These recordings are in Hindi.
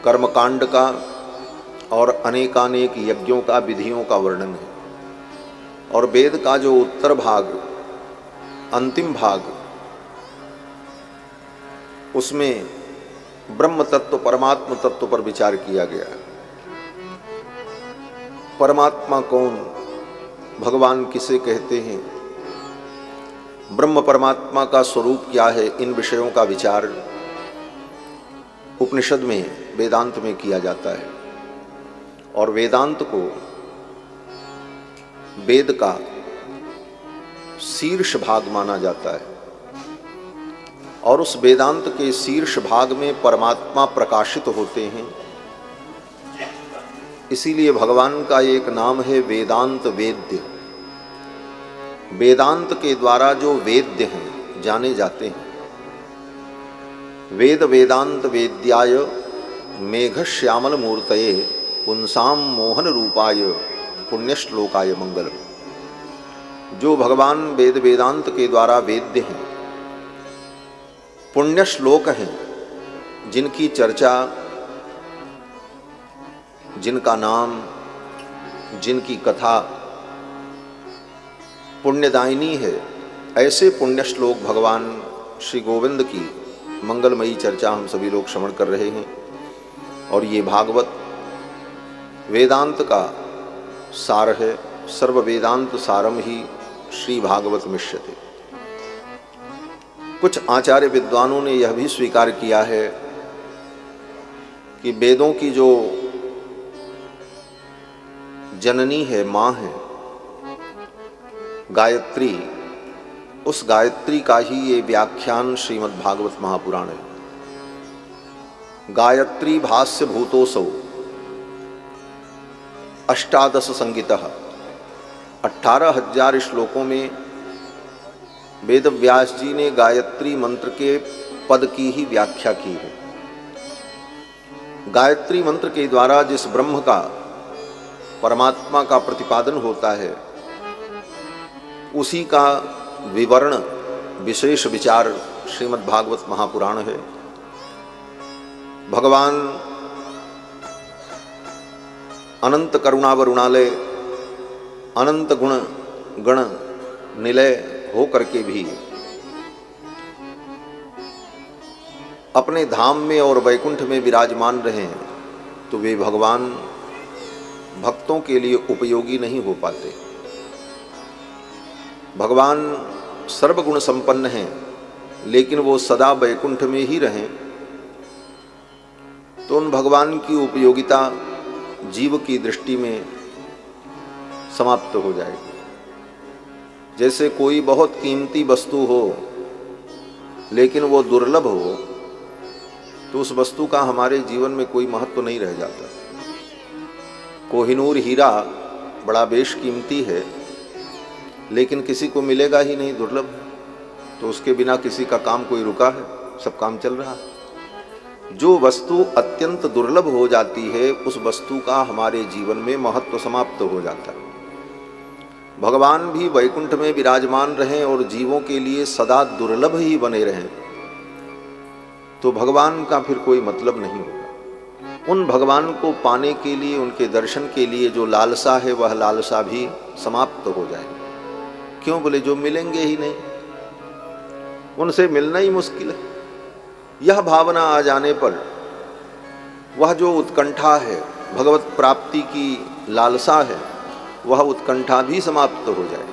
कर्मकांड का और अनेकानेक यज्ञों का, विधियों का वर्णन है। और वेद का जो उत्तर भाग, अंतिम भाग, उसमें ब्रह्म तत्व, परमात्म तत्व पर विचार किया गया है। परमात्मा कौन, भगवान किसे कहते हैं, ब्रह्म परमात्मा का स्वरूप क्या है, इन विषयों का विचार उपनिषद में, वेदांत में किया जाता है। और वेदांत को वेद का शीर्ष भाग माना जाता है। और उस वेदांत के शीर्ष भाग में परमात्मा प्रकाशित होते हैं। इसीलिए भगवान का एक नाम है वेदांत वेद्य। वेदांत के द्वारा जो वेद्य हैं, जाने जाते हैं। वेद वेदांत वेद्याय मेघश्यामल मूर्तये पुंसाम मोहन रूपाय पुण्यश्लोकाय मंगलम। जो भगवान वेद वेदांत के द्वारा वेद्य हैं, पुण्य श्लोक हैं, जिनकी चर्चा, जिनका नाम, जिनकी कथा पुण्यदायिनी है, ऐसे पुण्य श्लोक भगवान श्री गोविंद की मंगलमयी चर्चा हम सभी लोग श्रवण कर रहे हैं। और ये भागवत वेदांत का सार है। सर्व वेदांत सारम ही श्री भागवत मिष्यते। कुछ आचार्य विद्वानों ने यह भी स्वीकार किया है कि वेदों की जो जननी है, माँ है, गायत्री, उस गायत्री का ही ये व्याख्यान श्रीमद् भागवत महापुराण है। गायत्री भाष्य भूतोसौ अष्टादश संगीतः। 18,000 श्लोकों में वेद व्यास जी ने गायत्री मंत्र के पद की ही व्याख्या की है। गायत्री मंत्र के द्वारा जिस ब्रह्म का, परमात्मा का प्रतिपादन होता है, उसी का विवरण, विशेष विचार श्रीमद् भागवत महापुराण है। भगवान अनंत करुणा वरुणालय, अनंत गुण गण निलय हो करके भी अपने धाम में और वैकुंठ में विराजमान रहे हैं, तो वे भगवान भक्तों के लिए उपयोगी नहीं हो पाते। भगवान सर्वगुण संपन्न हैं, लेकिन वो सदा वैकुंठ में ही रहें, तो उन भगवान की उपयोगिता जीव की दृष्टि में समाप्त हो जाएगी। जैसे कोई बहुत कीमती वस्तु हो, लेकिन वो दुर्लभ हो, तो उस वस्तु का हमारे जीवन में कोई महत्व नहीं रह जाता। कोहिनूर हीरा बड़ा बेशकीमती है, लेकिन किसी को मिलेगा ही नहीं, दुर्लभ, तो उसके बिना किसी का काम कोई रुका है? सब काम चल रहा है। जो वस्तु अत्यंत दुर्लभ हो जाती है, उस वस्तु का हमारे जीवन में महत्व समाप्त हो जाता है। भगवान भी वैकुंठ में विराजमान रहें और जीवों के लिए सदा दुर्लभ ही बने रहें, तो भगवान का फिर कोई मतलब नहीं होगा। उन भगवान को पाने के लिए, उनके दर्शन के लिए जो लालसा है, वह लालसा भी समाप्त हो जाए। क्यों बोले? जो मिलेंगे ही नहीं, उनसे मिलना ही मुश्किल है। यह भावना आ जाने पर वह जो उत्कंठा है, भगवत प्राप्ति की लालसा है, वह उत्कंठा भी समाप्त हो जाए।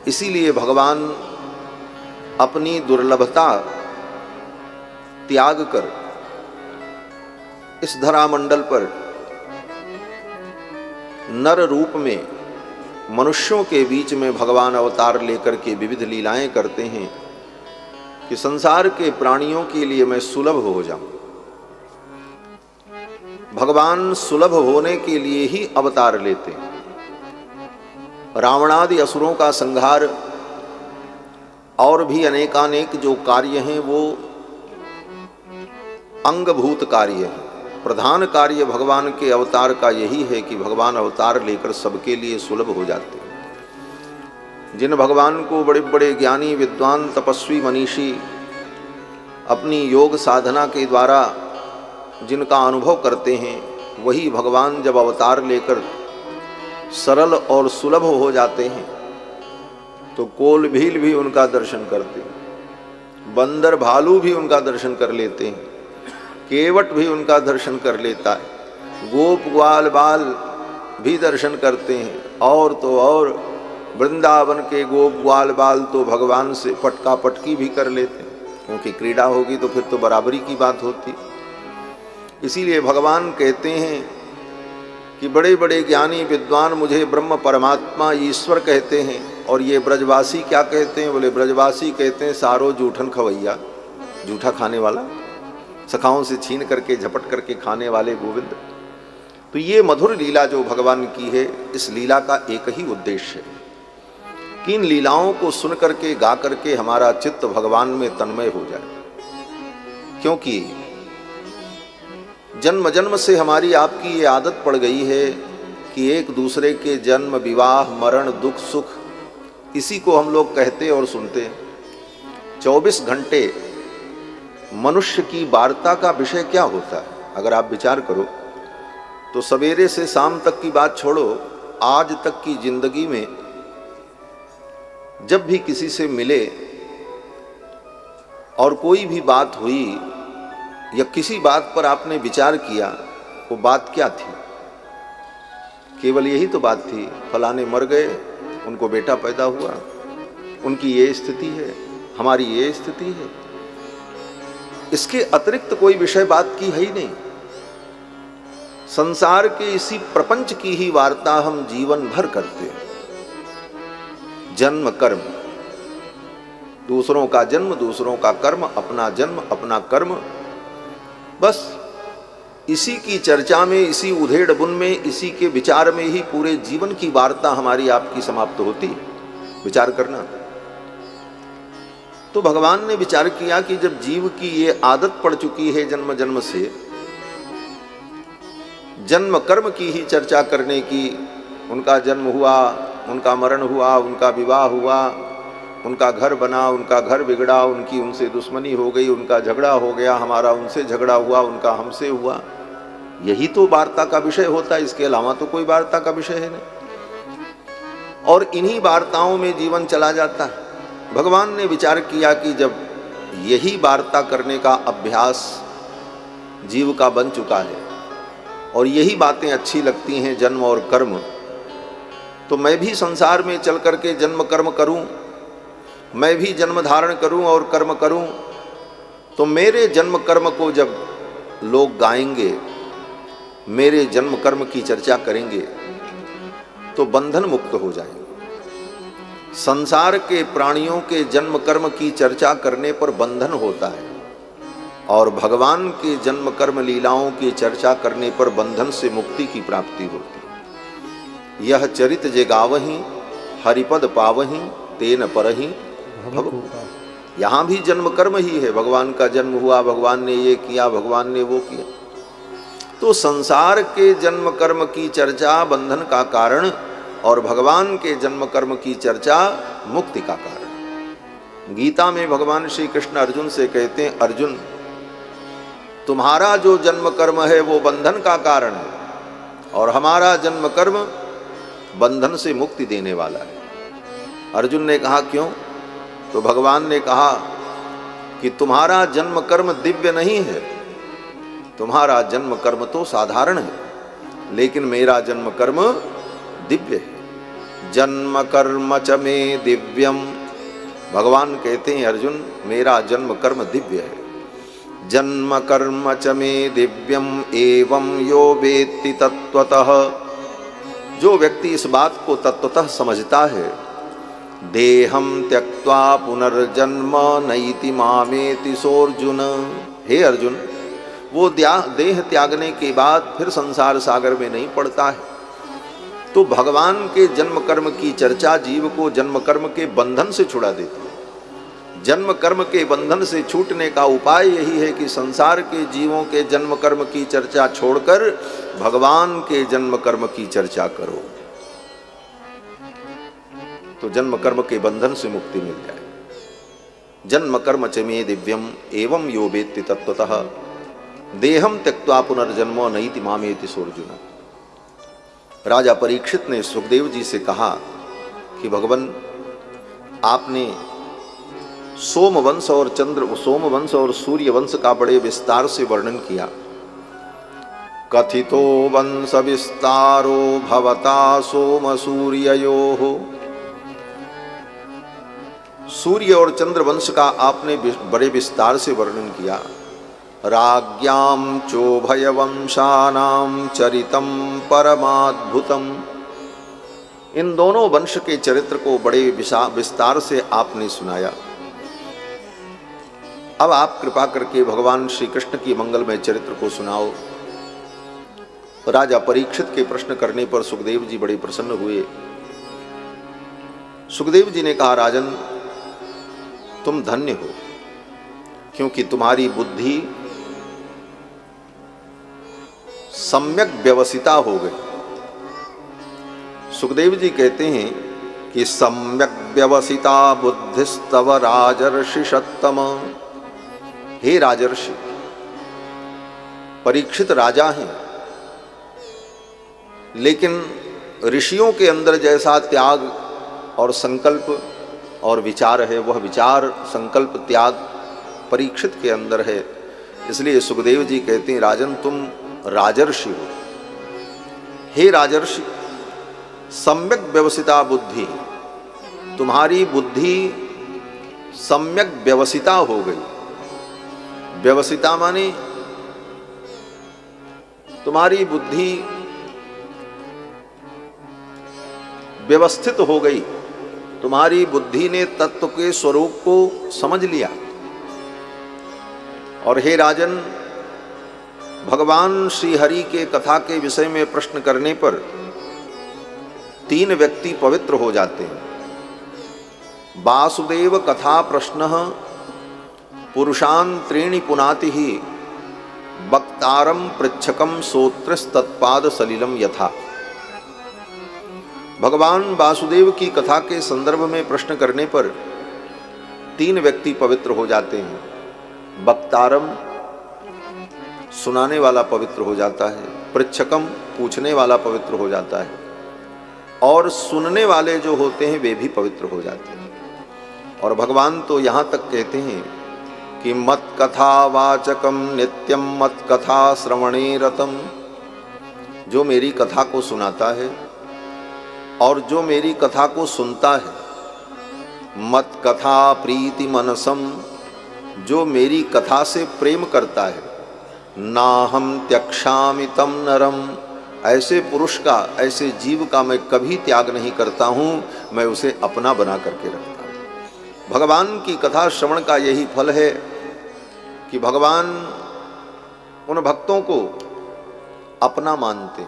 इसीलिए भगवान अपनी दुर्लभता त्याग कर इस धरामंडल पर नर रूप में मनुष्यों के बीच में भगवान अवतार लेकर के विविध लीलाएं करते हैं कि संसार के प्राणियों के लिए मैं सुलभ हो जाऊं। भगवान सुलभ होने के लिए ही अवतार लेते हैं। रावणादि असुरों का संहार और भी अनेकानेक जो कार्य हैं, वो अंगभूत कार्य हैं। प्रधान कार्य भगवान के अवतार का यही है कि भगवान अवतार लेकर सबके लिए सुलभ हो जाते हैं। जिन भगवान को बड़े बड़े ज्ञानी, विद्वान, तपस्वी, मनीषी अपनी योग साधना के द्वारा जिनका अनुभव करते हैं वही भगवान जब अवतार लेकर सरल और सुलभ हो जाते हैं तो कोल भील भी उनका दर्शन करते हैं, बंदर भालू भी उनका दर्शन कर लेते हैं, केवट भी उनका दर्शन कर लेता है, गोप ग्वाल बाल भी दर्शन करते हैं, और तो और वृंदावन के गोप ग्वाल बाल तो भगवान से पटका पटकी भी कर लेते हैं, क्योंकि क्रीड़ा होगी तो फिर तो बराबरी की बात होती। इसीलिए भगवान कहते हैं कि बड़े बड़े ज्ञानी विद्वान मुझे ब्रह्म परमात्मा ईश्वर कहते हैं, और ये ब्रजवासी क्या कहते हैं? बोले ब्रजवासी कहते हैं सारो जूठन खवैया, जूठा खाने वाला, सखाओं से छीन करके झपट करके खाने वाले गोविंद। तो ये मधुर लीला जो भगवान की है, इस लीला का एक ही उद्देश्य है कि इन लीलाओं को सुन करके गा करके हमारा चित्त भगवान में तन्मय हो जाए, क्योंकि जन्म जन्म से हमारी आपकी ये आदत पड़ गई है कि एक दूसरे के जन्म विवाह मरण दुख सुख इसी को हम लोग कहते और सुनते हैं। 24 घंटे मनुष्य की वार्ता का विषय क्या होता है? अगर आप विचार करो तो सवेरे से शाम तक की बात छोड़ो, आज तक की जिंदगी में जब भी किसी से मिले और कोई भी बात हुई या किसी बात पर आपने विचार किया, वो बात क्या थी? केवल यही तो बात थी, फलाने मर गए, उनको बेटा पैदा हुआ, उनकी ये स्थिति है, हमारी ये स्थिति है। इसके अतिरिक्त कोई विषय बात की है ही नहीं। संसार के इसी प्रपंच की ही वार्ता हम जीवन भर करते हैं। जन्म कर्म, दूसरों का जन्म दूसरों का कर्म, अपना जन्म अपना कर्म, बस इसी की चर्चा में, इसी उधेड़ बुन में, इसी के विचार में ही पूरे जीवन की वार्ता हमारी आपकी समाप्त होती। विचार करना। तो भगवान ने विचार किया कि जब जीव की ये आदत पड़ चुकी है जन्म जन्म से, जन्म कर्म की ही चर्चा करने की, उनका जन्म हुआ, उनका मरण हुआ, उनका विवाह हुआ, उनका घर बना, उनका घर बिगड़ा, उनकी उनसे दुश्मनी हो गई, उनका झगड़ा हो गया, हमारा उनसे झगड़ा हुआ, उनका हमसे हुआ, यही तो वार्ता का विषय होता है। इसके अलावा तो कोई वार्ता का विषय है नहीं। और इन्हीं वार्ताओं में जीवन चला जाता है। भगवान ने विचार किया कि जब यही वार्ता करने का अभ्यास जीव का बन चुका है और यही बातें अच्छी लगती हैं, जन्म और कर्म, तो मैं भी संसार में चल करके जन्म कर्म करूं, मैं भी जन्म धारण करूं और कर्म करूं। तो मेरे जन्म कर्म को जब लोग गाएंगे, मेरे जन्म कर्म की चर्चा करेंगे, तो बंधन मुक्त हो जाएंगे। संसार के प्राणियों के जन्म कर्म की चर्चा करने पर बंधन होता है, और भगवान के जन्म कर्म लीलाओं की चर्चा करने पर बंधन से मुक्ति की प्राप्ति होती है। यह चरित जे गावहीं हरिपद पावहीं तेन परहीं भव। यहाँ भी जन्म कर्म ही है, भगवान का जन्म हुआ, भगवान ने ये किया, भगवान ने वो किया। तो संसार के जन्म कर्म की चर्चा बंधन का कारण, और भगवान के जन्म कर्म की चर्चा मुक्ति का कारण। गीता में भगवान श्री कृष्ण अर्जुन से कहते हैं, अर्जुन तुम्हारा जो जन्म कर्म है वो बंधन का कारण है, और हमारा जन्म कर्म बंधन से मुक्ति देने वाला है। अर्जुन ने कहा क्यों? तो भगवान ने कहा कि तुम्हारा जन्म कर्म दिव्य नहीं है, तुम्हारा जन्म कर्म तो साधारण है, लेकिन मेरा जन्म कर्म दिव्य है। जन्म कर्म च मे दिव्यम, भगवान कहते हैं अर्जुन मेरा जन्म कर्म दिव्य है। जन्म कर्म च मे दिव्यम एवं यो वेत्ति तत्वतः, जो व्यक्ति इस बात को तत्वतः समझता है, देहम त्यक्त्वा पुनर्जन्म नैति मामेति सोर्जुन, हे अर्जुन वो देह त्यागने के बाद फिर संसार सागर में नहीं पड़ता है। तो भगवान के जन्म कर्म की चर्चा जीव को जन्म कर्म के बंधन से छुड़ा देती है। जन्म कर्म के बंधन से छूटने का उपाय यही है कि संसार के जीवों के जन्म कर्म की चर्चा छोड़कर भगवान के जन्म कर्म की चर्चा करो, तो जन्म कर्म के बंधन से मुक्ति मिल जाए। जन्म कर्म च मे दिव्यम एवं यो वेत्ति तत्वतः देहम त्यक्त्वा पुनर्जन्मो नैति मामेति सोर्जुन। राजा परीक्षित ने सुखदेव जी से कहा कि भगवान, आपने सोमवंश और सूर्यवंश का बड़े विस्तार से वर्णन किया। कथितो वंश विस्तारो भवता सोम सूर्ययोः। सूर्य और चंद्र वंश का आपने बड़े विस्तार से वर्णन किया। राज्ञां चोभयवंशानां चरितं परमाद्भुतम्। इन दोनों वंश के चरित्र को बड़े विस्तार से आपने सुनाया। अब आप कृपा करके भगवान श्री कृष्ण की मंगलमय चरित्र को सुनाओ। राजा परीक्षित के प्रश्न करने पर सुखदेव जी बड़े प्रसन्न हुए। सुखदेव जी ने कहा, राजन, तुम धन्य हो, क्योंकि तुम्हारी बुद्धि सम्यक व्यवसिता हो गई। सुखदेव जी कहते हैं कि सम्यक व्यवसिता बुद्धिस्तव राजर्षि सत्तम। हे राजर्षि, परीक्षित राजा हैं, लेकिन ऋषियों के अंदर जैसा त्याग और संकल्प और विचार है, वह विचार संकल्प त्याग परीक्षित के अंदर है। इसलिए सुखदेव जी कहते हैं, राजन, तुम राजर्षि हो। हे राजर्षि, सम्यक व्यवसिता बुद्धि, तुम्हारी बुद्धि सम्यक व्यवसिता हो गई। व्यवसिता माने तुम्हारी बुद्धि व्यवस्थित हो गई। तुम्हारी बुद्धि ने तत्व के स्वरूप को समझ लिया। और हे राजन, भगवान श्री हरि के कथा के विषय में प्रश्न करने पर 3 व्यक्ति पवित्र हो जाते हैं। वासुदेव कथा प्रश्न पुरुषान् त्रीणि पुनाति ही वक्तारम पृच्छकम सोत्रस्तत्पाद सलिलम यथा। भगवान वासुदेव की कथा के संदर्भ में प्रश्न करने पर 3 व्यक्ति पवित्र हो जाते हैं। वक्तारम, सुनाने वाला पवित्र हो जाता है। पृच्छकम, पूछने वाला पवित्र हो जाता है। और सुनने वाले जो होते हैं वे भी पवित्र हो जाते हैं। और भगवान तो यहाँ तक कहते हैं कि मत कथा वाचकम नित्यम मत कथा श्रवणे रतम। जो मेरी कथा को सुनाता है और जो मेरी कथा को सुनता है, मत कथा प्रीति मनसम, जो मेरी कथा से प्रेम करता है, ना हम त्यक्षामि तम नरम, ऐसे पुरुष का, ऐसे जीव का मैं कभी त्याग नहीं करता हूँ, मैं उसे अपना बना करके रखता हूँ। भगवान की कथा श्रवण का यही फल है कि भगवान उन भक्तों को अपना मानते।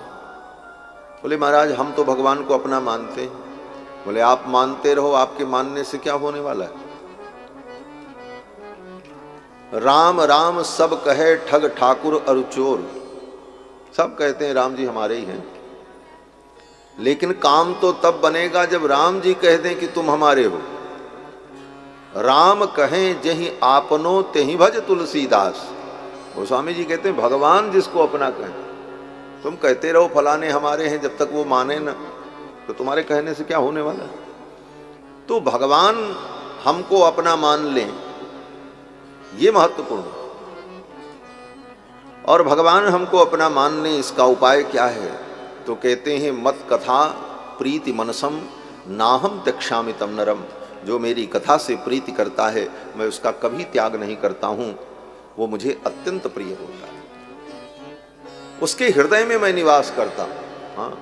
बोले, महाराज, हम तो भगवान को अपना मानते हैं। बोले, आप मानते रहो, आपके मानने से क्या होने वाला है। राम राम सब कहे ठग ठाकुर और चोर। सब कहते हैं राम जी हमारे ही हैं, लेकिन काम तो तब बनेगा जब राम जी कह दें कि तुम हमारे हो। राम कहें जही आपनो तेहि भज तुलसीदास। गोस्वामी जी कहते हैं, भगवान जिसको अपना कहें, तुम कहते रहो फलाने हमारे हैं, जब तक वो माने न, तो तुम्हारे कहने से क्या होने वाला है। तो भगवान हमको अपना मान लें, ये महत्वपूर्ण है। और भगवान हमको अपना मानने, इसका उपाय क्या है? तो कहते हैं, मत कथा प्रीति मनसम नाहम त्यक्षामि तम नरम। जो मेरी कथा से प्रीति करता है, मैं उसका कभी त्याग नहीं करता हूँ, वो मुझे अत्यंत प्रिय होता है। उसके हृदय में मैं निवास करता हूँ। हाँ,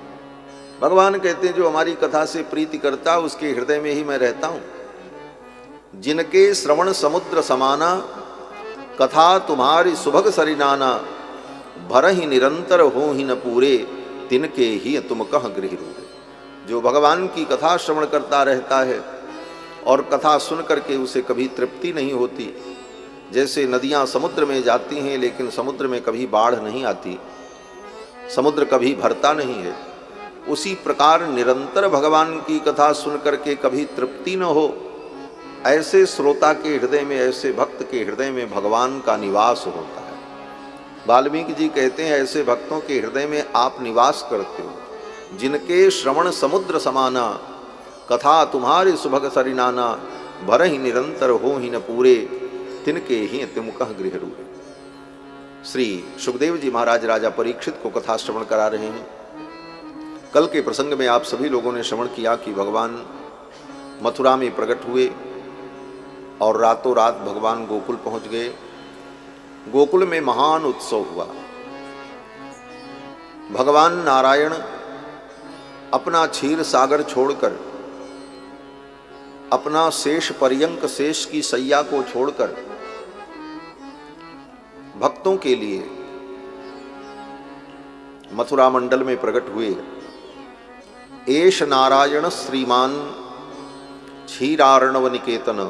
भगवान कहते हैं, जो हमारी कथा से प्रीति करता है, उसके हृदय में ही मैं रहता हूँ। जिनके श्रवण समुद्र समाना, कथा तुम्हारी सुभग सरिनाना, भर ही निरंतर हो ही न पूरे, तिनके ही तुम कह गृह रूरे। जो भगवान की कथा श्रवण करता रहता है और कथा सुन करके उसे कभी तृप्ति नहीं होती, जैसे नदियाँ समुद्र में जाती हैं लेकिन समुद्र में कभी बाढ़ नहीं आती, समुद्र कभी भरता नहीं है, उसी प्रकार निरंतर भगवान की कथा सुन करके कभी तृप्ति न हो, ऐसे श्रोता के हृदय में, ऐसे भक्त के हृदय में भगवान का निवास होता है। वाल्मीकि जी कहते हैं ऐसे भक्तों के हृदय में आप निवास करते हो, जिनके श्रवण समुद्र समाना, कथा तुम्हारे सुभग सरिनाना, भर ही निरंतर हो ही न पूरे, तिनके ही तुम कह गृह रूरे। श्री सुखदेव जी महाराज राजा परीक्षित को कथा श्रवण करा रहे हैं। कल के प्रसंग में आप सभी लोगों ने श्रवण किया कि भगवान मथुरा में प्रकट हुए और रातों रात भगवान गोकुल पहुंच गए। गोकुल में महान उत्सव हुआ। भगवान नारायण अपना क्षीर सागर छोड़कर, अपना शेष पर्यंक शेष की सैया को छोड़कर भक्तों के लिए मथुरा मंडल में प्रकट हुए। एष नारायण श्रीमान क्षीरार्णव निकेतन,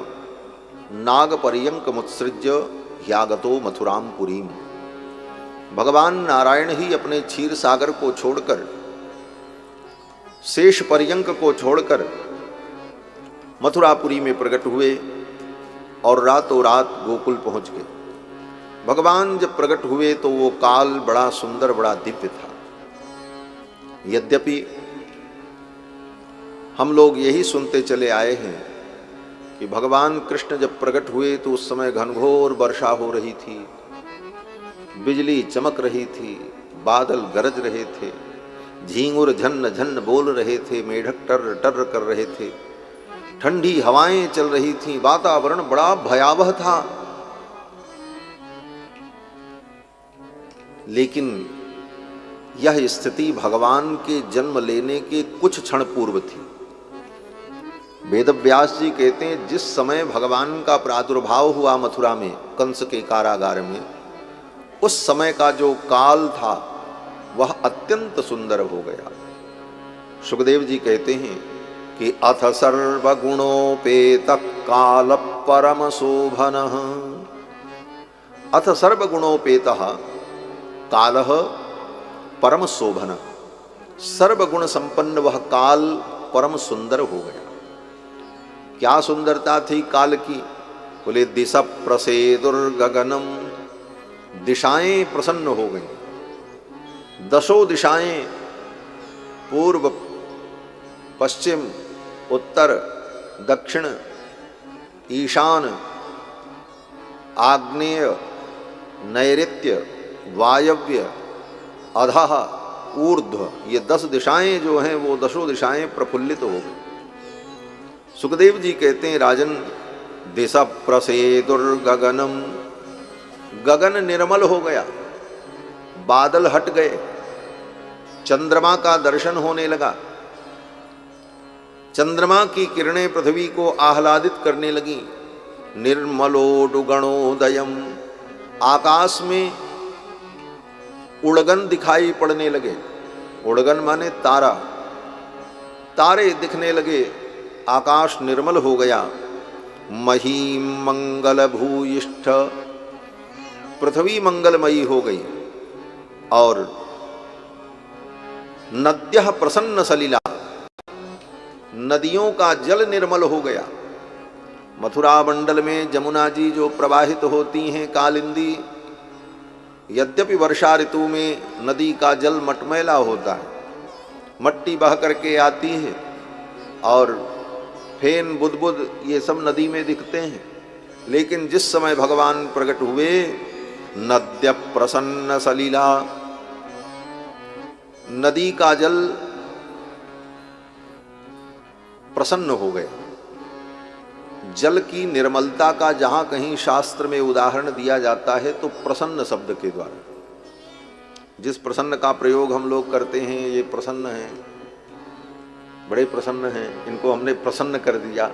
नाग पर्यंक मुत्सृज्य ह्यागतो मथुराम पुरीम। भगवान नारायण ही अपने क्षीर सागर को छोड़कर, शेष पर्यंक को छोड़कर मथुरापुरी में प्रकट हुए और रातों रात गोकुल पहुंच गए। भगवान जब प्रकट हुए तो वो काल बड़ा सुंदर, बड़ा दिव्य था। यद्यपि हम लोग यही सुनते चले आए हैं कि भगवान कृष्ण जब प्रकट हुए तो उस समय घनघोर वर्षा हो रही थी, बिजली चमक रही थी, बादल गरज रहे थे, झींगुर झन्न झन्न बोल रहे थे, मेढक टर टर कर रहे थे, ठंडी हवाएं चल रही थी, वातावरण बड़ा भयावह था। लेकिन यह स्थिति भगवान के जन्म लेने के कुछ क्षण पूर्व थी। वेदव्यास जी कहते हैं जिस समय भगवान का प्रादुर्भाव हुआ मथुरा में कंस के कारागार में, उस समय का जो काल था वह अत्यंत सुंदर हो गया। सुखदेव जी कहते हैं कि अथ सर्वगुणोपेत काल परम शोभन, अथ सर्वगुणोपेत काल परम शोभन। सर्वगुण संपन्न वह काल परम सुंदर हो गया। क्या सुंदरता थी काल की? बोले दिशा प्रसेदुर्गगनम, दिशाएं प्रसन्न हो गई। दसों दिशाएं, पूर्व पश्चिम उत्तर दक्षिण ईशान आग्नेय नैऋत्य वायव्य अधः ऊर्ध्व, ये 10 दिशाएं जो हैं वो दसों दिशाएं प्रफुल्लित हो गई। सुखदेव जी कहते हैं राजन, दिशा प्रसेदुर्गगनम, गगन निर्मल हो गया, बादल हट गए, चंद्रमा का दर्शन होने लगा। चंद्रमा की किरणें पृथ्वी को आह्लादित करने लगी। निर्मलोडुगणोदयम, आकाश में उड़गन दिखाई पड़ने लगे। उड़गन माने तारा, तारे दिखने लगे, आकाश निर्मल हो गया। महीम मंगल भूयिष्ठ, पृथ्वी मंगलमयी हो गई। और नद्यः प्रसन्न सलिला, नदियों का जल निर्मल हो गया। मथुरा मंडल में जमुना जी जो प्रवाहित होती हैं कालिंदी, यद्यपि वर्षा ऋतु में नदी का जल मटमैला होता है, मट्टी बह करके आती है और फेन बुदबुद ये सब नदी में दिखते हैं। लेकिन जिस समय भगवान प्रकट हुए, नद्य प्रसन्न सलिला, नदी का जल प्रसन्न हो गया। जल की निर्मलता का जहां कहीं शास्त्र में उदाहरण दिया जाता है तो प्रसन्न शब्द के द्वारा। जिस प्रसन्न का प्रयोग हम लोग करते हैं, ये प्रसन्न हैं, बड़े प्रसन्न हैं, इनको हमने प्रसन्न कर दिया,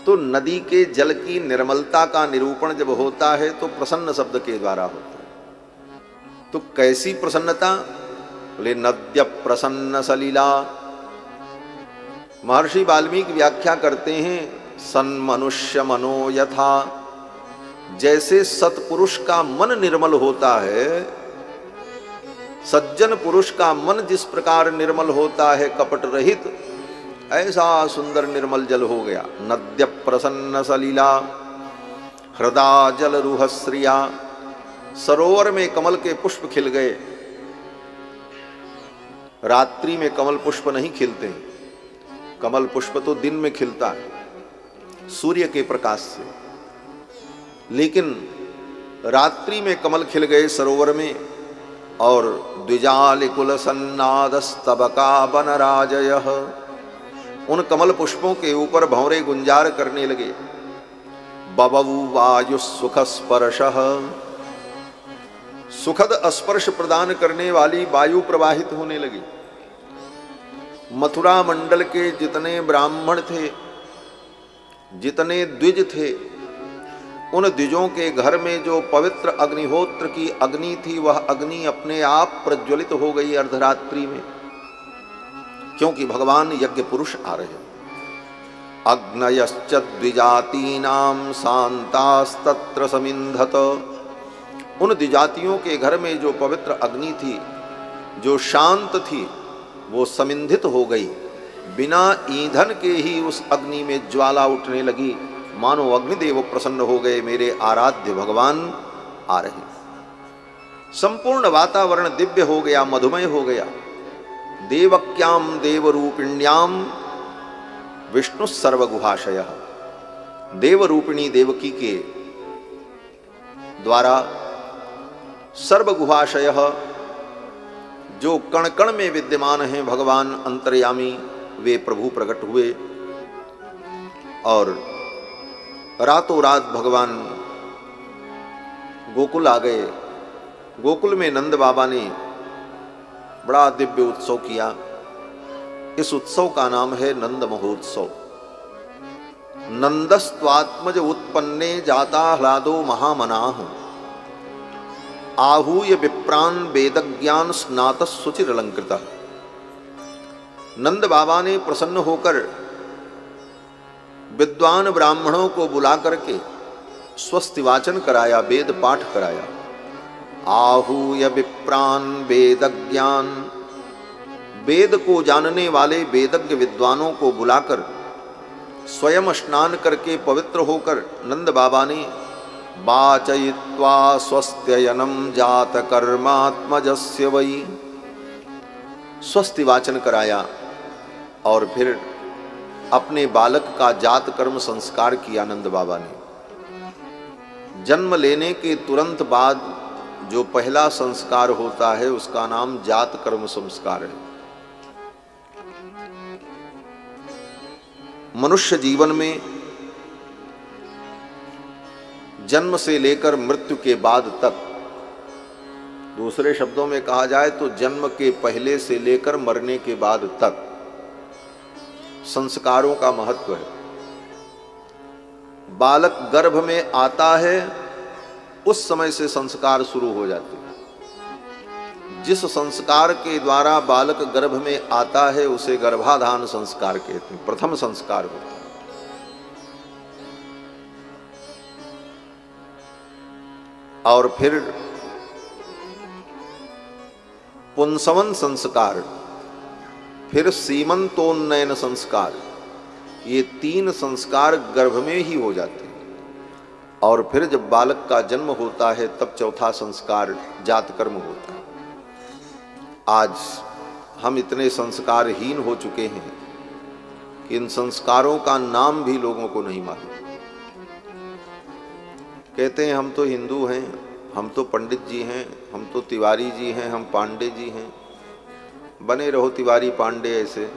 तो नदी के जल की निर्मलता का निरूपण जब होता है तो प्रसन्न शब्द के द्वारा होता है। तो कैसी प्रसन्नता? बोले नद्य प्रसन्न सलिला। महर्षि वाल्मीकि व्याख्या करते हैं, सन्मनुष्य मनो यथा, जैसे सत्पुरुष का मन निर्मल होता है, सज्जन पुरुष का मन जिस प्रकार निर्मल होता है कपट रहित, ऐसा सुंदर निर्मल जल हो गया। नद्य प्रसन्न सलिला, हृदा जल रुहश्रिया, सरोवर में कमल के पुष्प खिल गए। रात्रि में कमल पुष्प नहीं खिलते, कमल पुष्प तो दिन में खिलता है सूर्य के प्रकाश से, लेकिन रात्रि में कमल खिल गए सरोवर में। और द्विजालिकुल सन्नादस्तबका बनराजयः, उन कमल पुष्पों के ऊपर भंवरे गुंजार करने लगे। बबऊ वायु सुख स्पर्शः, सुखद स्पर्श प्रदान करने वाली वायु प्रवाहित होने लगी। मथुरा मंडल के जितने ब्राह्मण थे, जितने द्विज थे, उन द्विजों के घर में जो पवित्र अग्निहोत्र की अग्नि थी, वह अग्नि अपने आप प्रज्वलित हो गई अर्धरात्रि में, क्योंकि भगवान यज्ञ पुरुष आ रहे हैं। अग्नयश्च द्विजातीनां शांतास्तत्र समिन्धत, उन द्विजातियों के घर में जो पवित्र अग्नि थी, जो शांत थी, वो समिन्धित हो गई। बिना ईंधन के ही उस अग्नि में ज्वाला उठने लगी, मानो अग्निदेव प्रसन्न हो गए, मेरे आराध्य भगवान आ रहे। संपूर्ण वातावरण दिव्य हो गया, मधुमय हो गया। देवक्याम देवरूपिण्याम विष्णु सर्वगुहाशयः, देवरूपिणी देवकी के द्वारा सर्वगुहाशयः, जो कण कण में विद्यमान हैं भगवान अंतर्यामी, वे प्रभु प्रकट हुए। और रातों रात भगवान गोकुल आ गए। गोकुल में नंद बाबा ने बड़ा दिव्य उत्सव किया। इस उत्सव का नाम है नंद महोत्सव। नंदस्त्वात्मज उत्पन्ने जाता ह्लादो महामनाः, आहूय विप्रान वेदज्ञान स्नात सुचिर अलंकृता। नंद बाबा ने प्रसन्न होकर विद्वान ब्राह्मणों को बुला करके स्वस्ति वाचन कराया, वेद पाठ कराया। आहूय विप्रान वेदज्ञान, वेद को जानने वाले वेदज्ञ विद्वानों को बुलाकर स्वयं स्नान करके पवित्र होकर नंद बाबा ने वाचयित्वा स्वस्त्ययनम जात कर्मात्मजस्य वै, स्वस्ति वाचन कराया और फिर अपने बालक का जात कर्म संस्कार किया। नंद बाबा ने जन्म लेने के तुरंत बाद जो पहला संस्कार होता है, उसका नाम जात कर्म संस्कार है। मनुष्य जीवन में जन्म से लेकर मृत्यु के बाद तक, दूसरे शब्दों में कहा जाए तो जन्म के पहले से लेकर मरने के बाद तक संस्कारों का महत्व है। बालक गर्भ में आता है, उस समय से संस्कार शुरू हो जाते हैं। जिस संस्कार के द्वारा बालक गर्भ में आता है उसे गर्भाधान संस्कार कहते हैं, प्रथम संस्कार होता है। और फिर पुंसवन संस्कार, फिर सीमंतोन्नयन संस्कार, ये तीन संस्कार गर्भ में ही हो जाते हैं। और फिर जब बालक का जन्म होता है तब चौथा संस्कार जात कर्म होता है। आज हम इतने संस्कारहीन हो चुके हैं कि इन संस्कारों का नाम भी लोगों को नहीं मालूम। कहते हैं हम तो हिंदू हैं, हम तो पंडित जी हैं, हम तो तिवारी जी हैं, हम पांडे जी हैं। बने रहो तिवारी पांडे ऐसे,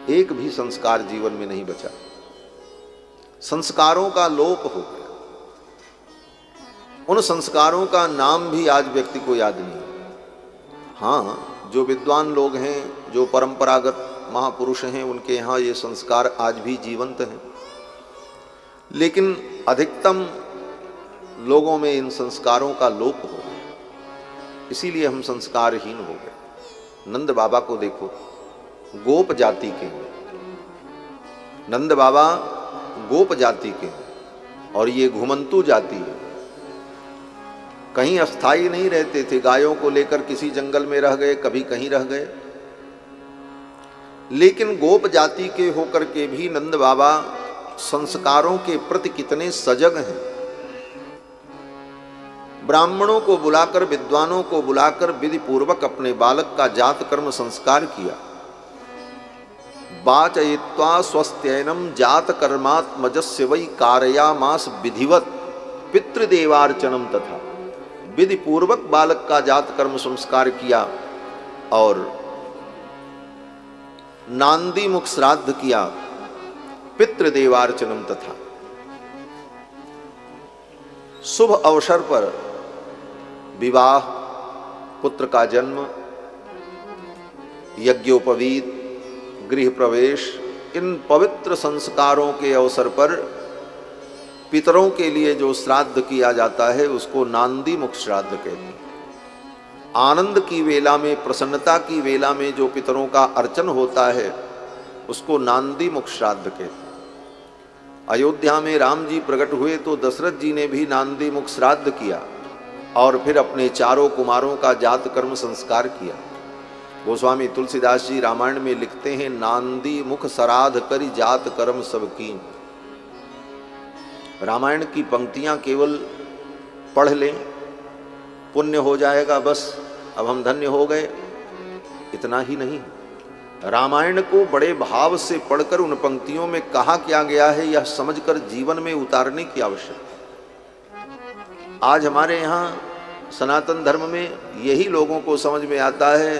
एक भी संस्कार जीवन में नहीं बचा। संस्कारों का लोप हो गया। उन संस्कारों का नाम भी आज व्यक्ति को याद नहीं। हाँ, जो विद्वान लोग हैं, जो परंपरागत महापुरुष हैं, उनके यहाँ ये संस्कार आज भी जीवंत हैं। लेकिन अधिकतम लोगों में इन संस्कारों का लोप हो गया, इसीलिए हम संस्कारहीन हो गए। नंद बाबा को देखो, गोप जाति के, नंद बाबा गोप जाति के, और ये घुमंतु जाति है। कहीं अस्थाई नहीं रहते थे, गायों को लेकर किसी जंगल में रह गए, कभी कहीं रह गए। लेकिन गोप जाति के होकर के भी नंद बाबा संस्कारों के प्रति कितने सजग हैं। ब्राह्मणों को बुलाकर, विद्वानों को बुलाकर विधि पूर्वक अपने बालक का जात कर्म संस्कार किया। वाचयित्वा स्वस्त्ययनम जात कर्मात्मजस्य वै कारयामास विधिवत पितृदेवार्चनम तथा। विधि पूर्वक बालक का जात कर्म संस्कार किया और नांदी मुख श्राद्ध किया, पितृदेवार्चनम तथा। शुभ अवसर पर विवाह, पुत्र का जन्म, यज्ञोपवीत, गृह प्रवेश, इन पवित्र संस्कारों के अवसर पर पितरों के लिए जो श्राद्ध किया जाता है उसको नांदी मुख श्राद्ध कहते हैं। आनंद की वेला में, प्रसन्नता की वेला में जो पितरों का अर्चन होता है उसको नांदी मुख श्राद्ध कहते हैं। अयोध्या में राम जी प्रकट हुए तो दशरथ जी ने भी नांदी मुख श्राद्ध किया और फिर अपने चारों कुमारों का जात कर्म संस्कार किया। गोस्वामी तुलसीदास जी रामायण में लिखते हैं, नांदी मुख श्राद्ध करी जात कर्म सब कीन। रामायण की पंक्तियां केवल पढ़ लें, पुण्य हो जाएगा, बस अब हम धन्य हो गए, इतना ही नहीं। रामायण को बड़े भाव से पढ़कर उन पंक्तियों में कहा क्या गया है यह समझकर जीवन में उतारने की आवश्यकता। आज हमारे यहाँ सनातन धर्म में यही लोगों को समझ में आता है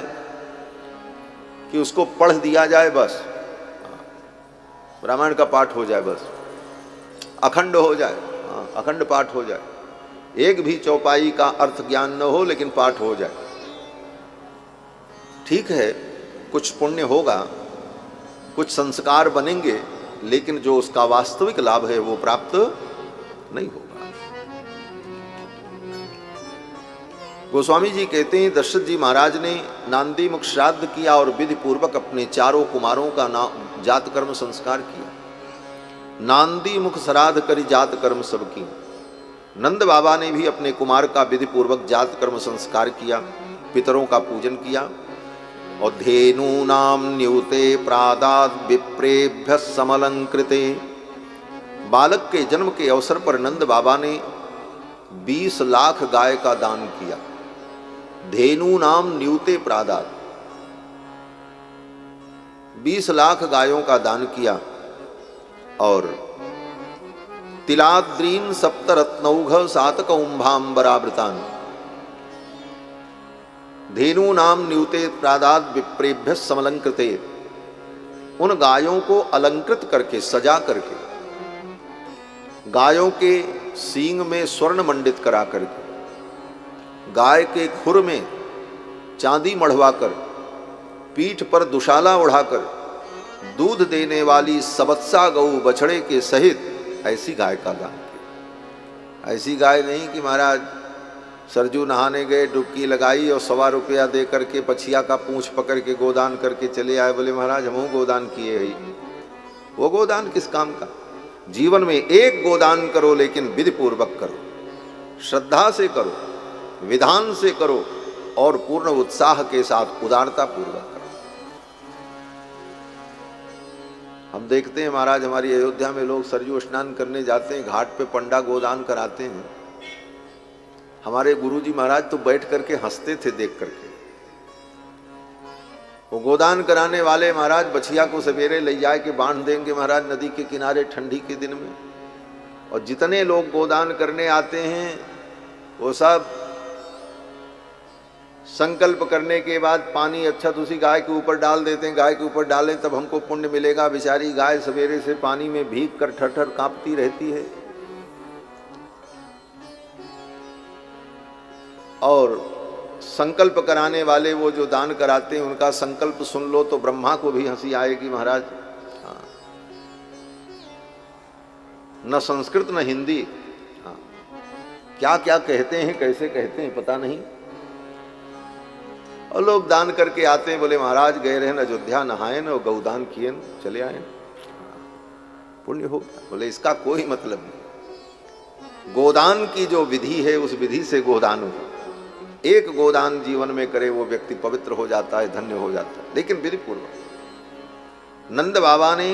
कि उसको पढ़ दिया जाए, बस रामायण का पाठ हो जाए, बस अखंड हो जाए, अखंड पाठ हो जाए, एक भी चौपाई का अर्थ ज्ञान न हो लेकिन पाठ हो जाए। ठीक है, कुछ पुण्य होगा, कुछ संस्कार बनेंगे, लेकिन जो उसका वास्तविक लाभ है वो प्राप्त नहीं होगा। गोस्वामी जी कहते हैं, दशरथ जी महाराज ने नांदी मुख श्राद्ध किया और विधि पूर्वक अपने चारों कुमारों का जात कर्म संस्कार किया। नांदी मुख श्राद्ध करी जात कर्म सब की। नंद बाबा ने भी अपने कुमार का विधि पूर्वक जात कर्म संस्कार किया, पितरों का पूजन किया। और धेनूनाम न्यूते प्रादाद विप्रेभ्य समलंकृते। बालक के जन्म के अवसर पर नंद बाबा ने 20 लाख गाय का दान किया। धेनूनाम न्यूते प्रादाद, 20 लाख गायों का दान किया। और तिलाद्रीन सप्तरत्नौघ सातक उम्भाम्बरावृतान। धेनु नाम न्यूते प्रादाद विप्रेभ्य समलंकृते। उन गायों को अलंकृत करके, सजा करके, गायों के सींग में स्वर्ण मंडित करा करके, गाय के खुर में चांदी मढ़वाकर, पीठ पर दुशाला उड़ाकर, दूध देने वाली सबत्सा गौ बछड़े के सहित ऐसी गाय का दान किया। ऐसी गाय नहीं कि महाराज सरजू नहाने गए, डुबकी लगाई और 125 रुपया दे करके पछिया का पूंछ पकड़ के गोदान करके चले आए, बोले महाराज हम गोदान किए ही। वो गोदान किस काम का? जीवन में एक गोदान करो, लेकिन विधि पूर्वक करो, श्रद्धा से करो, विधान से करो और पूर्ण उत्साह के साथ उदारता पूर्वक करो। हम देखते हैं महाराज, हमारी अयोध्या में लोग सरयू स्नान करने जाते हैं, घाट पे पंडा गोदान कराते हैं। हमारे गुरुजी महाराज तो बैठ करके हंसते थे देख करके। वो गोदान कराने वाले महाराज बछिया को सवेरे ले जाए के बांध देंगे महाराज नदी के किनारे ठंडी के दिन में, और जितने लोग गोदान करने आते हैं वो सब संकल्प करने के बाद पानी अच्छा उसी गाय के ऊपर डाल देते हैं। गाय के ऊपर डालें तब हमको पुण्य मिलेगा। बेचारी गाय सवेरे से पानी में भीग कर ठठर कांपती रहती है। और संकल्प कराने वाले वो जो दान कराते हैं उनका संकल्प सुन लो तो ब्रह्मा को भी हंसी आएगी महाराज। हाँ। न संस्कृत न हिंदी, हाँ। क्या क्या कहते हैं, कैसे कहते हैं पता नहीं। और लोग दान करके आते हैं, बोले महाराज गए रहे न अयोध्या, नहाए न गौदान किए न चले आए, पुण्य हो। बोले इसका कोई मतलब नहीं। गोदान की जो विधि है उस विधि से गोदान हो। एक गोदान जीवन में करे वो व्यक्ति पवित्र हो जाता है, धन्य हो जाता है, लेकिन विधि पूर्वक। नंद बाबा ने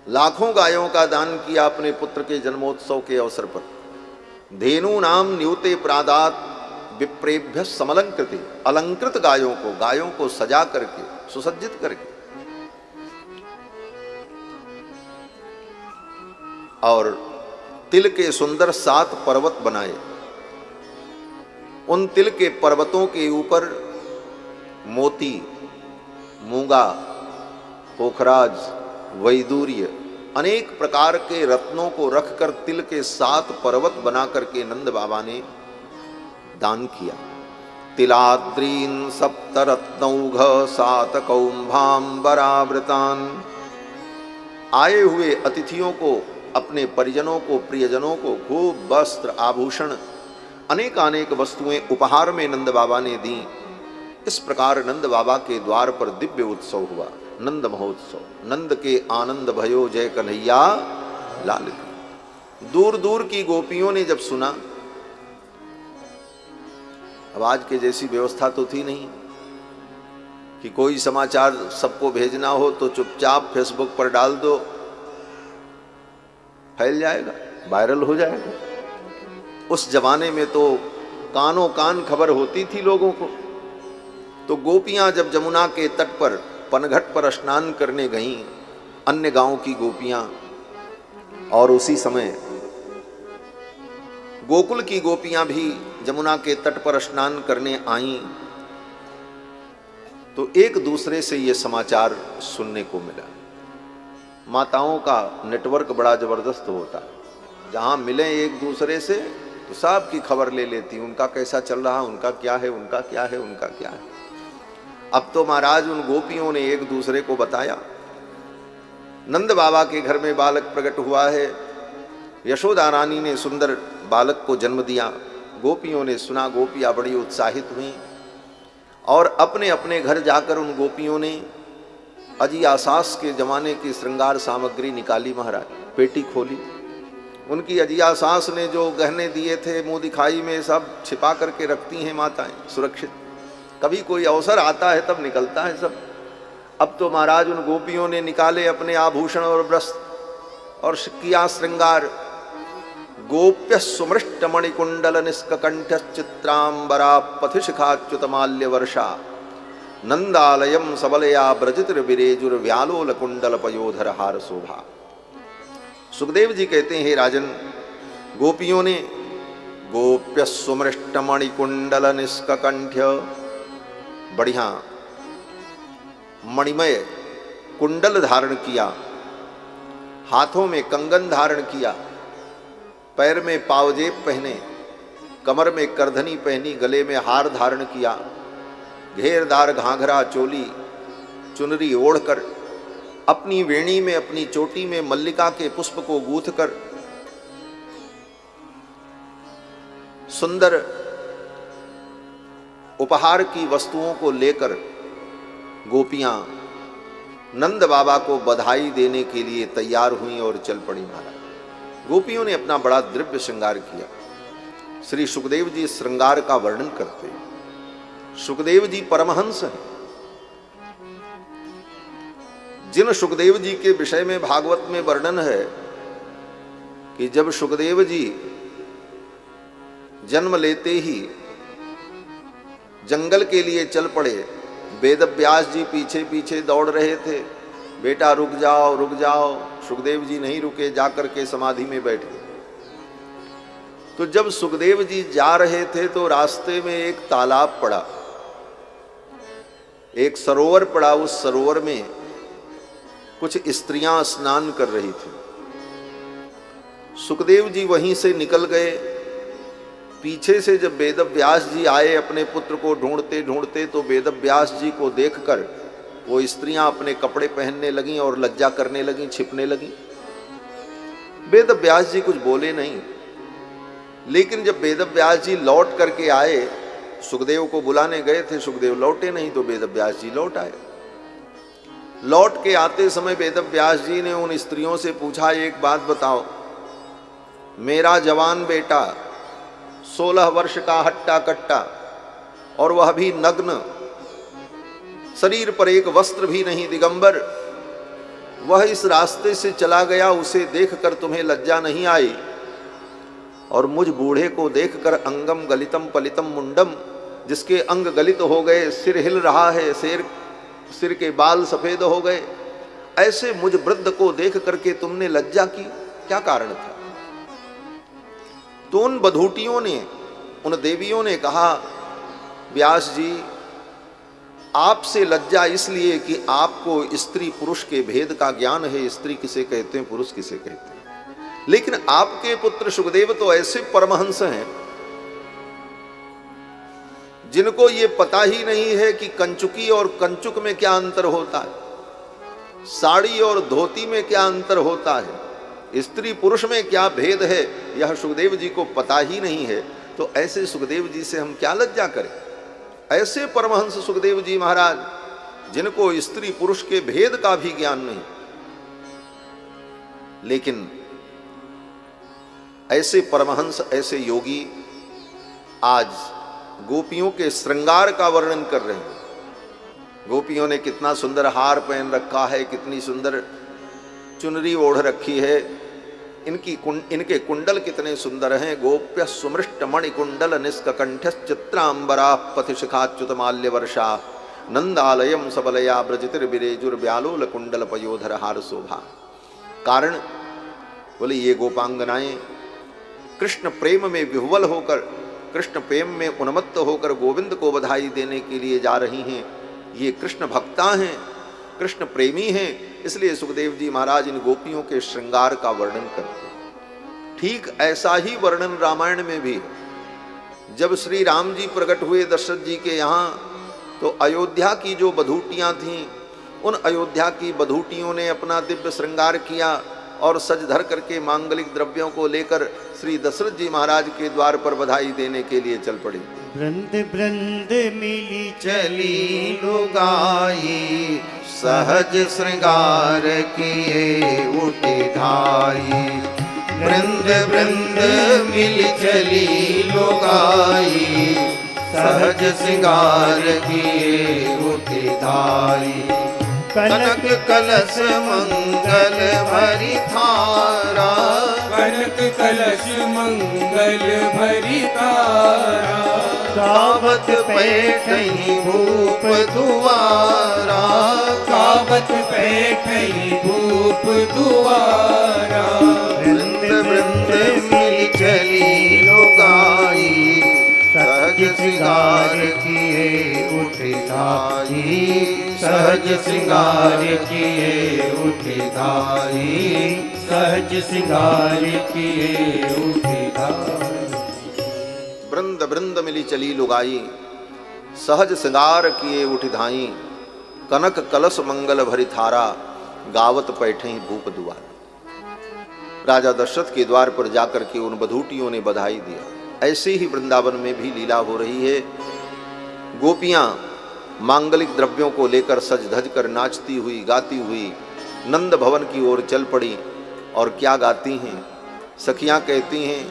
लाखों गायों का दान किया अपने पुत्र के जन्मोत्सव के अवसर पर। धेनूनाम न्यूते प्रादात विप्रेभ्य समलंकृति, अलंकृत गायों को सजा करके सुसज्जित करके और तिल के सुंदर 7 पर्वत बनाए। उन तिल के पर्वतों के ऊपर मोती, मूंगा, पोखराज, वैदूर्य, अनेक प्रकार के रत्नों को रखकर तिल के 7 पर्वत बना करके नंद बाबा ने दान किया। तिलाद्रीन सप्तरत्नौघ 7 कौंभांबरावृतान। आए हुए अतिथियों को, अपने परिजनों को, प्रियजनों को खूब वस्त्र, आभूषण, अनेक वस्तुएं उपहार में नंद बाबा ने दी। इस प्रकार नंद बाबा के द्वार पर दिव्य उत्सव हुआ, नंद महोत्सव। नंद के आनंद भयो जय कन्हैया लाल की। दूर दूर की गोपियों ने जब सुना, अब आज के जैसी व्यवस्था तो थी नहीं कि कोई समाचार सबको भेजना हो तो चुपचाप फेसबुक पर डाल दो, फैल जाएगा, वायरल हो जाएगा। उस जमाने में तो कानों कान खबर होती थी लोगों को। तो गोपियां जब जमुना के तट पर पनघट पर स्नान करने गईं, अन्य गांव की गोपियां, और उसी समय गोकुल की गोपियां भी जमुना के तट पर स्नान करने आईं, तो एक दूसरे से ये समाचार सुनने को मिला। माताओं का नेटवर्क बड़ा जबरदस्त होता है, जहां मिले एक दूसरे से तो सब की खबर ले लेती, उनका कैसा चल रहा, उनका क्या है, उनका क्या है, उनका क्या है। अब तो महाराज उन गोपियों ने एक दूसरे को बताया, नंद बाबा के घर में बालक प्रकट हुआ है, यशोदा रानी ने सुंदर बालक को जन्म दिया। गोपियों ने सुना, गोपियां बड़ी उत्साहित हुई और अपने अपने घर जाकर उन गोपियों ने अजी आसास के जमाने की श्रृंगार सामग्री निकाली। महाराज पेटी खोली, उनकी अजिया सास ने जो गहने दिए थे मुंह दिखाई में सब छिपा करके रखती हैं माताएं सुरक्षित, कभी कोई अवसर आता है तब निकलता है सब। अब तो महाराज उन गोपियों ने निकाले अपने आभूषण और वस्त्र और किया श्रृंगार। गोप्य सुमृष्ट मणिकुंडल निष्कंठ चित्रांबरा पथिशिखाच्युतमाल्य वर्षा नंदालयम सबलया ब्रजित विरेजुर व्यालोल कुंडल पयोधर हार शोभा। सुखदेव जी कहते हैं, हे राजन, गोपियों ने गोप्य सुमृष्ट मणिकुंडल निष्कंठ, बढ़िया मणिमय कुंडल धारण किया, हाथों में कंगन धारण किया, पैर में पावजेब पहने, कमर में करधनी पहनी, गले में हार धारण किया, घेरदार घाघरा चोली चुनरी ओढ़कर, अपनी वेणी में, अपनी चोटी में मल्लिका के पुष्प को गूंथ कर, सुंदर उपहार की वस्तुओं को लेकर गोपियां नंद बाबा को बधाई देने के लिए तैयार हुई और चल पड़ी। महाराज गोपियों ने अपना बड़ा दिव्य श्रृंगार किया। श्री सुखदेव जी श्रृंगार का वर्णन करते हैं। सुखदेव जी परमहंस हैं। जिन सुखदेव जी के विषय में भागवत में वर्णन है कि जब सुखदेव जी जन्म लेते ही जंगल के लिए चल पड़े, वेद व्यास जी पीछे पीछे दौड़ रहे थे, बेटा रुक जाओ रुक जाओ। सुखदेव जी नहीं रुके, जाकर के समाधि में बैठे। तो जब सुखदेव जी जा रहे थे तो रास्ते में एक तालाब पड़ा, एक सरोवर पड़ा। उस सरोवर में कुछ स्त्रियां स्नान कर रही थी। सुखदेव जी वहीं से निकल गए। पीछे से जब वेद व्यास जी आए अपने पुत्र को ढूंढते ढूंढते, तो वेद व्यास जी को देखकर वो स्त्रियां अपने कपड़े पहनने लगीं और लज्जा करने लगीं, छिपने लगीं। वेद व्यास जी कुछ बोले नहीं, लेकिन जब वेद व्यास जी लौट करके आए, सुखदेव को बुलाने गए थे, सुखदेव लौटे नहीं, तो वेद व्यास जी लौट आए। लौट के आते समय वेद व्यास जी ने उन स्त्रियों से पूछा, एक बात बताओ, मेरा जवान बेटा 16 वर्ष का हट्टा कट्टा, और वह भी नग्न, शरीर पर एक वस्त्र भी नहीं, दिगंबर, वह इस रास्ते से चला गया, उसे देखकर तुम्हें लज्जा नहीं आई? और मुझ बूढ़े को देखकर अंगम गलितम पलितम मुंडम, जिसके अंग गलित हो गए, सिर हिल रहा है, सिर के बाल सफेद हो गए, ऐसे मुझ वृद्ध को देख करके तुमने लज्जा की, क्या कारण था? तो उन बधूटियों ने, उन देवियों ने कहा, व्यास जी आपसे लज्जा इसलिए कि आपको स्त्री पुरुष के भेद का ज्ञान है, स्त्री किसे कहते हैं, पुरुष किसे कहते हैं। लेकिन आपके पुत्र सुखदेव तो ऐसे परमहंस हैं जिनको ये पता ही नहीं है कि कंचुकी और कंचुक में क्या अंतर होता है, साड़ी और धोती में क्या अंतर होता है, स्त्री पुरुष में क्या भेद है, यह सुखदेव जी को पता ही नहीं है। तो ऐसे सुखदेव जी से हम क्या लज्जा करें? ऐसे परमहंस सुखदेव जी महाराज जिनको स्त्री पुरुष के भेद का भी ज्ञान नहीं, लेकिन ऐसे परमहंस, ऐसे योगी आज गोपियों के श्रृंगार का वर्णन कर रहे हैं। गोपियों ने कितना सुंदर हार पहन रखा है, कितनी सुंदर चुनरी ओढ़ रखी है, इनके कुंडल कितने सुंदर हैं। गोप्य सुमृष्ट मणि कुंडल निष्कंठ चित्रांबरा पथिशिखाच्युत माल्य वर्षा नंदालयम सबलया ब्रजतिर्बिरेजुर्व्यालोल कुंडल पयोधर हार शोभा। कारण बोले ये गोपांगनाएं कृष्ण प्रेम में विह्वल होकर, कृष्ण प्रेम में उन्मत्त होकर गोविंद को बधाई देने के लिए जा रही हैं। ये कृष्ण भक्ता हैं, कृष्ण प्रेमी हैं, इसलिए सुखदेव जी महाराज इन गोपियों के श्रृंगार का वर्णन करते हैं। ठीक ऐसा ही वर्णन रामायण में भी है। जब श्री राम जी प्रकट हुए दशरथ जी के यहाँ, तो अयोध्या की जो बधूटियाँ थीं, उन अयोध्या की बधूटियों ने अपना दिव्य श्रृंगार किया और सज धर करके मांगलिक द्रव्यों को लेकर श्री दशरथ जी महाराज के द्वार पर बधाई देने के लिए चल पड़ी। वृंद वृंद मिली चली लुगाई, सहज श्रृंगार किए उठे धाई। वृंद वृंद मिली चली लुगाई, सहज श्रृंगार किए उठे धाई। कनक कलश मंगल भरी थारा, कनक कलश मंगल भरी तारा। गावत पैठई भूप दुआरा, गावत पैठई भूप दुआरा। वृंद वृंद मिली चली लुगाई, सहज श्रृंगार किए उठे धाई। सहज श्रृंगार किए उठे धाई, सहज श्रृंगार किए उठे धाई। वृंद वृंद मिली चली लुगाई, सहज श्रृंगार किए उठ धाई। कनक कलश मंगल भरी थारा, गावत पैठई भूप दुआरा। राजा दशरथ के द्वार पर जाकर के उन बधूटियों ने बधाई दिया। ऐसे ही वृंदावन में भी लीला हो रही है। गोपियां मांगलिक द्रव्यों को लेकर सज धज कर नाचती हुई, गाती हुई नंद भवन की ओर चल पड़ी। और क्या गाती हैं? सखियां कहती हैं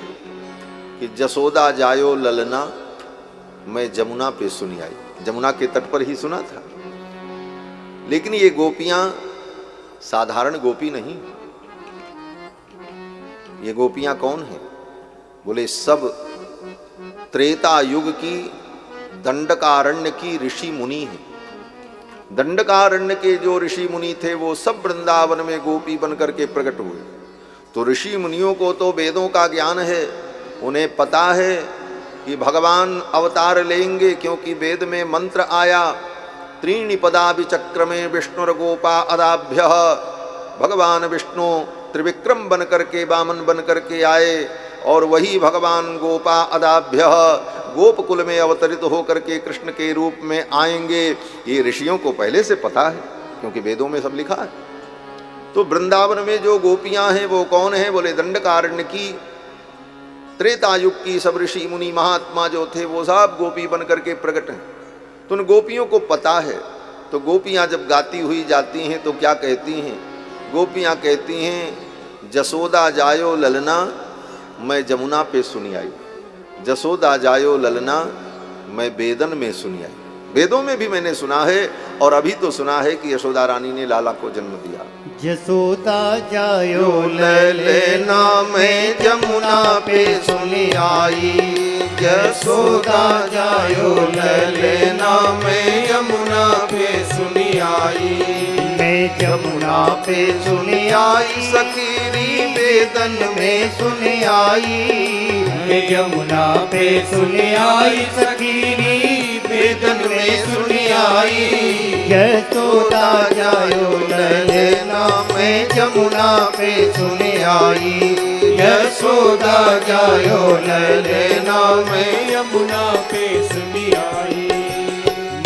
कि जसोदा जायो ललना, मैं जमुना पे सुनी आई। जमुना के तट पर ही सुना था। लेकिन ये गोपियां साधारण गोपी नहीं। ये गोपियां कौन हैं? बोले सब त्रेता युग की दंडकारण्य की ऋषि मुनि हैं। दंडकारण्य के जो ऋषि मुनि थे वो सब वृंदावन में गोपी बनकर के प्रकट हुए। तो ऋषि मुनियों को तो वेदों का ज्ञान है, उन्हें पता है कि भगवान अवतार लेंगे, क्योंकि वेद में मंत्र आया, त्रीणि पदा विचक्र में विष्णुर्गोपा अदाभ्य। भगवान विष्णु त्रिविक्रम बन करके, वामन बन करके आए और वही भगवान गोपा अदाभ्य गोपकुल में अवतरित होकर के कृष्ण के रूप में आएंगे। ये ऋषियों को पहले से पता है, क्योंकि वेदों में सब लिखा है। तो वृंदावन में जो गोपियां हैं वो कौन है? बोले दंडकारण्य की, त्रेता युग की सब ऋषि मुनि महात्मा जो थे वो सब गोपी बन करके प्रकट हैं। तो उन गोपियों को पता है। तो गोपियां जब गाती हुई जाती हैं तो क्या कहती हैं? गोपियां कहती हैं जसोदा जायो ललना, मैं जमुना पे सुनी आई। जसोदा जायो ललना, मैं वेदन में सुनी आई। वेदों में भी मैंने सुना है और अभी तो सुना है कि यशोदा रानी ने लाला को जन्म दिया। जसोदा जायो ललना में जमुना पे सुनी आई। जसोदा जायो ललना में यमुना पे सुनी आई। मैं जमुना पे सुनी आई, सखीरी वेदन में सुनी आई। मैं जमुना पे सुनी आई, सखीरी वेदन में सुनी आई। यशोदा जायो ललना में जमुना पे सुनी आई। यशोदा जायो ललना में यमुना पे सुनी आई।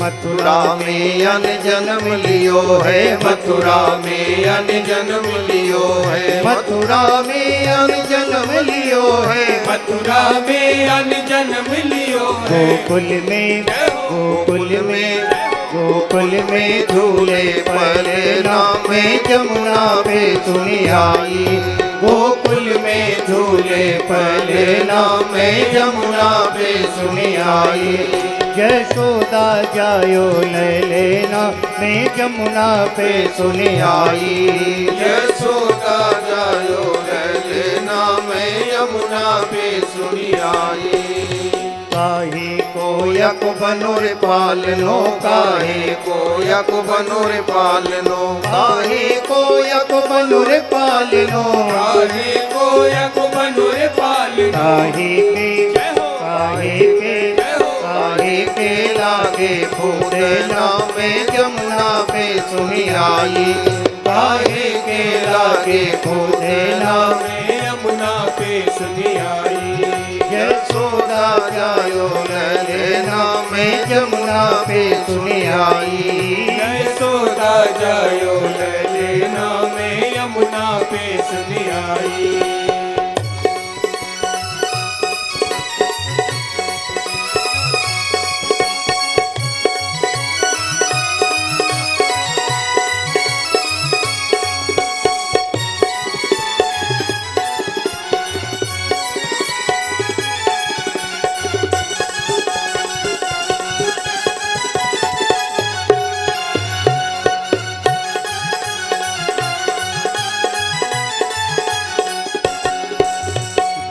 मथुरा में अन जन्म लियो है, मथुरा में अन जन्म लियो है। मथुरा में अन जन्म लियो है, मथुरा में अन जन्म लियो है। गोकुल में, गोकुल में, गोकुल में झूले पलना में जमुना पे सुनी आई। गोकुल में झूले पलना में जमुना पे सुनी आई। यशोदा जायो ललना में जमुना पे सुनी आई। यशोदा जायो ललना में यमुना पे सुनी आई। काहे को यक बनोर पालनो, काहे को यक बनोर पालनो। काहे को यक बनोर पालनो, काहे को यक बनोर पालनो। काहे के, काहे के, काहे के लागे फूदना में जमुना पे सुनी आई। काहे के लागे फूदना में यमुना पे सुनी आई। यशोदा जायो ललना में जमुना पे सुनी आई। यशोदा जायो ललना में यमुना पे सुनी आई।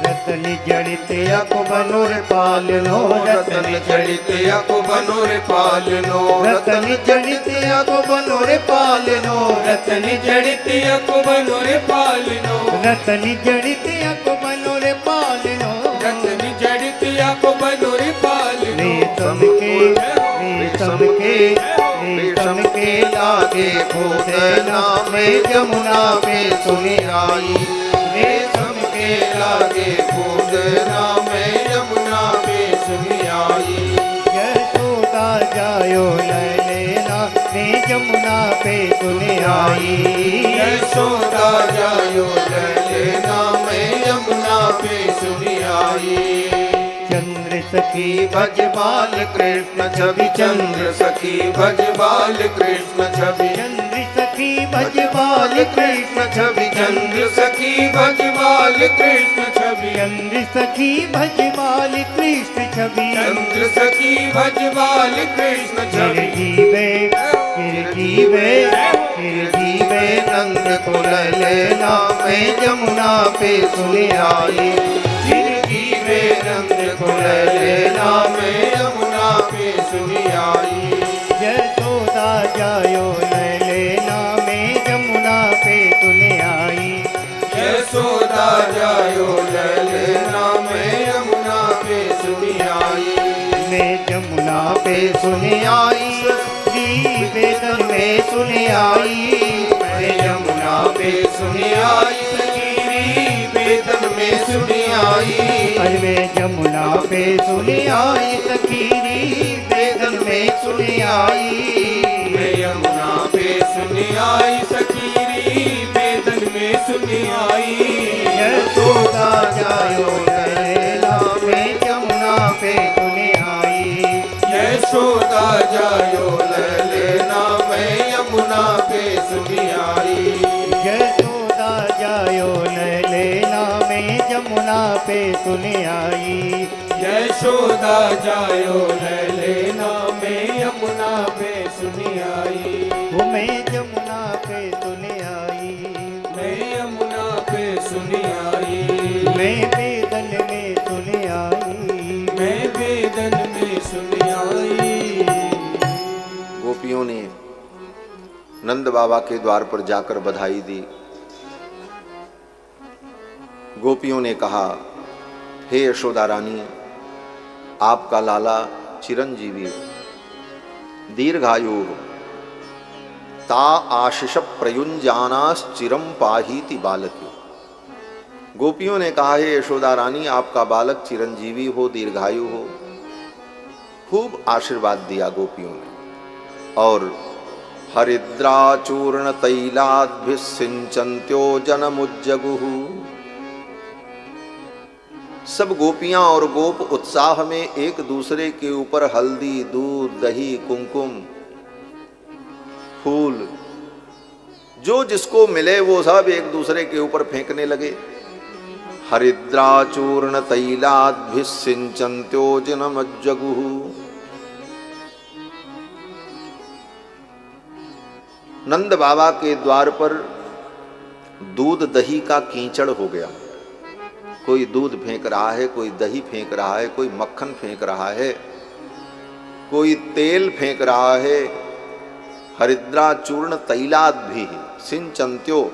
रतन जड़ित यक बनोर पालनो, रतन जड़ित यक बनोर पालनो। रतन जड़ित यक बनोर पालनो। रतन जड़ित यक बनोर पालनो। रतन जड़ित यक बनोर पालनो। रतन जड़ित यक बनोर पालनो। रेशम के, रेशम के, रेशम के लागे फूदना में जमुना पे सुनी आई। रेशम के लागे फूदना में जमुना पे सुनी आई। यशोदा जायो ललना में जमुना पे सुनी आई। यशोदा जायो ललना में यमुना पे सुनी आई। चंद्र सखी भज बाल कृष्ण छवि, चंद्र सखी भज बाल कृष्ण छवि। चंद्र सखी भज बाल कृष्ण छवि। चंद्र सखी भज बाल कृष्ण छवि। चंद्र सखी भज बाल कृष्ण छवि। चंद्र सखी भज बाल कृष्ण छवि। जीवे, जीवे, जीवे नंद को ललना में जमुना पे सुनी आई। जीवे नंद को ललना में जमुना पे सुनी आई। यशोदा जायो ललना में जमुना पे सुनी आई। यशोदा जायो ललना में यमुना पे सुनी आई। मैं जमुना पे सुनी आई, वेदन में सुनी आई। मैं जमुना पे सुनी आई, वेदन में सुनी आई। अरे मैं जमुना पे सुनी आई, सखीरी वेदन में सुनी आई। मैं यमुना पे सुनी आई। सखीरी वेदन में सुनी आई। यशोदा जायो ललना में जमुना पे सुनी आई। यशोदा जायो ललना में यमुना पे सुनी आई। यशोदा जायो ललना में जमुना पे सुनी आई। यशोदा जायो ललना में यमुना पे सुनी आई। वो मैं जमुना पे सुनी आई। सुन आई, मैं वेदन में सुन आई, मैं वेदन में सुन आई। गोपियों ने नंद बाबा के द्वार पर जाकर बधाई दी। गोपियों ने कहा, हे यशोदा रानी, आपका लाला चिरंजीवी दीर्घायु हो, ता आशिष प्रयुंजानाश्चिरम पाहीति बालकी। गोपियों ने कहा, हे यशोदा रानी, आपका बालक चिरंजीवी हो, दीर्घायु हो। खूब आशीर्वाद दिया गोपियों ने। और हरिद्राचूर्ण तैलाद्भिसिंचन्त्यो जनमुज्जगुः। सब गोपियां और गोप उत्साह में एक दूसरे के ऊपर हल्दी, दूध, दही, कुमकुम, फूल, जो जिसको मिले वो सब एक दूसरे के ऊपर फेंकने लगे। हरिद्राचूर्ण तैलाद्भिसिंचन्त्यो जनमुज्जगुः। नंद बाबा के द्वार पर दूध दही का कीचड़ हो गया। कोई दूध फेंक रहा है, कोई दही फेंक रहा है, कोई मक्खन फेंक रहा है, कोई तेल फेंक रहा है। हरिद्राचूर्ण तैलाद्भिः सिंचन्त्यो,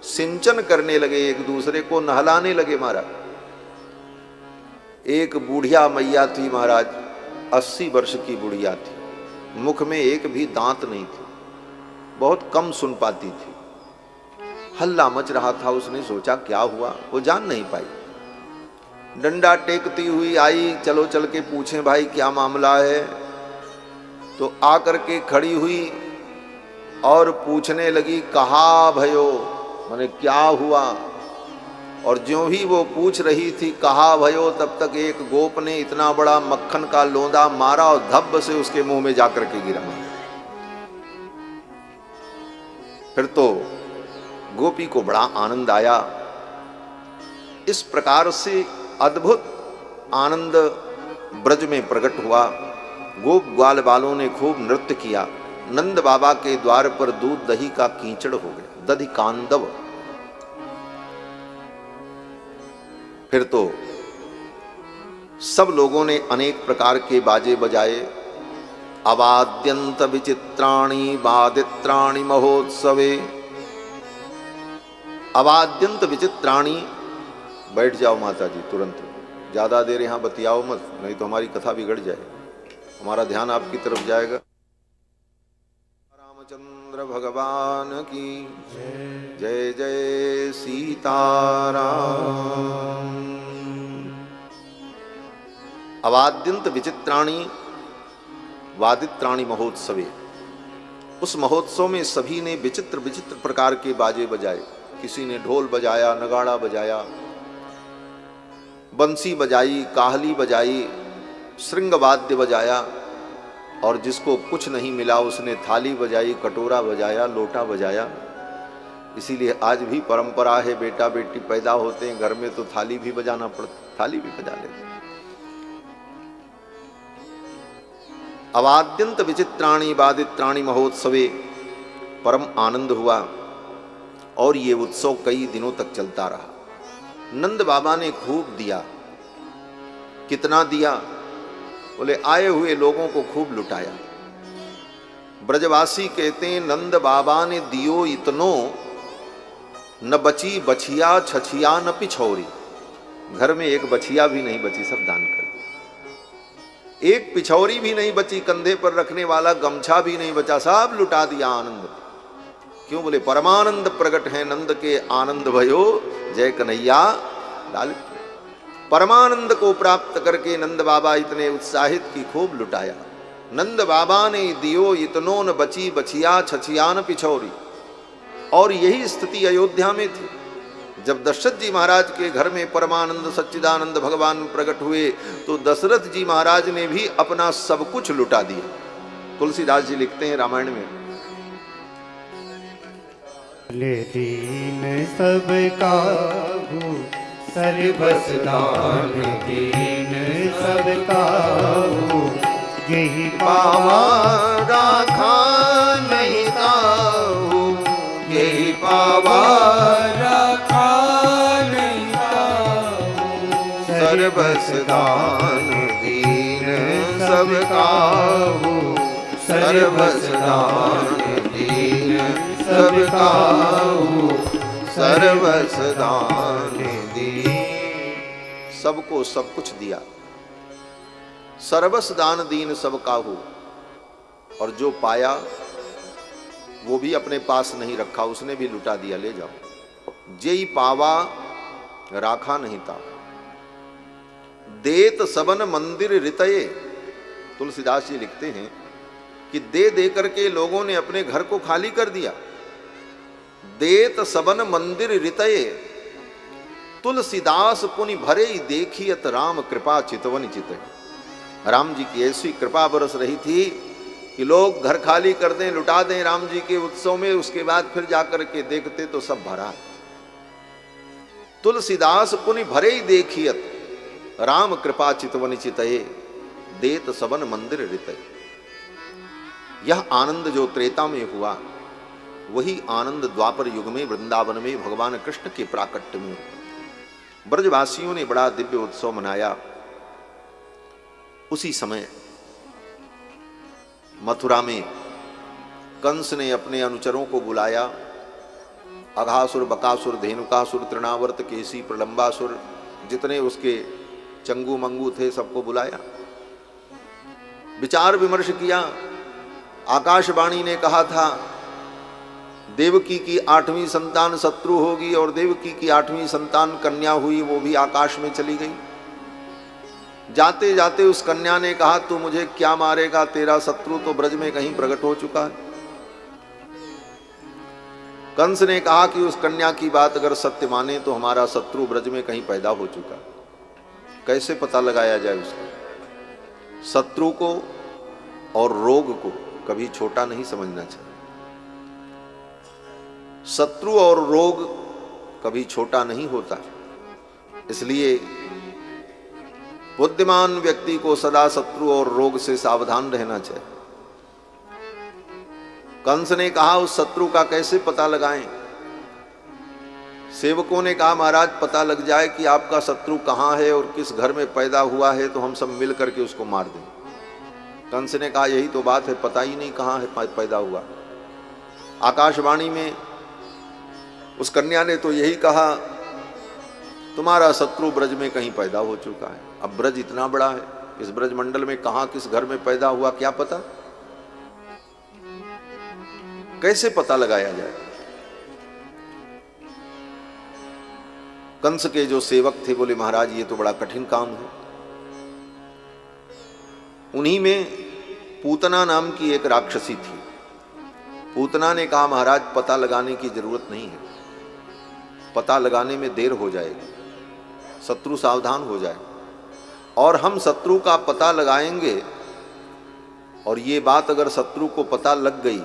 सिंचन करने लगे, एक दूसरे को नहलाने लगे महाराज। एक बुढ़िया मैया थी महाराज, 80 वर्ष की बुढ़िया थी, मुख में एक भी दांत नहीं थी, बहुत कम सुन पाती थी। हल्ला मच रहा था, उसने सोचा क्या हुआ, वो जान नहीं पाई। डंडा टेकती हुई आई, चलो चल के पूछें भाई क्या मामला है। तो आकर के खड़ी हुई और पूछने लगी, कहा भयो, माने क्या हुआ। और ज्यों ही वो पूछ रही थी कहा भयो, तब तक एक गोप ने इतना बड़ा मक्खन का लोंदा मारा और धब्ब से उसके मुंह में जाकर के गिरा। फिर तो गोपी को बड़ा आनंद आया। इस प्रकार से अद्भुत आनंद ब्रज में प्रकट हुआ। गोप ग्वाल बालों ने खूब नृत्य किया। नंद बाबा के द्वार पर दूध दही का कीचड़ हो गया, दधि कांदव। फिर तो सब लोगों ने अनेक प्रकार के बाजे बजाए। अवाद्यंत विचित्राणि वादित्राणि महोत्सवे। अवाद्यंत विचित्राणि, बैठ जाओ माता जी तुरंत, ज्यादा देर यहां बतियाओ मत, नहीं तो हमारी कथा बिगड़ जाए, हमारा ध्यान आपकी तरफ जाएगा। रामचंद्र भगवान की जय जय सीताराम। अवाद्यंत विचित्राणि वादित्राणि महोत्सवे। उस महोत्सव में सभी ने विचित्र विचित्र प्रकार के बाजे बजाए। किसी ने ढोल बजाया, नगाड़ा बजाया, बंसी बजाई, काहली बजाई, श्रृंग वाद्य बजाया, और जिसको कुछ नहीं मिला उसने थाली बजाई, कटोरा बजाया, लोटा बजाया। इसीलिए आज भी परंपरा है, बेटा बेटी पैदा होते हैं घर में तो थाली भी बजाना पड़ता, थाली भी बजा लेते। अवाद्यंत विचित्राणि वादित्राणि महोत्सवे। परम आनंद हुआ और ये उत्सव कई दिनों तक चलता रहा। नंद बाबा ने खूब दिया। कितना दिया? बोले आए हुए लोगों को खूब लुटाया। ब्रजवासी कहते हैं नंद बाबा ने दियो इतनो, न बची बछिया छछिया न पिछौरी। घर में एक बछिया भी नहीं बची, सब दान कर दिया। एक पिछौरी भी नहीं बची, कंधे पर रखने वाला गमछा भी नहीं बचा, सब लुटा दिया आनंद। क्यों? बोले परमानंद प्रकट है नंद के आनंद भयो, जय कन्हैया लाल। परमानंद को प्राप्त करके नंद बाबा इतने उत्साहित की खूब लुटाया। नंद बाबा ने दियो इतनो न बची बछिया छछिया न पिछौरी। और यही स्थिति अयोध्या में थी। जब दशरथ जी महाराज के घर में परमानंद सच्चिदानंद भगवान प्रकट हुए तो दशरथ जी महाराज ने भी अपना सब कुछ लुटा दिया। तुलसीदास जी लिखते हैं रामायण में, ले दीन सब काहू सर्वस दान, दीन सब काहू यही पावा राखा नहीं ताहू, यही पावा रखा सर्वस दान दीन सब काहू, सर्वस दान दीन सब काहू, सर्वस दान दीन। सबको सब कुछ दिया, सर्वस दान दीन सब काहू, और जो पाया वो भी अपने पास नहीं रखा, उसने भी लुटा दिया, ले जाओ। जेई पावा राखा नहीं था, देत सबन मंदिर रितये। तुलसीदास जी लिखते हैं कि दे दे करके लोगों ने अपने घर को खाली कर दिया। देत सबन मंदिर रितये, तुलसीदास पुनि भरे देखियत राम कृपा चितवन चित। राम जी की ऐसी कृपा बरस रही थी कि लोग घर खाली कर दें, लुटा दें राम जी के उत्सव में, उसके बाद फिर जाकर के देखते तो सब भरा है। तुलसीदास पुनि भरे देखियत राम कृपा चितवन चितये, देत सबन मंदिर रितये। यह आनंद जो त्रेता में हुआ, वही आनंद द्वापर युग में वृंदावन में भगवान कृष्ण के प्राकट्य में। ब्रजवासियों ने बड़ा दिव्य उत्सव मनाया। उसी समय मथुरा में कंस ने अपने अनुचरों को बुलाया। अघासुर, बकासुर, धेनुकासुर, तृणावर्त, केसी, प्रलंबासुर, जितने उसके चंगू मंगू थे सबको बुलाया, विचार विमर्श किया। आकाशवाणी ने कहा था देवकी की 8वीं संतान शत्रु होगी, और देवकी की 8वीं संतान कन्या हुई, वो भी आकाश में चली गई। जाते जाते उस कन्या ने कहा तू मुझे क्या मारेगा, तेरा शत्रु तो ब्रज में कहीं प्रकट हो चुका है। कंस ने कहा कि उस कन्या की बात अगर सत्य माने तो हमारा शत्रु ब्रज में कहीं पैदा हो चुका। कैसे पता लगाया जाए उसको? शत्रु को और रोग को कभी छोटा नहीं समझना चाहिए। शत्रु और रोग कभी छोटा नहीं होता। इसलिए बुद्धिमान व्यक्ति को सदा शत्रु और रोग से सावधान रहना चाहिए। कंस ने कहा उस शत्रु का कैसे पता लगाएं? सेवकों ने कहा महाराज पता लग जाए कि आपका शत्रु कहाँ है और किस घर में पैदा हुआ है तो हम सब मिल करके उसको मार दें। कंस ने कहा यही तो बात है, पता ही नहीं कहाँ है पैदा हुआ। आकाशवाणी में उस कन्या ने तो यही कहा तुम्हारा शत्रु ब्रज में कहीं पैदा हो चुका है। अब ब्रज इतना बड़ा है, इस ब्रज मंडल में कहां किस घर में पैदा हुआ क्या पता, कैसे पता लगाया जाए? कंस के जो सेवक थे बोले महाराज ये तो बड़ा कठिन काम है। उन्हीं में पूतना नाम की एक राक्षसी थी। पूतना ने कहा महाराज पता लगाने की जरूरत नहीं है, पता लगाने में देर हो जाएगी, शत्रु सावधान हो जाए, और हम शत्रु का पता लगाएंगे और ये बात अगर शत्रु को पता लग गई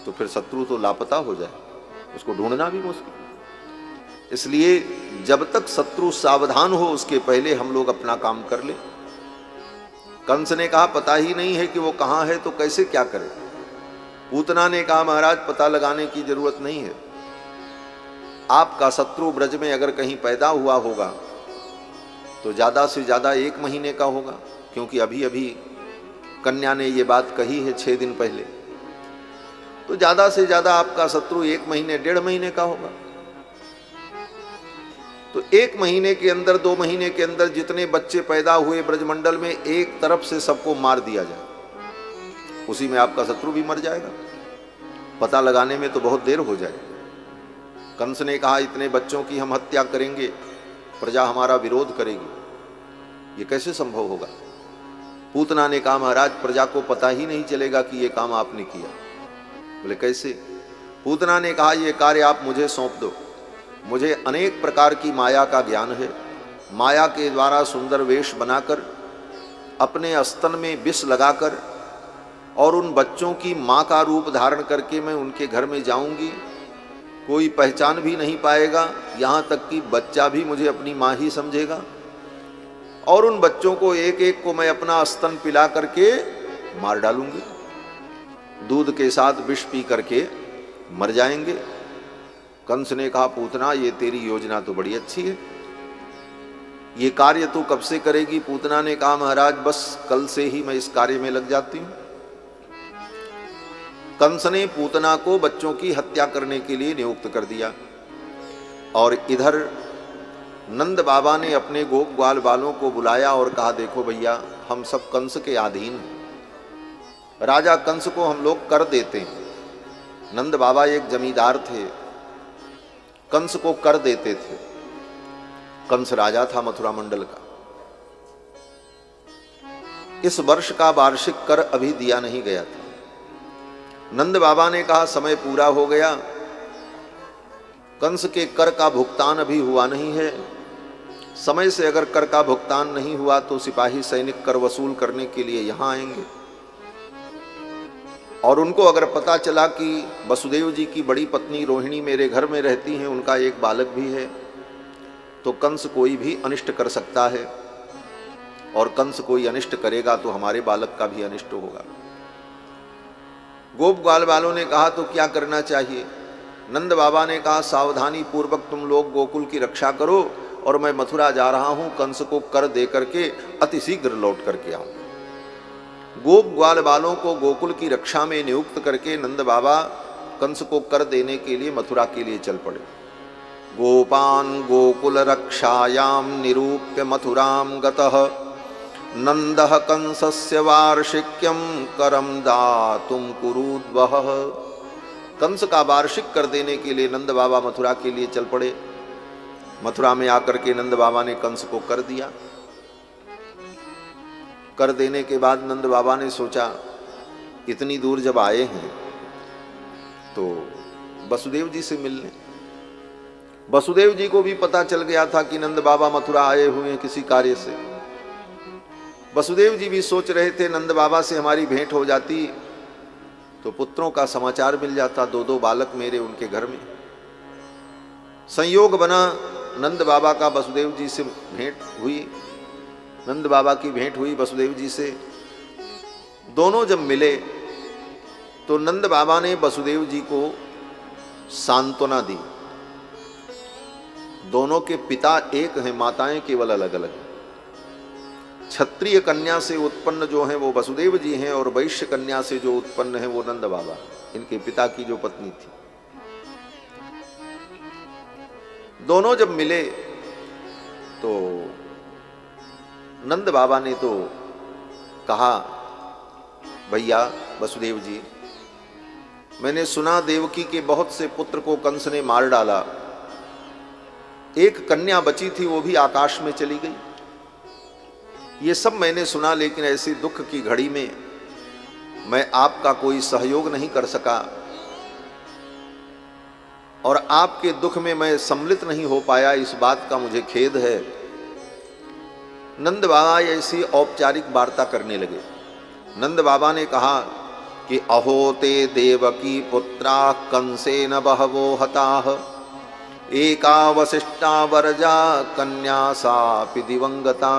तो फिर शत्रु तो लापता हो जाए, उसको ढूंढना भी मुश्किल। इसलिए जब तक शत्रु सावधान हो उसके पहले हम लोग अपना काम कर लें। कंस ने कहा पता ही नहीं है कि वो कहाँ है तो कैसे क्या करें? पूतना ने कहा महाराज पता लगाने की जरूरत नहीं है, आपका शत्रु ब्रज में अगर कहीं पैदा हुआ होगा तो ज्यादा से ज्यादा 1 महीने का होगा, क्योंकि अभी अभी कन्या ने ये बात कही है 6 दिन पहले, तो ज्यादा से ज्यादा आपका शत्रु 1 महीने 1.5 महीने का होगा। तो 1 महीने के अंदर 2 महीने के अंदर जितने बच्चे पैदा हुए ब्रजमंडल में एक तरफ से सबको मार दिया जाए, उसी में आपका शत्रु भी मर जाएगा। पता लगाने में तो बहुत देर हो जाएगी। कंस ने कहा इतने बच्चों की हम हत्या करेंगे, प्रजा हमारा विरोध करेगी, ये कैसे संभव होगा? पूतना ने कहा महाराज प्रजा को पता ही नहीं चलेगा कि ये काम आपने किया। बोले कैसे? पूतना ने कहा ये कार्य आप मुझे सौंप दो, मुझे अनेक प्रकार की माया का ज्ञान है। माया के द्वारा सुंदर वेश बनाकर, अपने स्तन में विष लगाकर और उन बच्चों की माँ का रूप धारण करके मैं उनके घर में जाऊंगी, कोई पहचान भी नहीं पाएगा, यहाँ तक कि बच्चा भी मुझे अपनी माँ ही समझेगा, और उन बच्चों को एक एक को मैं अपना स्तन पिला करके मार डालूंगी, दूध के साथ विष पी करके मर जाएंगे। कंस ने कहा पूतना ये तेरी योजना तो बड़ी अच्छी है, ये कार्य तू कब से करेगी? पूतना ने कहा महाराज बस कल से ही मैं इस कार्य में लग जाती हूं। कंस ने पूतना को बच्चों की हत्या करने के लिए नियुक्त कर दिया और इधर नंद बाबा ने अपने गोप ग्वाल बालों को बुलाया और कहा देखो भैया हम सब कंस के अधीन हैं, राजा कंस को हम लोग कर देते हैं। नंद बाबा एक जमींदार थे, कंस को कर देते थे। कंस राजा था मथुरा मंडल का। इस वर्ष का वार्षिक कर अभी दिया नहीं गया था। नंद बाबा ने कहा समय पूरा हो गया, कंस के कर का भुगतान अभी हुआ नहीं है। समय से अगर कर का भुगतान नहीं हुआ तो सिपाही सैनिक कर वसूल करने के लिए यहां आएंगे और उनको अगर पता चला कि वसुदेव जी की बड़ी पत्नी रोहिणी मेरे घर में रहती हैं, उनका एक बालक भी है, तो कंस कोई भी अनिष्ट कर सकता है और कंस कोई अनिष्ट करेगा तो हमारे बालक का भी अनिष्ट होगा। गोप ग्वाल वालों ने कहा तो क्या करना चाहिए? नंद बाबा ने कहा सावधानी पूर्वक तुम लोग गोकुल की रक्षा करो और मैं मथुरा जा रहा हूं, कंस को कर दे करके अति शीघ्र लौट करके आऊं। गोप ग्वाल वालों को गोकुल की रक्षा में नियुक्त करके नंद बाबा कंस को कर देने के लिए मथुरा के लिए चल पड़े। गोपान गोकुल रक्षायाम निरूप्य मथुराम गतः नंदः कंसस्य वार्षिक्यम करम दातुम कुरुद्वः। कंस का वार्षिक कर देने के लिए नंद बाबा मथुरा के लिए चल पड़े। मथुरा में आकर के नंद बाबा ने कंस को कर दिया। कर देने के बाद नंद बाबा ने सोचा इतनी दूर जब आए हैं तो वसुदेव जी से मिलने। वसुदेव जी को भी पता चल गया था कि नंद बाबा मथुरा आए हुए हैं किसी कार्य से। वसुदेव जी भी सोच रहे थे नंद बाबा से हमारी भेंट हो जाती तो पुत्रों का समाचार मिल जाता, दो दो बालक मेरे उनके घर में। संयोग बना नंद बाबा का वसुदेव जी से भेंट हुई, नंद बाबा की भेंट हुई वसुदेव जी से। दोनों जब मिले तो नंद बाबा ने वसुदेव जी को सांत्वना दी। दोनों के पिता एक हैं, माताएं केवल अलग अलग। क्षत्रिय कन्या से उत्पन्न जो है वो वसुदेव जी हैं और वैश्य कन्या से जो उत्पन्न है वो नंद बाबा, इनके पिता की जो पत्नी थी। दोनों जब मिले तो नंद बाबा ने तो कहा भैया वसुदेव जी, मैंने सुना देवकी के बहुत से पुत्र को कंस ने मार डाला, एक कन्या बची थी वो भी आकाश में चली गई। ये सब मैंने सुना, लेकिन ऐसी दुख की घड़ी में मैं आपका कोई सहयोग नहीं कर सका और आपके दुख में मैं सम्मिलित नहीं हो पाया, इस बात का मुझे खेद है। नंद बाबा ऐसी औपचारिक वार्ता करने लगे। नंद बाबा ने कहा कि अहो ते देवकी पुत्रा कंसेन बहवो हताः एका वसिष्ठा वरजा कन्या सापि दिवंगता।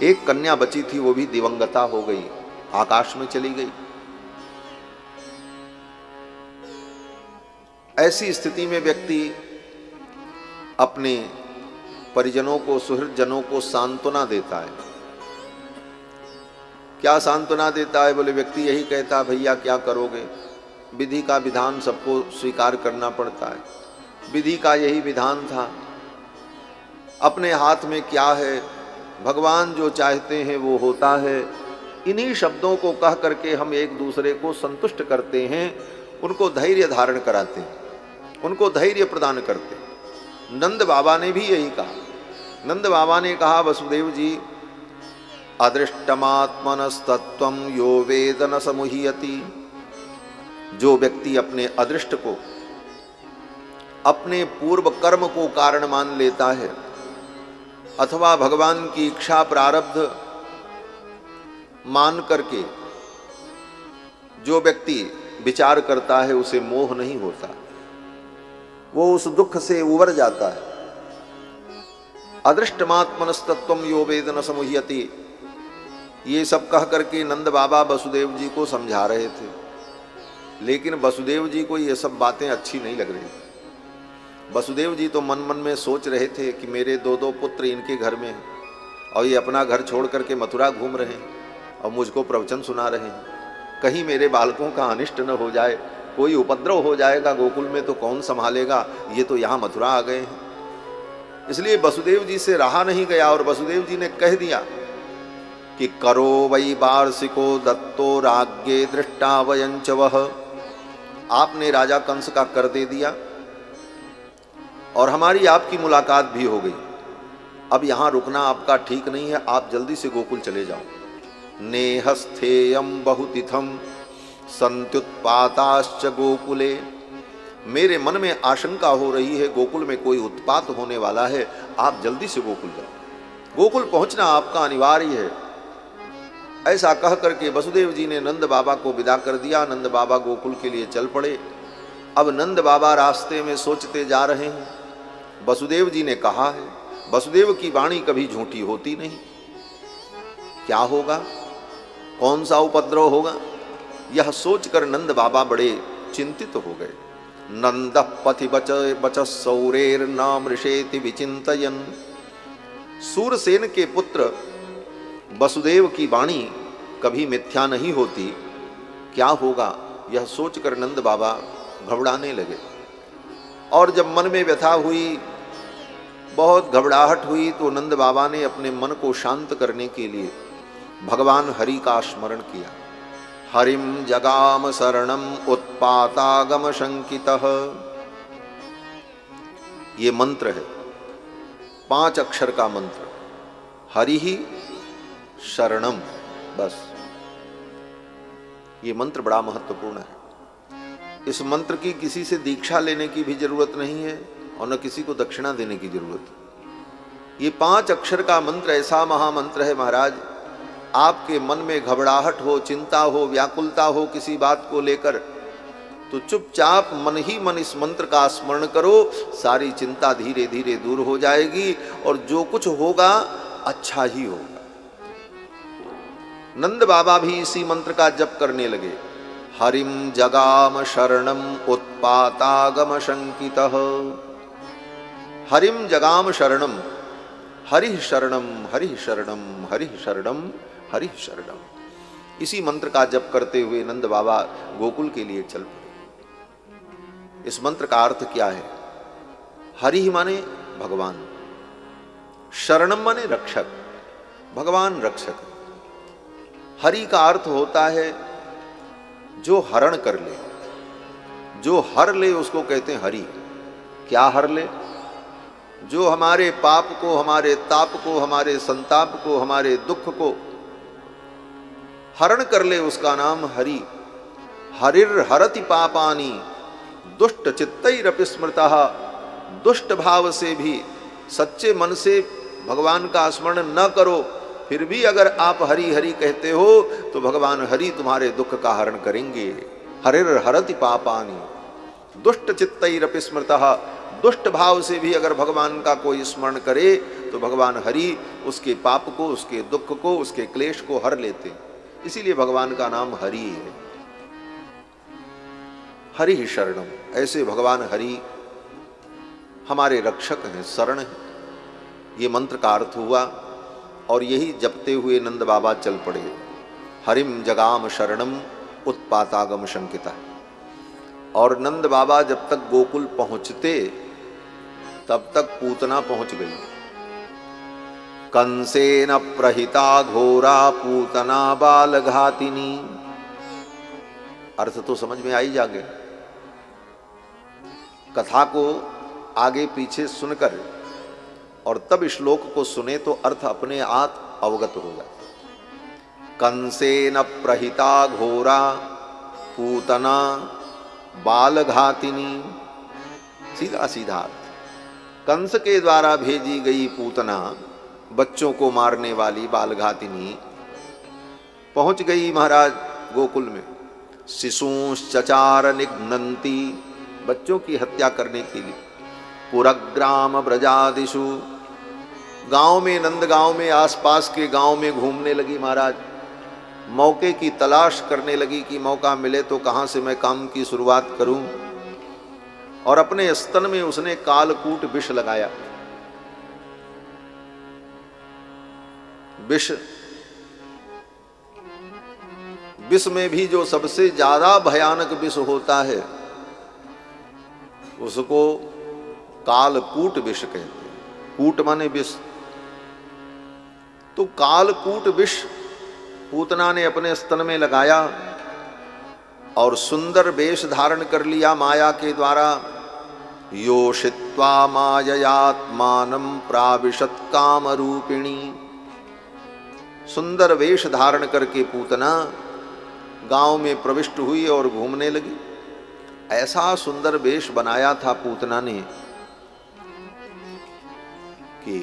एक कन्या बची थी वो भी दिवंगता हो गई, आकाश में चली गई। ऐसी स्थिति में व्यक्ति अपने परिजनों को, सुहृदजनों को सांत्वना देता है। क्या सांत्वना देता है? बोले व्यक्ति यही कहता है भैया क्या करोगे, विधि का विधान सबको स्वीकार करना पड़ता है, विधि का यही विधान था, अपने हाथ में क्या है, भगवान जो चाहते हैं वो होता है। इन्हीं शब्दों को कह करके हम एक दूसरे को संतुष्ट करते हैं, उनको धैर्य धारण कराते हैं, उनको धैर्य प्रदान करते हैं। नंद बाबा ने भी यही कहा। नंद बाबा ने कहा वसुदेव जी, अदृष्टमात्मनस्तत्वं यो वेद न समुह्यति। जो व्यक्ति अपने अदृष्ट को, अपने पूर्व कर्म को कारण मान लेता है अथवा भगवान की इच्छा प्रारब्ध मान करके जो व्यक्ति विचार करता है उसे मोह नहीं होता, वो उस दुख से उबर जाता है। अदृष्टमात्मनस्तत्वं यो वेद न समुह्यति, ये सब कह करके नंद बाबा वसुदेव जी को समझा रहे थे, लेकिन वसुदेव जी को ये सब बातें अच्छी नहीं लग रही। वसुदेव जी तो मन मन में सोच रहे थे कि मेरे दो दो पुत्र इनके घर में हैं और ये अपना घर छोड़ करके मथुरा घूम रहे हैं और मुझको प्रवचन सुना रहे हैं, कहीं मेरे बालकों का अनिष्ट न हो जाए, कोई उपद्रव हो जाएगा गोकुल में तो कौन संभालेगा, ये तो यहाँ मथुरा आ गए हैं। इसलिए वसुदेव जी से रहा नहीं गया और वसुदेव जी ने कह दिया कि करो वै वार्षिको दत्तो राज्ञे दृष्टा वयंच वह। आपने राजा कंस का कर दे दिया और हमारी आपकी मुलाकात भी हो गई। अब यहाँ रुकना आपका ठीक नहीं है, आप जल्दी से गोकुल चले जाओ। नेहस्थेयम बहुतिथम संत्युत्पाताश्च गोकुले। मेरे मन में आशंका हो रही है, गोकुल में कोई उत्पात होने वाला है, आप जल्दी से गोकुल जाओ, गोकुल पहुंचना आपका अनिवार्य है। ऐसा कह करके वसुदेव जी ने नंद बाबा को विदा कर दिया। नंद बाबा गोकुल के लिए चल पड़े। अब नंद बाबा रास्ते में सोचते जा रहे हैं। वसुदेव जी ने कहा है, वसुदेव की वाणी कभी झूठी होती नहीं, क्या होगा, कौन सा उपद्रव होगा, यह सोचकर नंद बाबा बड़े चिंतित हो गए। नंद पथि बच सौरेर नाम ऋषेति विचिंतयन। सूरसेन के पुत्र वसुदेव की वाणी कभी मिथ्या नहीं होती, क्या होगा, यह सोचकर नंद बाबा घबराने लगे। और जब मन में व्यथा हुई, बहुत घबराहट हुई, तो नंद बाबा ने अपने मन को शांत करने के लिए भगवान हरि का स्मरण किया। हरिम जगाम शरणम उत्पातागम शंकितः। ये मंत्र है, 5 अक्षर का मंत्र, हरि ही शरणम, बस ये मंत्र बड़ा महत्वपूर्ण है। इस मंत्र की किसी से दीक्षा लेने की भी जरूरत नहीं है और न किसी को दक्षिणा देने की जरूरत है। ये 5 अक्षर का मंत्र ऐसा महामंत्र है महाराज, आपके मन में घबराहट हो, चिंता हो, व्याकुलता हो किसी बात को लेकर, तो चुपचाप मन ही मन इस मंत्र का स्मरण करो, सारी चिंता धीरे धीरे दूर हो जाएगी और जो कुछ होगा अच्छा ही होगा। नंद बाबा भी इसी मंत्र का जप करने लगे। हरिम जगाम शरणम उत्पातागम शंकितः। हरिम जगाम शरणम, हरि शरणम हरि शरणम हरि शरणम हरि शरणम। इसी मंत्र का जप करते हुए नंद बाबा गोकुल के लिए चल पड़े। इस मंत्र का अर्थ क्या है? हरि माने भगवान, शरणम माने रक्षक, भगवान रक्षक। हरि का अर्थ होता है जो हरण कर ले, जो हर ले उसको कहते हैं हरि। क्या हर ले? जो हमारे पाप को, हमारे ताप को, हमारे संताप को, हमारे दुख को हरण कर ले, उसका नाम हरि। हरिर हरति पापानि दुष्ट चित्तैरपि स्मृतः। दुष्ट भाव से भी, सच्चे मन से भगवान का स्मरण न करो, फिर भी अगर आप हरि हरि कहते हो तो भगवान हरि तुम्हारे दुख का हरण करेंगे। हरिर हरति पापानि दुष्ट चित्तैरपि स्मृतः। दुष्ट भाव से भी अगर भगवान का कोई स्मरण करे तो भगवान हरि उसके पाप को, उसके दुख को, उसके क्लेश को हर लेते। इसीलिए भगवान का नाम हरि है। हरि ही शरणम, ऐसे भगवान हरि हमारे रक्षक हैं, शरण हैं। ये मंत्र का अर्थ हुआ और यही जपते हुए नंद बाबा चल पड़े। हरिम जगाम शरणम उत्पातागम शंकिता। और नंद बाबा जब तक गोकुल पहुंचते तब तक पूतना पहुंच गई। कंसेन प्रहिता घोरा पूतना बाल घातिनी। अर्थ तो समझ में आई जागे। कथा को आगे पीछे सुनकर और तब श्लोक को सुने तो अर्थ अपने आप अवगत हो जाता। कंसेन प्रहिता घोरा पूतना बाल घातिनी। सीधा सीधा अर्थ, कंस के द्वारा भेजी गई पूतना, बच्चों को मारने वाली बाल घातिनी, पहुंच गई महाराज गोकुल में। शिशूश्चचार निघ्नन्ति, बच्चों की हत्या करने के लिए। पुरग्राम ब्रजादिषु, गांव में, नंद गांव में, आसपास के गांव में घूमने लगी महाराज। मौके की तलाश करने लगी कि मौका मिले तो कहाँ से मैं काम की शुरुआत करूं। और अपने स्तन में उसने कालकूट विष लगाया। विष में भी जो सबसे ज्यादा भयानक विष होता है उसको कालकूट विष कहते हैं। कूट माने विष। तो कालकूट विष पूतना ने अपने स्तन में लगाया और सुंदर वेश धारण कर लिया माया के द्वारा। योषित्वा माययात्मानं प्राविशत काम रूपिणी। सुंदर वेश धारण करके पूतना गांव में प्रविष्ट हुई और घूमने लगी। ऐसा सुंदर वेश बनाया था पूतना ने कि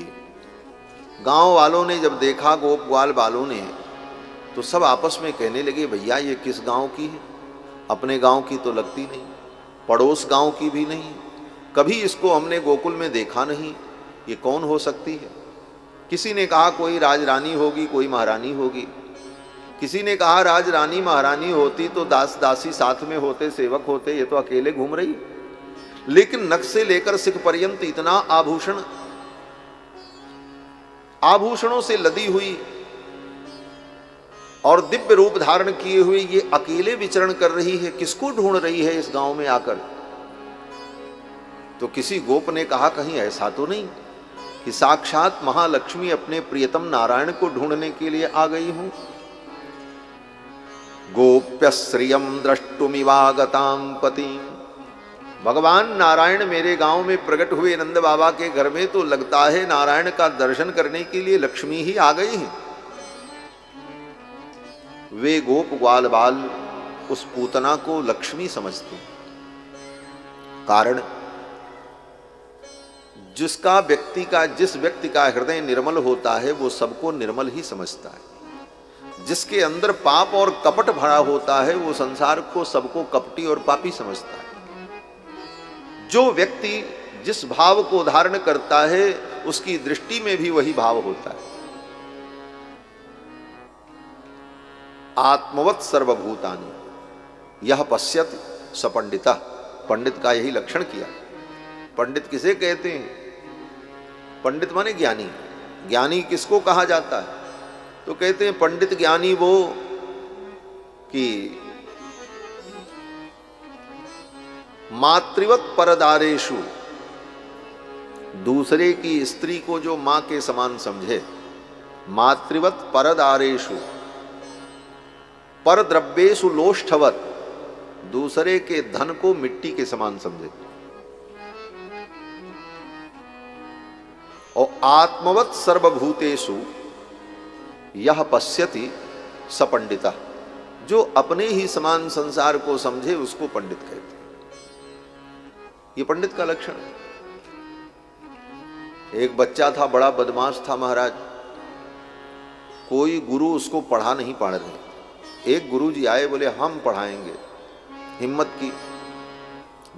गांव वालों ने जब देखा, गोप ग्वाल वालों ने, तो सब आपस में कहने लगे भैया ये किस गांव की है? अपने गांव की तो लगती नहीं, पड़ोस गांव की भी नहीं, कभी इसको हमने गोकुल में देखा नहीं, ये कौन हो सकती है? किसी ने कहा कोई राजरानी होगी, कोई महारानी होगी। किसी ने कहा राजरानी महारानी होती तो दास दासी साथ में होते, सेवक होते, ये तो अकेले घूम रही। लेकिन नख से लेकर सिख पर्यंत इतना आभूषण, आभूषणों से लदी हुई और दिव्य रूप धारण किए हुए ये अकेले विचरण कर रही है, किसको ढूंढ रही है इस गांव में आकर? तो किसी गोप ने कहा कहीं ऐसा तो नहीं कि साक्षात महालक्ष्मी अपने प्रियतम नारायण को ढूंढने के लिए आ गई हूं। गोप्य श्रियम द्रष्टुमिवागतां पतिं। भगवान नारायण मेरे गांव में प्रकट हुए नंद बाबा के घर में, तो लगता है नारायण का दर्शन करने के लिए लक्ष्मी ही आ गई है। वे गोप ग्वाल बाल उस पूतना को लक्ष्मी समझते हैं। कारण जिस व्यक्ति का हृदय निर्मल होता है वो सबको निर्मल ही समझता है। जिसके अंदर पाप और कपट भरा होता है वो संसार को सबको कपटी और पापी समझता है। जो व्यक्ति जिस भाव को धारण करता है उसकी दृष्टि में भी वही भाव होता है। आत्मवत् सर्वभूतानि यह पश्यति स पंडितः। पंडित का यही लक्षण किया। पंडित किसे कहते हैं? पंडित माने ज्ञानी। ज्ञानी किसको कहा जाता है? तो कहते हैं पंडित ज्ञानी वो कि मातृवत परदारेषु, दूसरे की स्त्री को जो मां के समान समझे। मातृवत परदारेषु परद्रव्येषु लोष्ठवत, दूसरे के धन को मिट्टी के समान समझे। और आत्मवत सर्वभूतेषु यह पश्यति स पंडितः। जो अपने ही समान संसार को समझे उसको पंडित कहते हैं। ये पंडित का लक्षण है। एक बच्चा था, बड़ा बदमाश था महाराज। कोई गुरु उसको पढ़ा नहीं पा रहे। एक गुरुजी आए, बोले हम पढ़ाएंगे। हिम्मत की।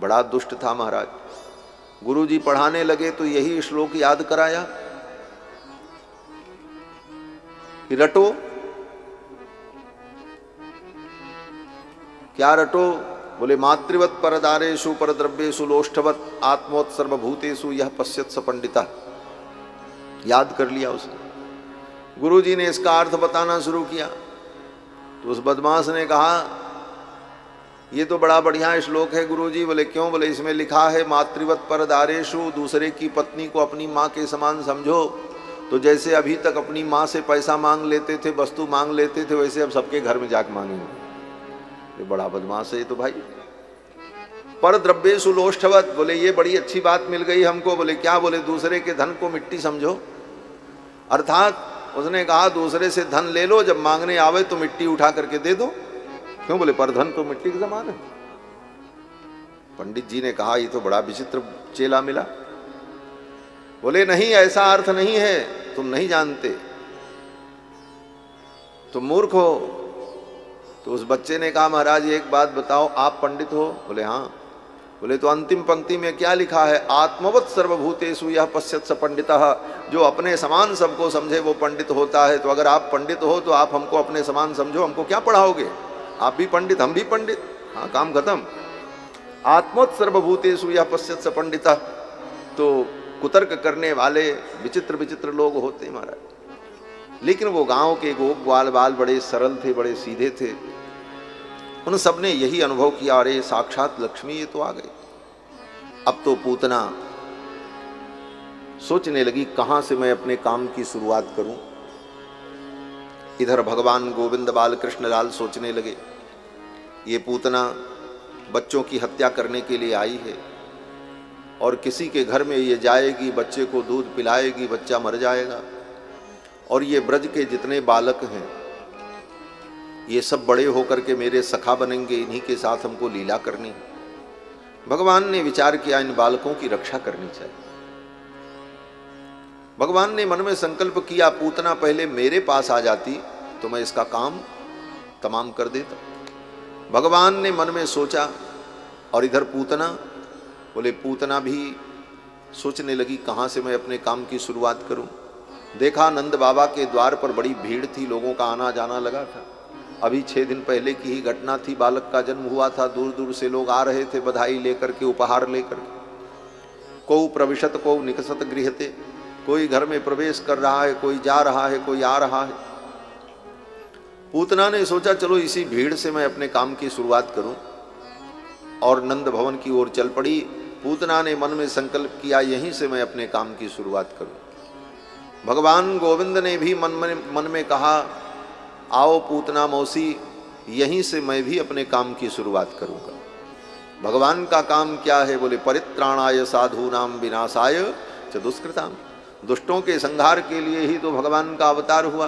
बड़ा दुष्ट था महाराज। गुरुजी पढ़ाने लगे तो यही श्लोक याद कराया कि रटो। क्या रटो? बोले मातृवत परदारेषु परद्रव्येषु लोष्ठवत आत्मवत सर्वभूतेषु यह पश्यत स पंडितः। याद कर लिया उसने। गुरुजी ने इसका अर्थ बताना शुरू किया तो उस बदमाश ने कहा ये तो बड़ा बढ़िया श्लोक है गुरुजी। बोले क्यों? बोले इसमें लिखा है मातृवत परदारेषु, दूसरे की पत्नी को अपनी माँ के समान समझो। तो जैसे अभी तक अपनी माँ से पैसा मांग लेते थे, वस्तु मांग लेते थे, वैसे अब सबके घर में जाके मांगेंगे। ये बड़ा बदमाश है ये तो भाई। परद्रव्येषु लोष्ठवत, बोले ये बड़ी अच्छी बात मिल गई हमको। बोले क्या? बोले दूसरे के धन को मिट्टी समझो। अर्थात उसने कहा दूसरे से धन ले लो, जब मांगने आवे तो मिट्टी उठा करके दे दो। क्यों? बोले पर धन तो मिट्टी के समान है। पंडित जी ने कहा ये तो बड़ा विचित्र चेला मिला। बोले नहीं, ऐसा अर्थ नहीं है, तुम नहीं जानते, तुम मूर्ख हो। तो उस बच्चे ने कहा महाराज एक बात बताओ, आप पंडित हो? बोले हाँ। बोले तो अंतिम पंक्ति में क्या लिखा है? आत्मवत सर्वभूतेषु यह पश्यत स पंडितः। जो अपने समान सबको समझे वो पंडित होता है। तो अगर आप पंडित हो तो आप हमको अपने समान समझो, हमको क्या पढ़ाओगे? आप भी पंडित, हम भी पंडित। हाँ, काम खत्म। आत्मोत सर्वभूतेषु यह पश्यत स पंडिता। तो कुतर्क करने वाले विचित्र विचित्र लोग होते महाराज, लेकिन वो गांव के गोप ग्वाल बाल बड़े सरल थे, बड़े सीधे थे। उन सब ने यही अनुभव किया, अरे साक्षात लक्ष्मी ये तो आ गए। अब तो पूतना सोचने लगी कहां से मैं अपने काम की शुरुआत करूं। इधर भगवान गोविंद बाल कृष्ण लाल सोचने लगे, ये पूतना बच्चों की हत्या करने के लिए आई है और किसी के घर में ये जाएगी, बच्चे को दूध पिलाएगी, बच्चा मर जाएगा, और ये ब्रज के जितने बालक हैं ये सब बड़े होकर के मेरे सखा बनेंगे, इन्हीं के साथ हमको लीला करनी है। भगवान ने विचार किया इन बालकों की रक्षा करनी चाहिए। भगवान ने मन में संकल्प किया, पूतना पहले मेरे पास आ जाती तो मैं इसका काम तमाम कर देता। भगवान ने मन में सोचा, और इधर पूतना पूतना भी सोचने लगी कहाँ से मैं अपने काम की शुरुआत करूं। देखा नंद बाबा के द्वार पर बड़ी भीड़ थी, लोगों का आना जाना लगा था। अभी 6 दिन पहले की ही घटना थी, बालक का जन्म हुआ था। दूर दूर से लोग आ रहे थे बधाई लेकर के, उपहार लेकर के। को प्रविशत को निकसत गृहते, कोई घर में प्रवेश कर रहा है, कोई जा रहा है, कोई आ रहा है। पूतना ने सोचा चलो इसी भीड़ से मैं अपने काम की शुरुआत करूं, और नंद भवन की ओर चल पड़ी। पूतना ने मन में संकल्प किया यहीं से मैं अपने काम की शुरुआत करूं। भगवान गोविंद ने भी मन में कहा, आओ पूतना मौसी, यहीं से मैं भी अपने काम की शुरुआत करूंगा। भगवान का काम क्या है? बोले परित्राणाय साधूनाम विनाशाय च दुष्कृताम। दुष्टों के संहार के लिए ही तो भगवान का अवतार हुआ।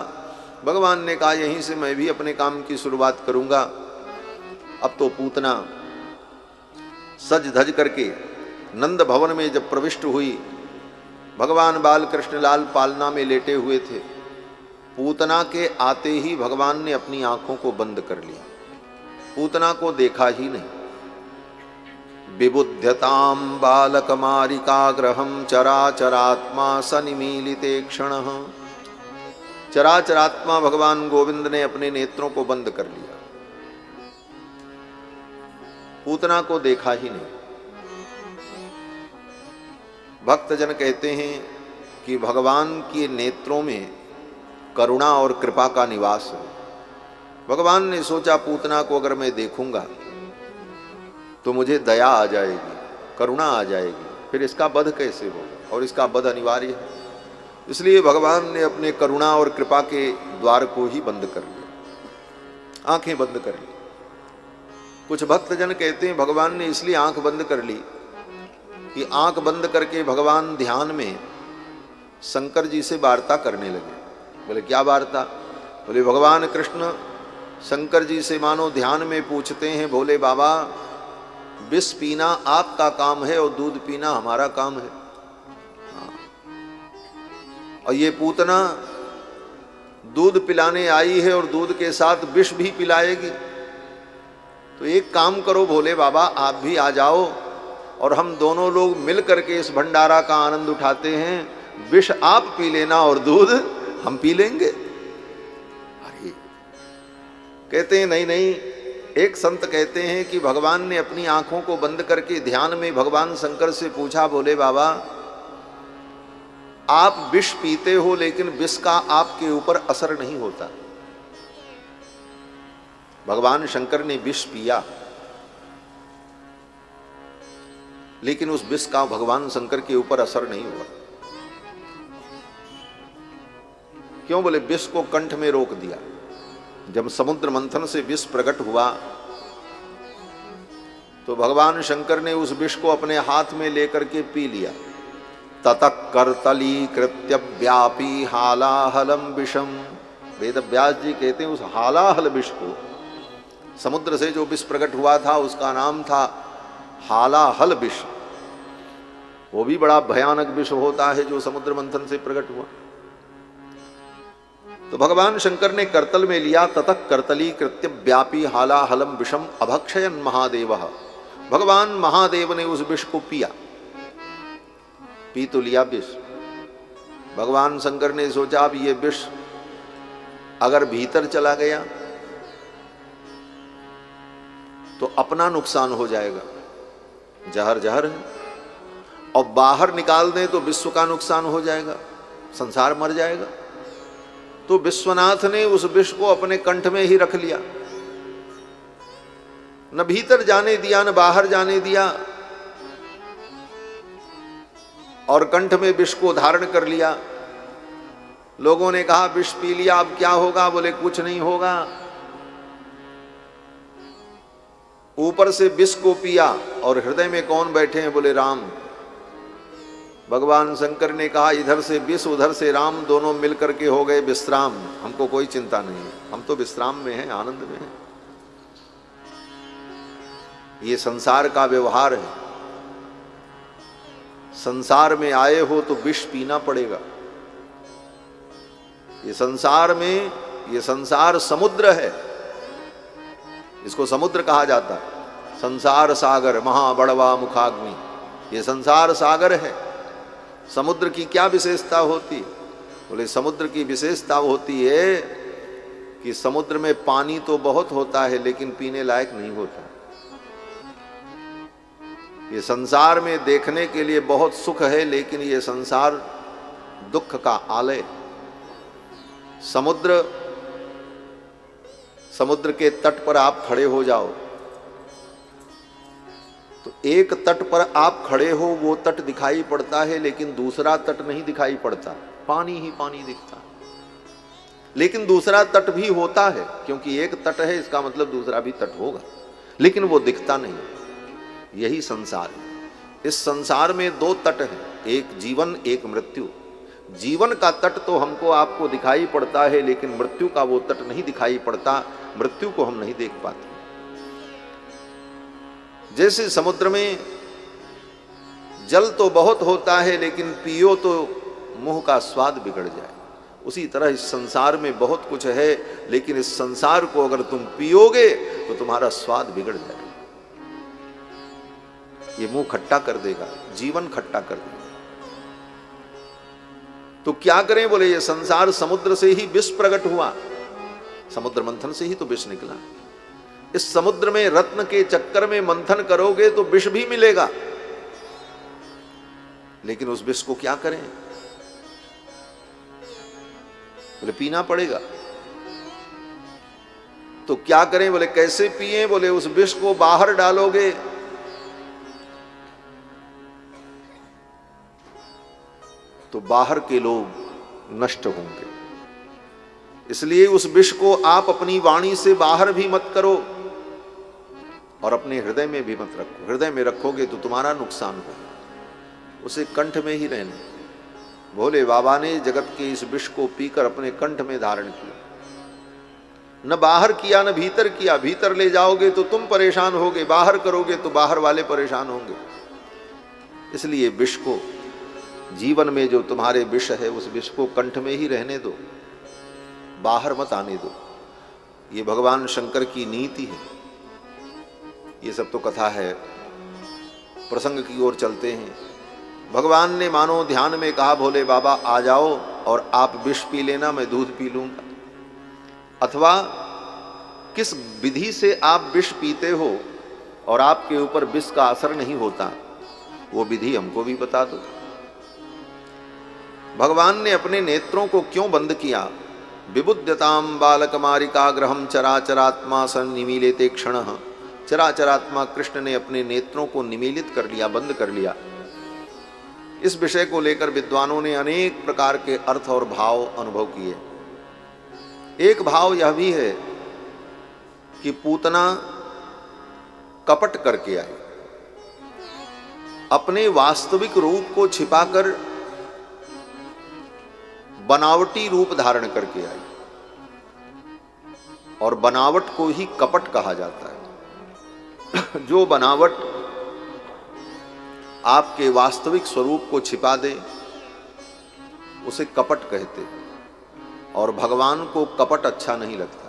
भगवान ने कहा यहीं से मैं भी अपने काम की शुरुआत करूंगा। अब तो पूतना सज धज करके नंद भवन में जब प्रविष्ट हुई, भगवान बाल कृष्ण लाल पालना में लेटे हुए थे। पूतना के आते ही भगवान ने अपनी आंखों को बंद कर लिया, पूतना को देखा ही नहीं। विबुध्यताम बालकमारिकाग्रहम चराचरात्मा सनिमीलिते क्षणः। चराचरात्मा भगवान गोविंद ने अपने नेत्रों को बंद कर लिया, पूतना को देखा ही नहीं। भक्तजन कहते हैं कि भगवान के नेत्रों में करुणा और कृपा का निवास है। भगवान ने सोचा पूतना को अगर मैं देखूंगा तो मुझे दया आ जाएगी, करुणा आ जाएगी, फिर इसका वध कैसे होगा, और इसका वध अनिवार्य है। इसलिए भगवान ने अपने करुणा और कृपा के द्वार को ही बंद कर लिया, आंखें बंद कर ली। कुछ भक्तजन कहते हैं भगवान ने इसलिए आंख बंद कर ली कि आंख बंद करके भगवान ध्यान में शंकर जी से वार्ता करने लगे। बोले क्या वार्ता? बोले भगवान कृष्ण शंकर जी से मानो ध्यान में पूछते हैं, भोले बाबा विष पीना आपका काम है और दूध पीना हमारा काम है। और ये पूतना दूध पिलाने आई है और दूध के साथ विष भी पिलाएगी। तो एक काम करो भोले बाबा, आप भी आ जाओ और हम दोनों लोग मिल करके इस भंडारा का आनंद उठाते हैं। विष आप पी लेना और दूध हम पी लेंगे। अरे कहते हैं नहीं नहीं, एक संत कहते हैं कि भगवान ने अपनी आंखों को बंद करके ध्यान में भगवान शंकर से पूछा, भोले बाबा आप विष पीते हो लेकिन विष का आपके ऊपर असर नहीं होता। भगवान शंकर ने विष पिया लेकिन उस विष का भगवान शंकर के ऊपर असर नहीं हुआ। क्यों? बोले विष को कंठ में रोक दिया। जब समुद्र मंथन से विष प्रकट हुआ तो भगवान शंकर ने उस विष को अपने हाथ में लेकर के पी लिया। ततः करतली कृत्य व्यापी हालाहलम विषम। वेद व्यास जी कहते हैं उस हालाहल विष को, समुद्र से जो विष प्रकट हुआ था उसका नाम था हालाहल विष। वो भी बड़ा भयानक विष होता है जो समुद्र मंथन से प्रकट हुआ। तो भगवान शंकर ने करतल में लिया। ततः करतली कृत्य व्यापी हालाहलम विषम अभक्षयन महादेव। भगवान महादेव ने उस विष को पिया। पी तो लिया विष। भगवान शंकर ने सोचा अब ये विष अगर भीतर चला गया तो अपना नुकसान हो जाएगा। जहर जहर है, और बाहर निकाल दें तो विश्व का नुकसान हो जाएगा, संसार मर जाएगा। तो विश्वनाथ ने उस विष को अपने कंठ में ही रख लिया, न भीतर जाने दिया न बाहर जाने दिया, और कंठ में विष को धारण कर लिया। लोगों ने कहा विष पी लिया, अब क्या होगा? बोले कुछ नहीं होगा। ऊपर से विष को पिया और हृदय में कौन बैठे हैं? बोले राम। भगवान शंकर ने कहा इधर से विष उधर से राम, दोनों मिलकर के हो गए विश्राम। हमको कोई चिंता नहीं है, हम तो विश्राम में हैं, आनंद में हैं। ये संसार का व्यवहार है। संसार में आए हो तो विष पीना पड़ेगा। ये संसार में, ये संसार समुद्र है, इसको समुद्र कहा जाता है। संसार सागर महाबड़वा मुखाग्नि, ये संसार सागर है। समुद्र की क्या विशेषता होती? बोले समुद्र की विशेषता होती है कि समुद्र में पानी तो बहुत होता है लेकिन पीने लायक नहीं होता। ये संसार में देखने के लिए बहुत सुख है लेकिन ये संसार दुख का आलय। समुद्र के तट पर आप खड़े हो जाओ तो एक तट पर आप खड़े हो, वो तट दिखाई पड़ता है लेकिन दूसरा तट नहीं दिखाई पड़ता, पानी ही पानी दिखता। लेकिन दूसरा तट भी होता है, क्योंकि एक तट है इसका मतलब दूसरा भी तट होगा, लेकिन वो दिखता नहीं। यही संसार है। इस संसार में दो तट हैं, एक जीवन एक मृत्यु। जीवन का तट तो हमको आपको दिखाई पड़ता है लेकिन मृत्यु का वो तट नहीं दिखाई पड़ता, मृत्यु को हम नहीं देख पाते। जैसे समुद्र में जल तो बहुत होता है लेकिन पियो तो मुंह का स्वाद बिगड़ जाए, उसी तरह इस संसार में बहुत कुछ है लेकिन इस संसार को अगर तुम पियोगे तो तुम्हारा स्वाद बिगड़ जाएगा, ये मुंह खट्टा कर देगा, जीवन खट्टा कर देगा। तो क्या करें? बोले ये संसार समुद्र से ही विष प्रकट हुआ, समुद्र मंथन से ही तो विष निकला। इस समुद्र में रत्न के चक्कर में मंथन करोगे तो विष भी मिलेगा, लेकिन उस विष को क्या करें? बोले पीना पड़ेगा। तो क्या करें? बोले कैसे पिए? बोले उस विष को बाहर डालोगे तो बाहर के लोग नष्ट होंगे, इसलिए उस विष को आप अपनी वाणी से बाहर भी मत करो और अपने हृदय में भी मत रखो। हृदय में रखोगे तो तुम्हारा नुकसान होगा, उसे कंठ में ही रहने। भोले बाबा ने जगत के इस विष को पीकर अपने कंठ में धारण किया, न बाहर किया न भीतर किया। भीतर ले जाओगे तो तुम परेशान होगे, बाहर करोगे तो बाहर वाले परेशान होंगे। इसलिए विष को, जीवन में जो तुम्हारे विष है उस विष को कंठ में ही रहने दो, बाहर मत आने दो। ये भगवान शंकर की नीति है। ये सब तो कथा है, प्रसंग की ओर चलते हैं। भगवान ने मानो ध्यान में कहा भोले बाबा आ जाओ और आप विष पी लेना, मैं दूध पी लूंगा। अथवा किस विधि से आप विष पीते हो और आपके ऊपर विष का असर नहीं होता, वो विधि हमको भी बता दो। भगवान ने अपने नेत्रों को क्यों बंद किया? विबुध्यताम बालकमारिका ग्रहम चराचरात्मा सन्निमीलिते क्षणः। चराचरात्मा कृष्ण ने अपने नेत्रों को निमीलित कर लिया, बंद कर लिया। इस विषय को लेकर विद्वानों ने अनेक प्रकार के अर्थ और भाव अनुभव किए। एक भाव यह भी है कि पूतना कपट करके आई, अपने वास्तविक रूप को छिपाकर बनावटी रूप धारण करके आई, और बनावट को ही कपट कहा जाता है। जो बनावट आपके वास्तविक स्वरूप को छिपा दे उसे कपट कहते हैं, और भगवान को कपट अच्छा नहीं लगता।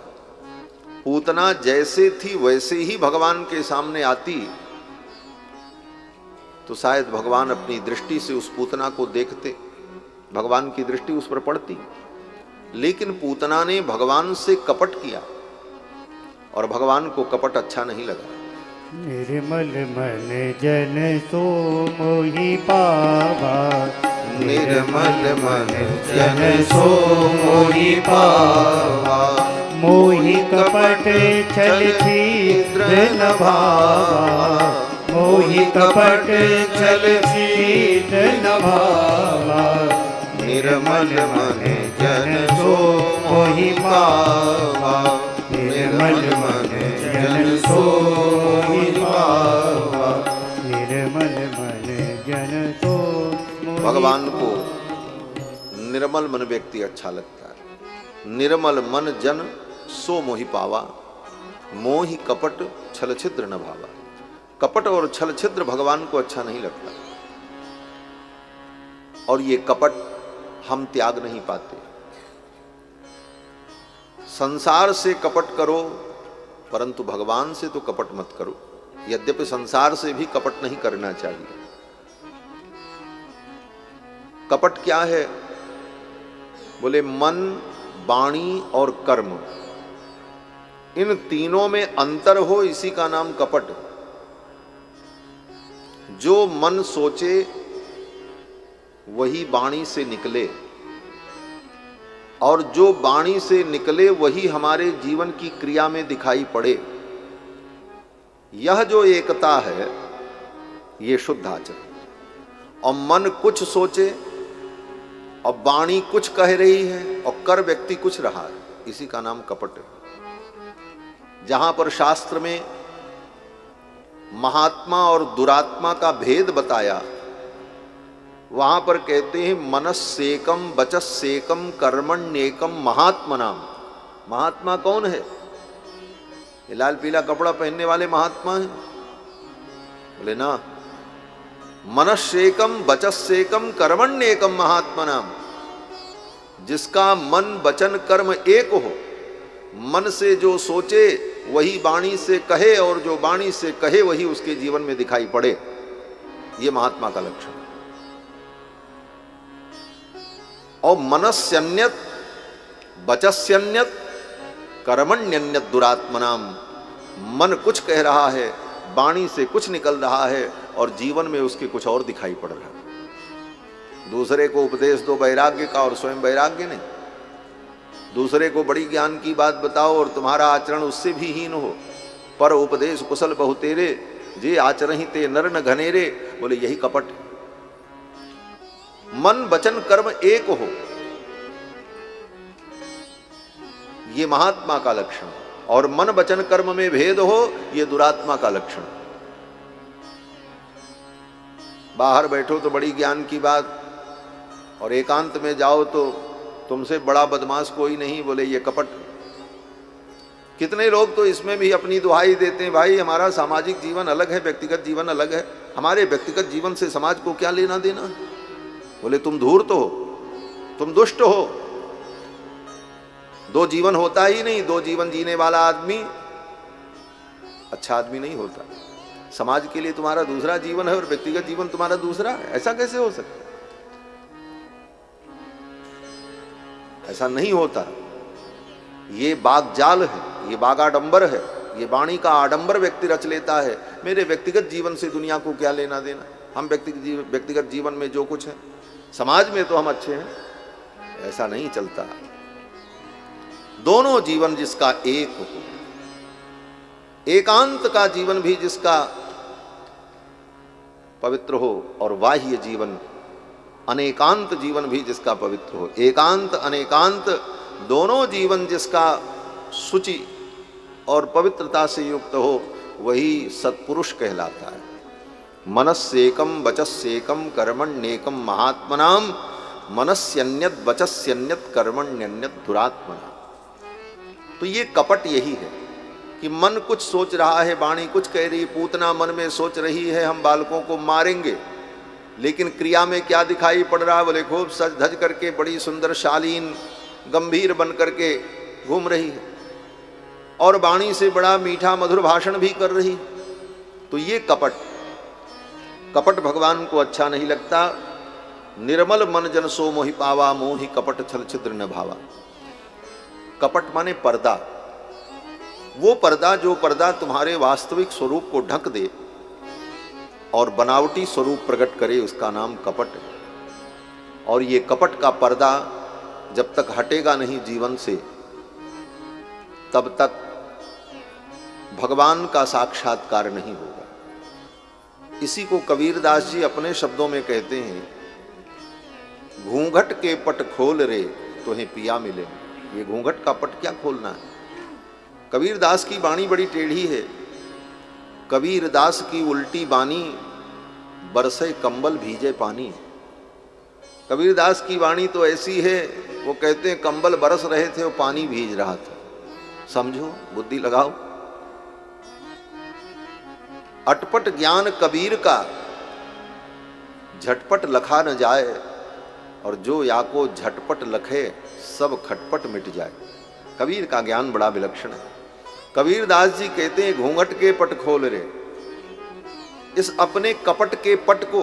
पूतना जैसे थी वैसे ही भगवान के सामने आती तो शायद भगवान अपनी दृष्टि से उस पूतना को देखते, भगवान की दृष्टि उस पर पड़ती। लेकिन पूतना ने भगवान से कपट किया और भगवान को कपट अच्छा नहीं लगा। निर्मल मन जन सो मोहि पावा, निर्मल मन जन सो मोहि पावा, मोहि कपट छल छिद्र न भावा, मोहि कपट छल छिद्र न भावा, निर्मल मन जन सो मोहि पावा, निर्मल मन जन सो मोहि पावा। निर्मल मन जन सो मोहि भगवान को निर्मल मन व्यक्ति अच्छा लगता है। निर्मल मन जन सो मोहि पावा, मोहि कपट छल छिद्र न भावा। कपट और छल छिद्र भगवान को अच्छा नहीं लगता, और ये कपट हम त्याग नहीं पाते। संसार से कपट करो, परंतु भगवान से तो कपट मत करो। यद्यपि संसार से भी कपट नहीं करना चाहिए। कपट क्या है? बोले मन, वाणी और कर्म, इन तीनों में अंतर हो, इसी का नाम कपट। जो मन सोचे वही वाणी से निकले, और जो वाणी से निकले वही हमारे जीवन की क्रिया में दिखाई पड़े। यह जो एकता है, ये शुद्ध आचरण। और मन कुछ सोचे और वाणी कुछ कह रही है और कर व्यक्ति कुछ रहा है, इसी का नाम कपट है। जहां पर शास्त्र में महात्मा और दुरात्मा का भेद बताया, वहां पर कहते हैं मनस्सेकम वचस्सेकम कर्मण्येकम महात्मनाम। महात्मा कौन है? ये लाल पीला कपड़ा पहनने वाले महात्मा हैं? बोले ना, मनस्सेकम वचस्सेकम कर्मण्येकम महात्मनाम। जिसका मन वचन कर्म एक हो, मन से जो सोचे वही वाणी से कहे, और जो वाणी से कहे वही उसके जीवन में दिखाई पड़े, ये महात्मा का लक्षण। और मनस्यन्यत वचस्यन्यत कर्मण्यन्यत दुरात्मनाम। मन कुछ कह रहा है, वाणी से कुछ निकल रहा है, और जीवन में उसके कुछ और दिखाई पड़ रहा है। दूसरे को उपदेश दो वैराग्य का और स्वयं वैराग्य नहीं। दूसरे को बड़ी ज्ञान की बात बताओ और तुम्हारा आचरण उससे भी हीन हो। पर उपदेश कुशल बहु तेरे, जे आचरण ते नर न घनेरे। बोले यही कपट। मन वचन कर्म एक हो, ये महात्मा का लक्षण। और मन वचन कर्म में भेद हो, ये दुरात्मा का लक्षण। बाहर बैठो तो बड़ी ज्ञान की बात, और एकांत में जाओ तो तुमसे बड़ा बदमाश कोई नहीं। बोले ये कपट। कितने लोग तो इसमें भी अपनी दुहाई देते हैं, भाई हमारा सामाजिक जीवन अलग है, व्यक्तिगत जीवन अलग है, हमारे व्यक्तिगत जीवन से समाज को क्या लेना देना। बोले तुम धूर्त हो, तुम दुष्ट हो। दो जीवन होता ही नहीं। दो जीवन जीने वाला आदमी अच्छा आदमी नहीं होता। समाज के लिए तुम्हारा दूसरा जीवन है और व्यक्तिगत जीवन तुम्हारा दूसरा है। ऐसा कैसे हो सकता? ऐसा नहीं होता। ये बागजाल है, ये बागाडंबर है, ये वाणी का आडंबर व्यक्ति रच लेता है। मेरे व्यक्तिगत जीवन से दुनिया को क्या लेना देना। हम व्यक्तिगत जीवन में जो कुछ है, समाज में तो हम अच्छे हैं। ऐसा नहीं चलता। दोनों जीवन जिसका एक हो, एकांत का जीवन भी जिसका पवित्र हो, और बाह्य जीवन अनेकांत जीवन भी जिसका पवित्र हो। एकांत अनेकांत दोनों जीवन जिसका शुचि और पवित्रता से युक्त हो, वही सत्पुरुष कहलाता है। मनस्सेकम वचस्सेकम कर्मण्येकम महात्मनाम, मनस्यन्यत वचस्यन्यत कर्मण्यन्यत दुरात्मना। तो ये कपट यही है कि मन कुछ सोच रहा है, वाणी कुछ कह रही। पूतना मन में सोच रही है हम बालकों को मारेंगे, लेकिन क्रिया में क्या दिखाई पड़ रहा है? बोले खूब सज धज करके बड़ी सुंदर शालीन गंभीर बन करके घूम रही है, और वाणी से बड़ा मीठा मधुर भाषण भी कर रही। तो ये कपट। कपट भगवान को अच्छा नहीं लगता। निर्मल मन जन सो मोहि पावा, मोहि कपट छल छिद्र न भावा। कपट माने पर्दा। वो पर्दा जो पर्दा तुम्हारे वास्तविक स्वरूप को ढक दे और बनावटी स्वरूप प्रकट करे, उसका नाम कपट है। और ये कपट का पर्दा जब तक हटेगा नहीं जीवन से, तब तक भगवान का साक्षात्कार नहीं होगा। इसी को कबीरदास जी अपने शब्दों में कहते हैं, घूंघट के पट खोल रे तुम्हें पिया मिले। ये घूंघट का पट क्या खोलना है? कबीरदास की वाणी बड़ी टेढ़ी है। कबीरदास की उल्टी बानी, बरसे कंबल भीजे पानी। कबीरदास की वाणी तो ऐसी है, वो कहते हैं कंबल बरस रहे थे और पानी भीज रहा था। समझो, बुद्धि लगाओ। अटपट ज्ञान कबीर का झटपट लखा न जाए, और जो या को झटपट लखे सब खटपट मिट जाए। कबीर का ज्ञान बड़ा विलक्षण है। कबीरदास जी कहते हैं घूंघट के पट खोल रे, इस अपने कपट के पट को,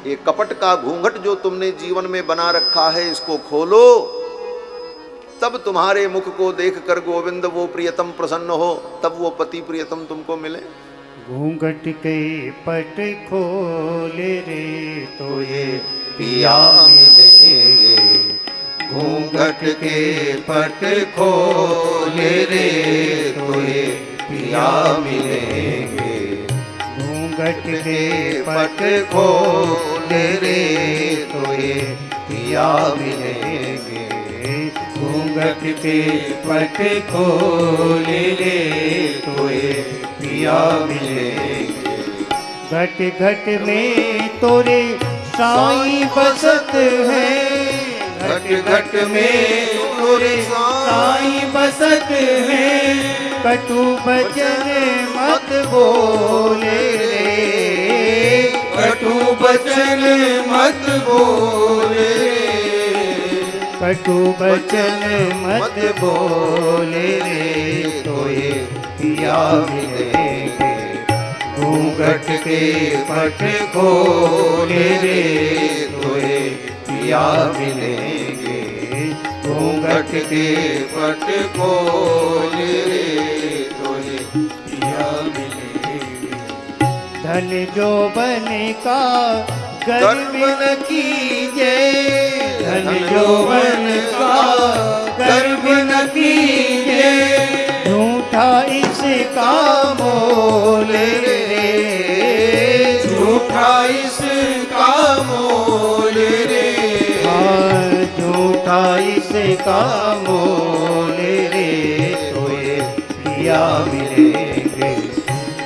ये कपट का घूंघट जो तुमने जीवन में बना रखा है, इसको खोलो, तब तुम्हारे मुख को देख कर गोविंद वो प्रियतम प्रसन्न हो, तब वो पति प्रियतम तुमको मिले। घूंघट के पट खोल रे तो ये पिया मिलेंगे। घूंघट के पट खोल रे तो ये पिया मिलेंगे। घूंघट के पट खोल रे तो ये पिया मिलेंगे। घूंघट के पट खोल रे तो ये पिया मिलेंगे। घट घट में तोरे साईं बसत है, घट घट में तोरे साईं बसत है। कटु बचन मत बोले रे, कटु बचन मत बोले रे। कटु बचन मत बोले रे तो ये पिया मिलेंगे। घूंघट के पट खोल रे तो ये पिया मिलेंगे। घूंघट के पट खोल रे तो ये पिया मिलेंगे। धन जो बन का गर्व न कीजे, धन जो बन का गर्व न कीजे। झूठा इसका मोल रे, झूठा इसका मोल रे। हाँ झूठा इसका मोल रे तो ये पिया मिलेंगे।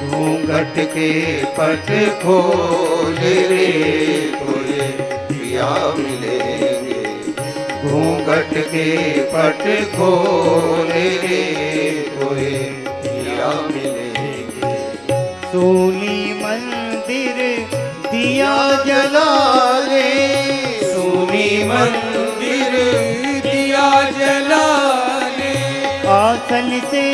घूंघट के पट खोल रे तो ये पिया मिलेंगे। घूंघट के पट खोल रे तो ये पिया मिलेंगे। सोनी मंदिर दिया जला रे, सोनी मंदिर दिया जला रे। आसन से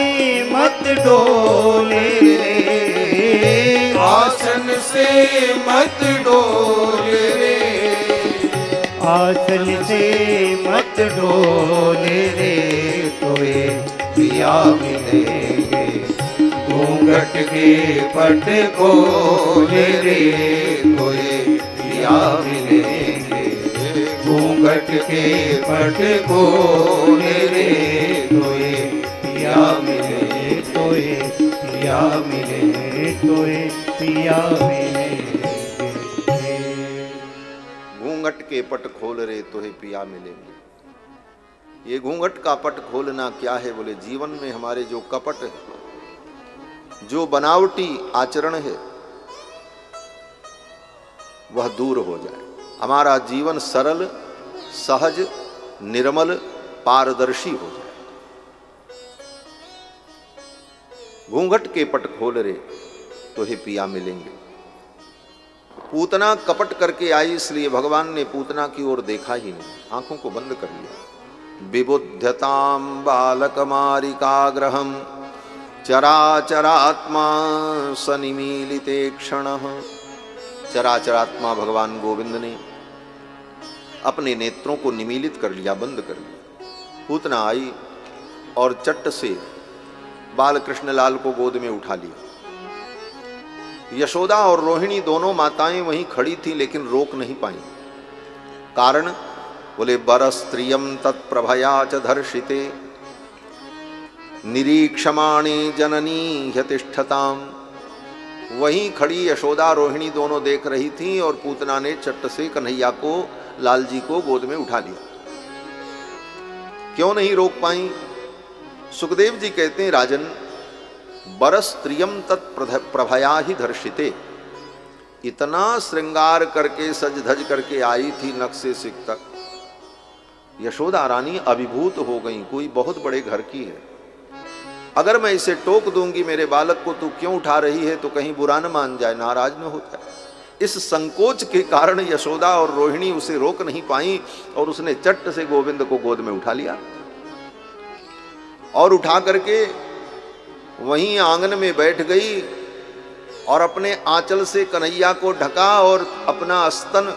मत डोले रे, आसन से मत डोल रे। आसन से मत डोले रे तो ये पिया मिलेंगे। घूंघट के पट खोल रे तो ये पिया मिलेंगे। घूंघट के पट खोल रे तो ये पिया मिले तो ये पिया मिले तो ये पिया मिले। घूंघट के पट खोल रे तोहे पिया मिलेंगे। ये घूंघट का पट खोलना क्या है? बोले जीवन में हमारे जो कपट है, जो बनावटी आचरण है, वह दूर हो जाए। हमारा जीवन सरल, सहज, निर्मल, पारदर्शी हो जाए। घूंघट के पट खोल रे तोहे पिया मिलेंगे। पूतना कपट करके आई, इसलिए भगवान ने पूतना की ओर देखा ही नहीं, आंखों को बंद कर लिया। विबुध्यताम बालकमारिकाग्रहम चराचरात्मा सनिमीलिते क्षणः। चराचरात्मा भगवान गोविंद ने अपने नेत्रों को निमीलित कर लिया, बंद कर लिया। पूतना आई और चट्ट से बाल कृष्ण लाल को गोद में उठा लिया। यशोदा और रोहिणी दोनों माताएं वहीं खड़ी थी, लेकिन रोक नहीं पाई। कारण बोले बरस्त्रियम तत्प्रभया च धर्षिते निरीक्षमाणे जननी ह्यतिष्ठताम। वहीं खड़ी यशोदा रोहिणी दोनों देख रही थी और पूतना ने चट्ट से कन्हैया को, लाल जी को गोद में उठा लिया। क्यों नहीं रोक पाई? सुखदेव जी कहते हैं, राजन बरस्त्रियम तत्प्रभया ही धर्षिते। इतना श्रृंगार करके सज धज करके आई थी नख से सिक तक, यशोदा रानी अभिभूत हो गई, कोई बहुत बड़े घर की है। अगर मैं इसे टोक दूंगी, मेरे बालक को तू क्यों उठा रही है, तो कहीं बुरा न मान जाए, नाराज न हो जाए। इस संकोच के कारण यशोदा और रोहिणी उसे रोक नहीं पाई और उसने चट्ट से गोविंद को गोद में उठा लिया और उठा करके वहीं आंगन में बैठ गई और अपने आंचल से कन्हैया को ढका और अपना स्तन,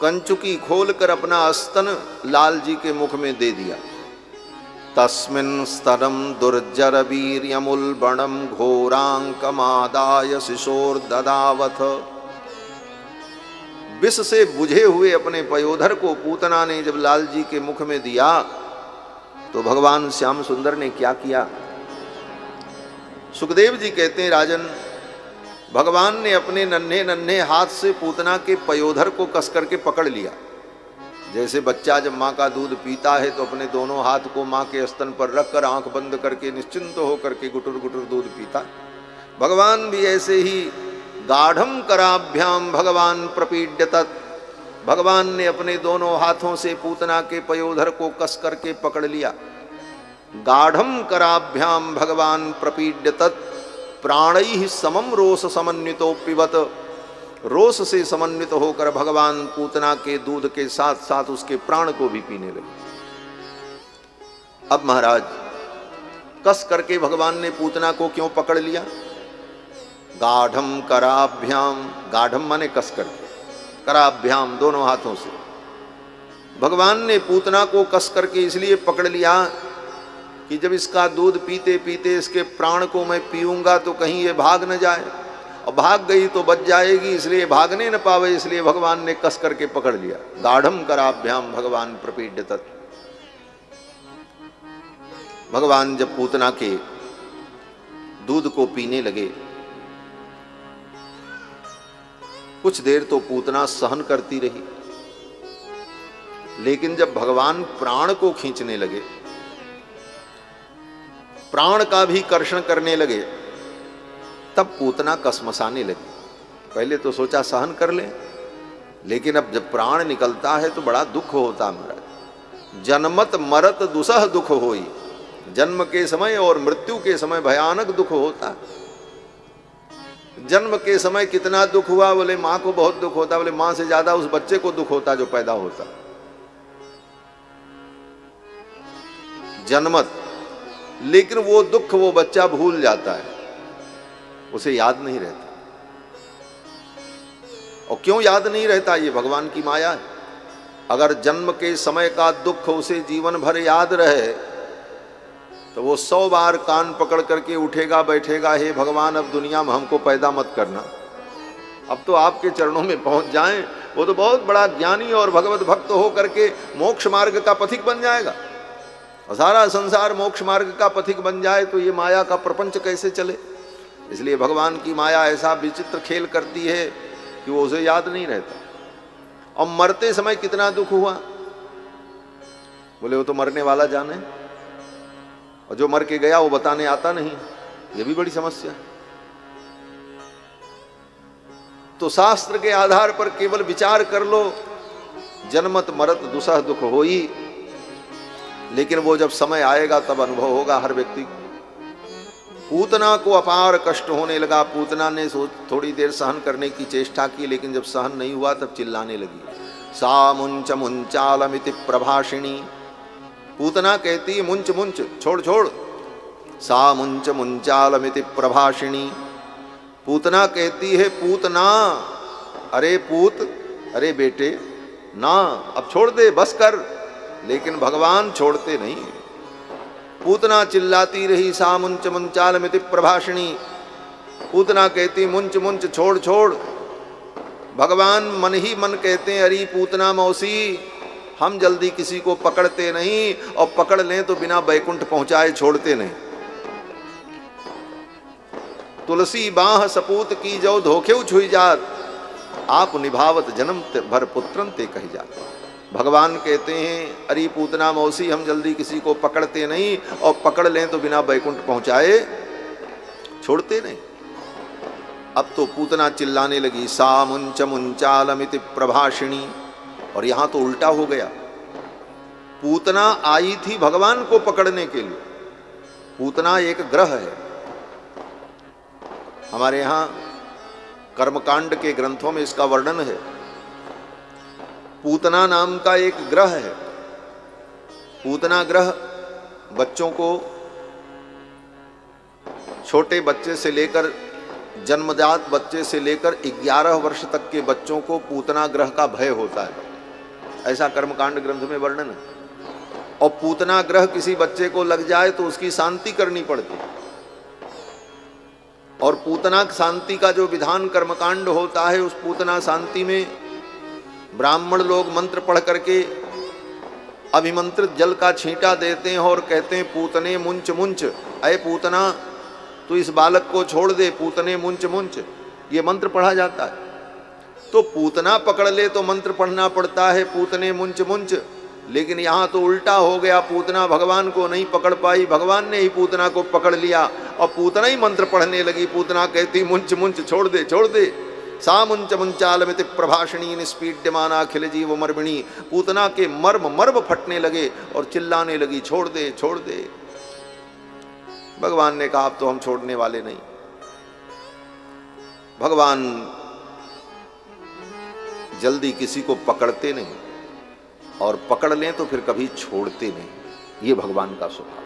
कंचुकी खोलकर अपना स्तन लाल जी के मुख में दे दिया। तस्मिन् स्तनम दुर्जर वीर्यमुल्बणम घोरांकमादाय शिशोर्ददावथ। विष से बुझे हुए अपने पयोधर को पूतना ने जब लाल जी के मुख में दिया तो भगवान श्याम सुंदर ने क्या किया? सुखदेव जी कहते हैं, राजन भगवान ने अपने नन्हे नन्हे हाथ से पूतना के पयोधर को कस करके पकड़ लिया। जैसे बच्चा जब माँ का दूध पीता है तो अपने दोनों हाथ को माँ के स्तन पर रखकर आंख बंद करके निश्चिंत होकर के गुटुर गुटुर दूध पीता, भगवान भी ऐसे ही गाढ़म कराभ्याम भगवान प्रपीड्यतत्। भगवान ने अपने दोनों हाथों से पूतना के पयोधर को कस करके पकड़ लिया। गाढ़म कराभ्याम भगवान प्रपीड्यतत् प्राणैः समम रोष समन्वितोपिवत। रोष से समन्वित होकर भगवान पूतना के दूध के साथ साथ उसके प्राण को भी पीने लगे। अब महाराज, कस करके भगवान ने पूतना को क्यों पकड़ लिया? गाढ़म कराभ्याम, गाढ़म माने कस करके, कराभ्याम दोनों हाथों से। भगवान ने पूतना को कस करके इसलिए पकड़ लिया कि जब इसका दूध पीते पीते इसके प्राण को मैं पीऊंगा तो कहीं ये भाग न जाए, और भाग गई तो बच जाएगी, इसलिए भागने न पावे, इसलिए भगवान ने कस करके पकड़ लिया। गाढ़म कराभ्याम भगवान प्रपीड्यतत्। भगवान जब पूतना के दूध को पीने लगे, कुछ देर तो पूतना सहन करती रही, लेकिन जब भगवान प्राण को खींचने लगे, प्राण का भी कर्षण करने लगे, तब पूतना कसमसाने लगी। पहले तो सोचा सहन कर ले, लेकिन अब जब प्राण निकलता है तो बड़ा दुख होता महाराज। जन्मत मरत दुसह दुख होई। जन्म के समय और मृत्यु के समय भयानक दुख होता। जन्म के समय कितना दुख हुआ? बोले माँ को बहुत दुख होता। बोले माँ से ज्यादा उस बच्चे को दुख होता जो पैदा होता। जन्मत, लेकिन वो दुख वो बच्चा भूल जाता है, उसे याद नहीं रहता। और क्यों याद नहीं रहता? ये भगवान की माया है। अगर जन्म के समय का दुख उसे जीवन भर याद रहे तो वो 100 बार कान पकड़ करके उठेगा बैठेगा, हे भगवान अब दुनिया में हमको पैदा मत करना, अब तो आपके चरणों में पहुंच जाएं। वो तो बहुत बड़ा ज्ञानी और भगवत भक्त हो करके मोक्ष मार्ग का पथिक बन जाएगा। और सारा संसार मोक्ष मार्ग का पथिक बन जाए तो ये माया का प्रपंच कैसे चले? इसलिए भगवान की माया ऐसा विचित्र खेल करती है कि वो उसे याद नहीं रहता। और मरते समय कितना दुख हुआ? बोले वो तो मरने वाला जाने, और जो मर के गया वो बताने आता नहीं। ये भी बड़ी समस्या है। तो शास्त्र के आधार पर केवल विचार कर लो, जन्मत मरत दुसह दुख होई, लेकिन वो जब समय आएगा तब अनुभव होगा हर व्यक्ति को। पूतना को अपार कष्ट होने लगा। पूतना ने थोड़ी देर सहन करने की चेष्टा की, लेकिन जब सहन नहीं हुआ तब चिल्लाने लगी। सा मुंच मुंचालमिति प्रभाषिणी। पूतना कहती है मुंच मुंच, छोड़ छोड़। सा मुंच मुंचालमिति प्रभाषिणी। पूतना कहती है पूतना, अरे पूत, अरे बेटे ना, अब छोड़ दे, बस कर। लेकिन भगवान छोड़ते नहीं। पूतना चिल्लाती रही सा मुंच मुंचाल मिति प्रभाषिणी। पूतना कहती मुंच मुंच छोड़ छोड़। भगवान मन ही मन कहते हैं अरे पूतना मौसी हम जल्दी किसी को पकड़ते नहीं, और पकड़ लें तो बिना बैकुंठ पहुंचाए छोड़ते नहीं। तुलसी बाह सपूत की जो धोखे छुई जात, आप निभावत जन्म भर पुत्रन ते कही जात। भगवान कहते हैं अरे पूतना मौसी हम जल्दी किसी को पकड़ते नहीं, और पकड़ लें तो बिना बैकुंठ पहुंचाए छोड़ते नहीं। अब तो पूतना चिल्लाने लगी सा मुंच मुंचालमिति प्रभाषिणी। और यहां तो उल्टा हो गया, पूतना आई थी भगवान को पकड़ने के लिए। पूतना एक ग्रह है। हमारे यहां कर्मकांड के ग्रंथों में इसका वर्णन है। पूतना नाम का एक ग्रह है। पूतना ग्रह बच्चों को, छोटे बच्चे से लेकर, जन्मजात बच्चे से लेकर 11 वर्ष तक के बच्चों को पूतना ग्रह का भय होता है, ऐसा कर्मकांड ग्रंथ में वर्णन है। और पूतना ग्रह किसी बच्चे को लग जाए तो उसकी शांति करनी पड़ती है। और पूतना शांति का जो विधान कर्मकांड होता है, उस पूतना शांति में ब्राह्मण लोग मंत्र पढ़ करके अभिमंत्रित जल का छींटा देते हैं और कहते हैं पूतने मुंच मुंच, अय पूतना तो इस बालक को छोड़ दे, पूतने मुंच मुंच, ये मंत्र पढ़ा जाता है। तो पूतना पकड़ ले तो मंत्र पढ़ना पड़ता है पूतने मुंच मुंच। लेकिन यहाँ तो उल्टा हो गया, पूतना भगवान को नहीं पकड़ पाई, भगवान ने ही पूतना को पकड़ लिया और पूतना ही मंत्र पढ़ने लगी। पूतना कहती मुंच मुंच छोड़ दे छोड़ दे। सा मुंच मुंचालमिति प्रभाषिणी निष्पीड्यमाना अखिल जीव मर्मिणी। पूतना के मर्म मर्म फटने लगे और चिल्लाने लगी छोड़ दे छोड़ दे। भगवान ने कहा अब तो हम छोड़ने वाले नहीं। भगवान जल्दी किसी को पकड़ते नहीं, और पकड़ लें तो फिर कभी छोड़ते नहीं। ये भगवान का स्वभाव है।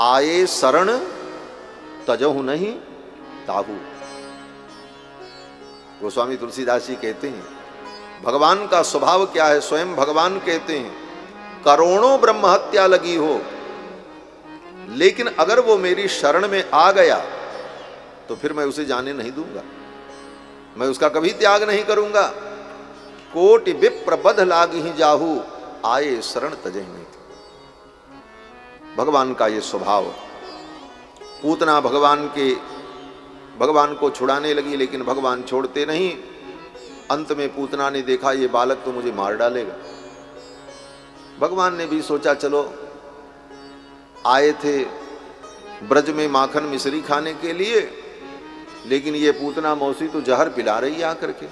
आए शरण तजहु नहीं ताहू। गोस्वामी तुलसीदास जी कहते हैं भगवान का स्वभाव क्या है। स्वयं भगवान कहते हैं करोड़ों ब्रह्म हत्या लगी हो, लेकिन अगर वो मेरी शरण में आ गया तो फिर मैं उसे जाने नहीं दूंगा, मैं उसका कभी त्याग नहीं करूंगा। कोटि विप्र बध लाग ही जाहू, आए शरण तजहि नहीं। भगवान का ये स्वभाव। पूतना भगवान को छुड़ाने लगी, लेकिन भगवान छोड़ते नहीं। अंत में पूतना ने देखा ये बालक तो मुझे मार डालेगा। भगवान ने भी सोचा चलो आए थे ब्रज में माखन मिश्री खाने के लिए, लेकिन ये पूतना मौसी तो जहर पिला रही है आकर के।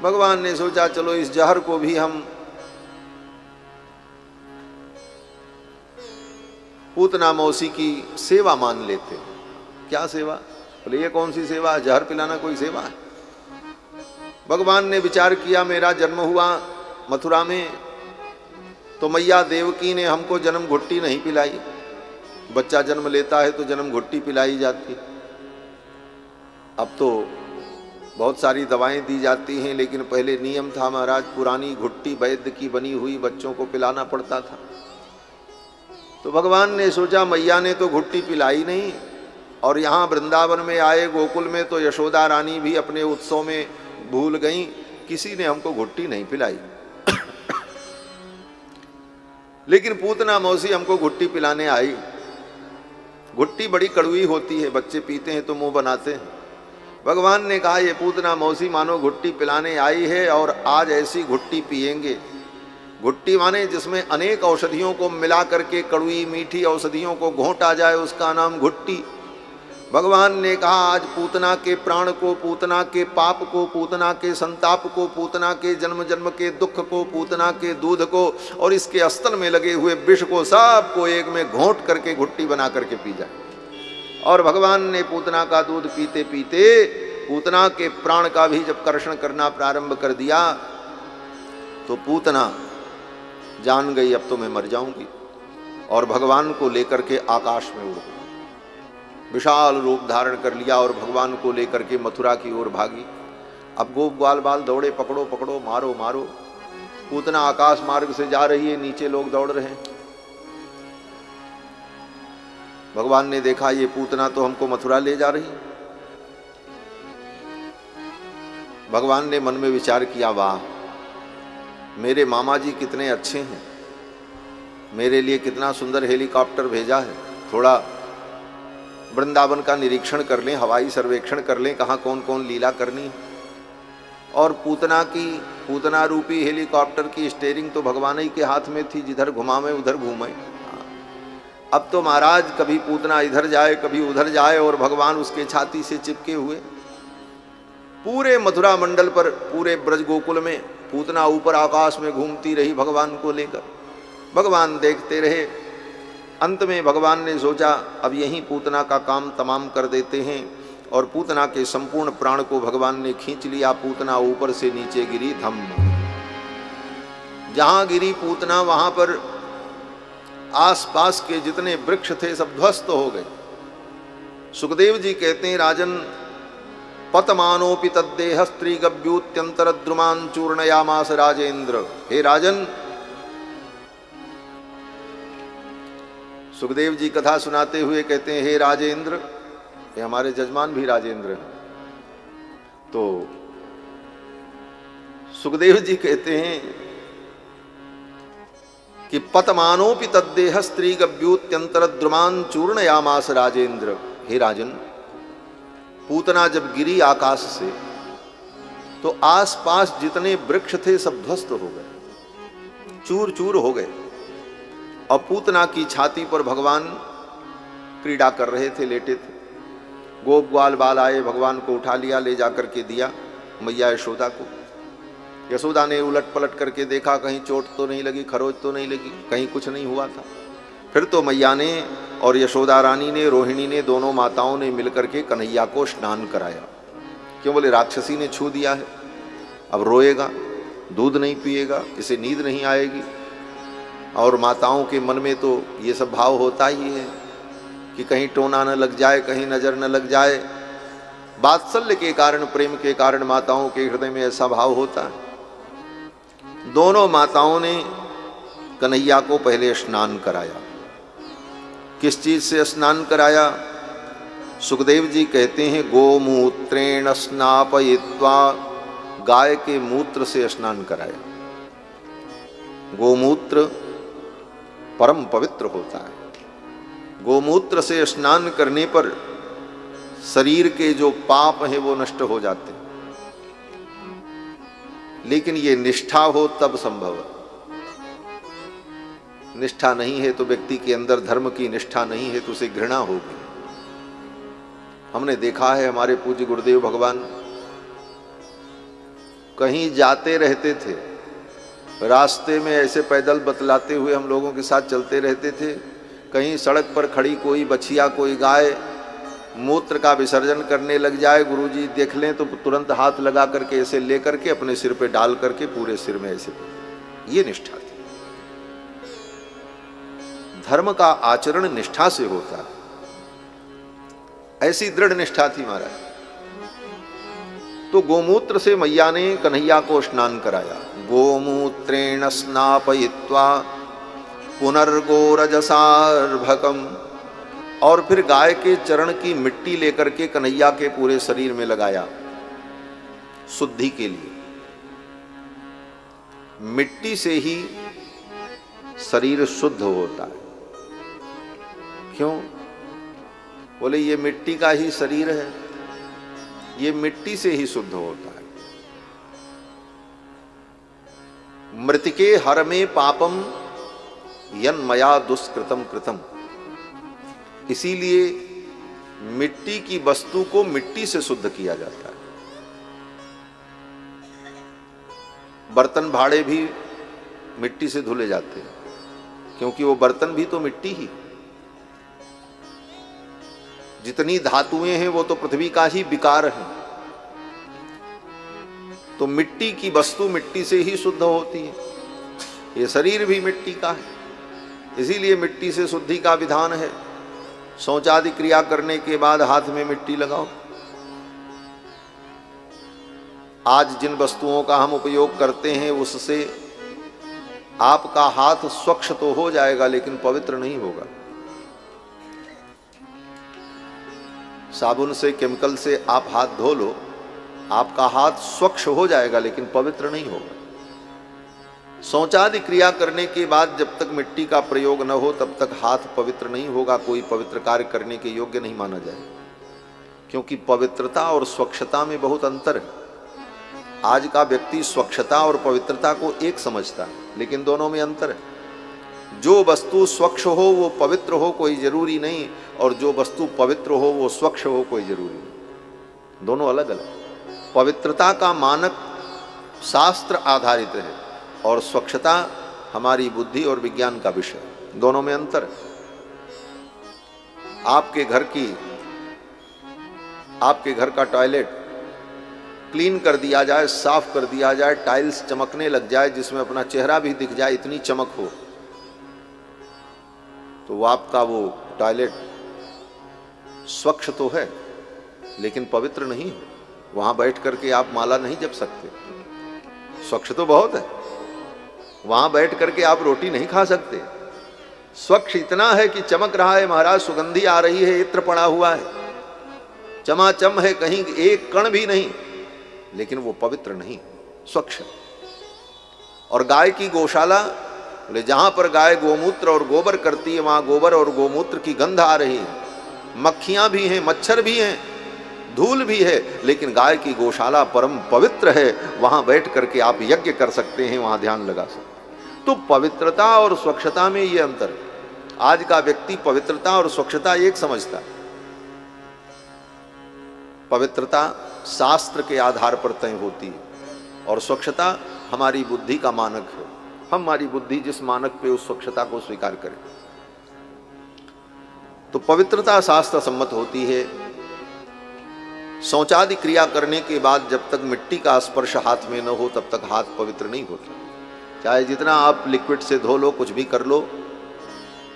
भगवान ने सोचा चलो इस जहर को भी हम पूतना मौसी की सेवा मान लेते। क्या सेवा? बोले ये कौन सी सेवा है? जहर पिलाना कोई सेवा है? भगवान ने विचार किया मेरा जन्म हुआ मथुरा में तो मैया देवकी ने हमको जन्म घुट्टी नहीं पिलाई। बच्चा जन्म लेता है तो जन्म घुट्टी पिलाई जाती। अब तो बहुत सारी दवाएं दी जाती हैं, लेकिन पहले नियम था महाराज, पुरानी घुट्टी वैद्य की बनी हुई बच्चों को पिलाना पड़ता था। तो भगवान ने सोचा मैया ने तो घुट्टी पिलाई नहीं, और यहाँ वृंदावन में आए गोकुल में तो यशोदा रानी भी अपने उत्सव में भूल गई, किसी ने हमको घुट्टी नहीं पिलाई। लेकिन पूतना मौसी हमको घुट्टी पिलाने आई। घुट्टी बड़ी कड़वी होती है, बच्चे पीते हैं तो मुंह बनाते हैं। भगवान ने कहा ये पूतना मौसी मानो घुट्टी पिलाने आई है और आज ऐसी घुट्टी पिएंगे। घुट्टी माने जिसमें अनेक औषधियों को मिला करके कड़वी मीठी औषधियों को घोंटा जाए, उसका नाम घुट्टी। भगवान ने कहा आज पूतना के प्राण को, पूतना के पाप को, पूतना के संताप को, पूतना के जन्म जन्म के दुख को, पूतना के दूध को और इसके अस्तर में लगे हुए विष को सबको एक में घोंट करके घुट्टी बना करके पी जाए। और भगवान ने पूतना का दूध पीते पीते पूतना के प्राण का भी जब कर्षण करना प्रारंभ कर दिया तो पूतना जान गई अब तो मैं मर जाऊंगी, और भगवान को लेकर के आकाश में उड़ गई। विशाल रूप धारण कर लिया और भगवान को लेकर के मथुरा की ओर भागी। अब गोप ग्वाल बाल दौड़े, पकड़ो पकड़ो, मारो मारो। पूतना आकाश मार्ग से जा रही है, नीचे लोग दौड़ रहे हैं। भगवान ने देखा ये पूतना तो हमको मथुरा ले जा रही। भगवान ने मन में विचार किया, वाह मेरे मामा जी कितने अच्छे हैं, मेरे लिए कितना सुंदर हेलीकॉप्टर भेजा है। थोड़ा वृंदावन का निरीक्षण कर लें, हवाई सर्वेक्षण कर लें, कहाँ कौन कौन लीला करनी है। और पूतना रूपी हेलीकॉप्टर की स्टीयरिंग तो भगवान ही के हाथ में थी, जिधर घुमावे उधर घूमे। अब तो महाराज कभी पूतना इधर जाए कभी उधर जाए और भगवान उसके छाती से चिपके हुए। पूरे मथुरा मंडल पर, पूरे ब्रज गोकुल में पूतना ऊपर आकाश में घूमती रही भगवान को लेकर। भगवान देखते रहे। अंत में भगवान ने सोचा अब यहीं पूतना का काम तमाम कर देते हैं, और पूतना के संपूर्ण प्राण को भगवान ने खींच लिया। पूतना ऊपर से नीचे गिरी, धम। जहां गिरी पूतना वहां पर आसपास के जितने वृक्ष थे सब ध्वस्त हो गए। सुखदेव जी कहते हैं, राजन पतमानोपि तद्देह स्त्री गभ्यूत्यंतर द्रुमान चूर्णयामास राजेंद्र। हे राजन, सुखदेव जी कथा सुनाते हुए कहते हैं, हे राजेंद्र, ये हमारे जजमान भी राजेंद्र हैं। तो सुखदेव जी कहते हैं कि पतमानोपि तद्देह स्त्री गभ्यूत्यंतर द्रुमान चूर्णयामास राजेंद्र। हे राजन, पूतना जब गिरी आकाश से तो आसपास जितने वृक्ष थे सब ध्वस्त हो गए, चूर चूर हो गए। और पूतना की छाती पर भगवान क्रीड़ा कर रहे थे, लेटे थे। गोप ग्वाल बाल आए, भगवान को उठा लिया, ले जाकर के दिया मैया यशोदा को। यशोदा ने उलट पलट करके देखा, कहीं चोट तो नहीं लगी, खरोच तो नहीं लगी, कहीं कुछ नहीं हुआ था। फिर तो मैया ने और यशोदा रानी ने, रोहिणी ने, दोनों माताओं ने मिलकर के कन्हैया को स्नान कराया। क्यों? बोले राक्षसी ने छू दिया है, अब रोएगा, दूध नहीं पिएगा, इसे नींद नहीं आएगी। और माताओं के मन में तो ये सब भाव होता ही है कि कहीं टोना न लग जाए, कहीं नजर न लग जाए। वात्सल्य के कारण, प्रेम के कारण माताओं के हृदय में ऐसा भाव होता है। दोनों माताओं ने कन्हैया को पहले स्नान कराया। किस चीज से स्नान कराया? सुखदेव जी कहते हैं, गोमूत्रेण स्नापयित्वा, गाय के मूत्र से स्नान कराया। गोमूत्र परम पवित्र होता है। गोमूत्र से स्नान करने पर शरीर के जो पाप हैं वो नष्ट हो जाते हैं। लेकिन ये निष्ठा हो तब संभव है। निष्ठा नहीं है तो व्यक्ति के अंदर, धर्म की निष्ठा नहीं है तो उसे घृणा होगी। हमने देखा है, हमारे पूज्य गुरुदेव भगवान कहीं जाते रहते थे, रास्ते में ऐसे पैदल बतलाते हुए हम लोगों के साथ चलते रहते थे। कहीं सड़क पर खड़ी कोई बछिया, कोई गाय मूत्र का विसर्जन करने लग जाए, गुरुजी देख लें तो तुरंत हाथ लगा करके ऐसे ले करके अपने सिर पे डाल करके पूरे सिर में ऐसे। ये निष्ठा थी। धर्म का आचरण निष्ठा से होता है। ऐसी दृढ़ निष्ठा थी महाराज। तो गोमूत्र से मैया ने कन्हैया को स्नान कराया। गोमूत्रेण स्नापयित्वा पुनर्गोरजसार्भकम, और फिर गाय के चरण की मिट्टी लेकर के कन्हैया के पूरे शरीर में लगाया, शुद्धि के लिए। मिट्टी से ही शरीर शुद्ध होता है। क्यों? बोले ये मिट्टी का ही शरीर है, ये मिट्टी से ही शुद्ध होता है। मृतिके हर में पापम यन्मया दुष्कृतम कृतम। इसीलिए मिट्टी की वस्तु को मिट्टी से शुद्ध किया जाता है। बर्तन भाड़े भी मिट्टी से धुले जाते हैं, क्योंकि वो बर्तन भी तो मिट्टी ही। जितनी धातुएं हैं वो तो पृथ्वी का ही विकार है। तो मिट्टी की वस्तु मिट्टी से ही शुद्ध होती है। ये शरीर भी मिट्टी का है, इसीलिए मिट्टी से शुद्धि का विधान है। शौचादि क्रिया करने के बाद हाथ में मिट्टी लगाओ। आज जिन वस्तुओं का हम उपयोग करते हैं उससे आपका हाथ स्वच्छ तो हो जाएगा लेकिन पवित्र नहीं होगा। साबुन से, केमिकल से आप हाथ धो लो, आपका हाथ स्वच्छ हो जाएगा लेकिन पवित्र नहीं होगा। शौचादि क्रिया करने के बाद जब तक मिट्टी का प्रयोग न हो तब तक हाथ पवित्र नहीं होगा, कोई पवित्र कार्य करने के योग्य नहीं माना जाए, क्योंकि पवित्रता और स्वच्छता में बहुत अंतर है। आज का व्यक्ति स्वच्छता और पवित्रता को एक समझता है, लेकिन दोनों में अंतर है। जो वस्तु स्वच्छ हो वो पवित्र हो कोई जरूरी नहीं, और जो वस्तु पवित्र हो वो स्वच्छ हो कोई जरूरी नहीं, दोनों अलग अलग। पवित्रता का मानक शास्त्र आधारित है और स्वच्छता हमारी बुद्धि और विज्ञान का विषय, दोनों में अंतर है। आपके घर का टॉयलेट क्लीन कर दिया जाए, साफ कर दिया जाए, टाइल्स चमकने लग जाए, जिसमें अपना चेहरा भी दिख जाए, इतनी चमक हो, तो वो आपका वो टॉयलेट स्वच्छ तो है लेकिन पवित्र नहीं है। वहां बैठ करके आप माला नहीं जप सकते। स्वच्छ तो बहुत है, वहां बैठ करके आप रोटी नहीं खा सकते। स्वच्छ इतना है कि चमक रहा है महाराज, सुगंधी आ रही है, इत्र पड़ा हुआ है, चमाचम है, कहीं एक कण भी नहीं, लेकिन वो पवित्र नहीं, स्वच्छ। और गाय की गौशाला, बोले जहां पर गाय गोमूत्र और गोबर करती है वहां गोबर और गोमूत्र की गंध आ रही है, मक्खियां भी हैं, मच्छर भी हैं, धूल भी है, लेकिन गाय की गौशाला परम पवित्र है, वहां बैठ करके आप यज्ञ कर सकते हैं, वहां ध्यान लगा सकते हैं। तो पवित्रता और स्वच्छता में ये अंतर है। आज का व्यक्ति पवित्रता और स्वच्छता एक समझता है। पवित्रता शास्त्र के आधार पर तय होती है और स्वच्छता हमारी बुद्धि का मानक है। हमारी बुद्धि जिस मानक पे उस स्वच्छता को स्वीकार करे। तो पवित्रता शास्त्र सम्मत होती है। शौचादि क्रिया करने के बाद जब तक मिट्टी का स्पर्श हाथ में न हो तब तक हाथ पवित्र नहीं होता। चाहे जितना आप लिक्विड से धो लो, कुछ भी कर लो,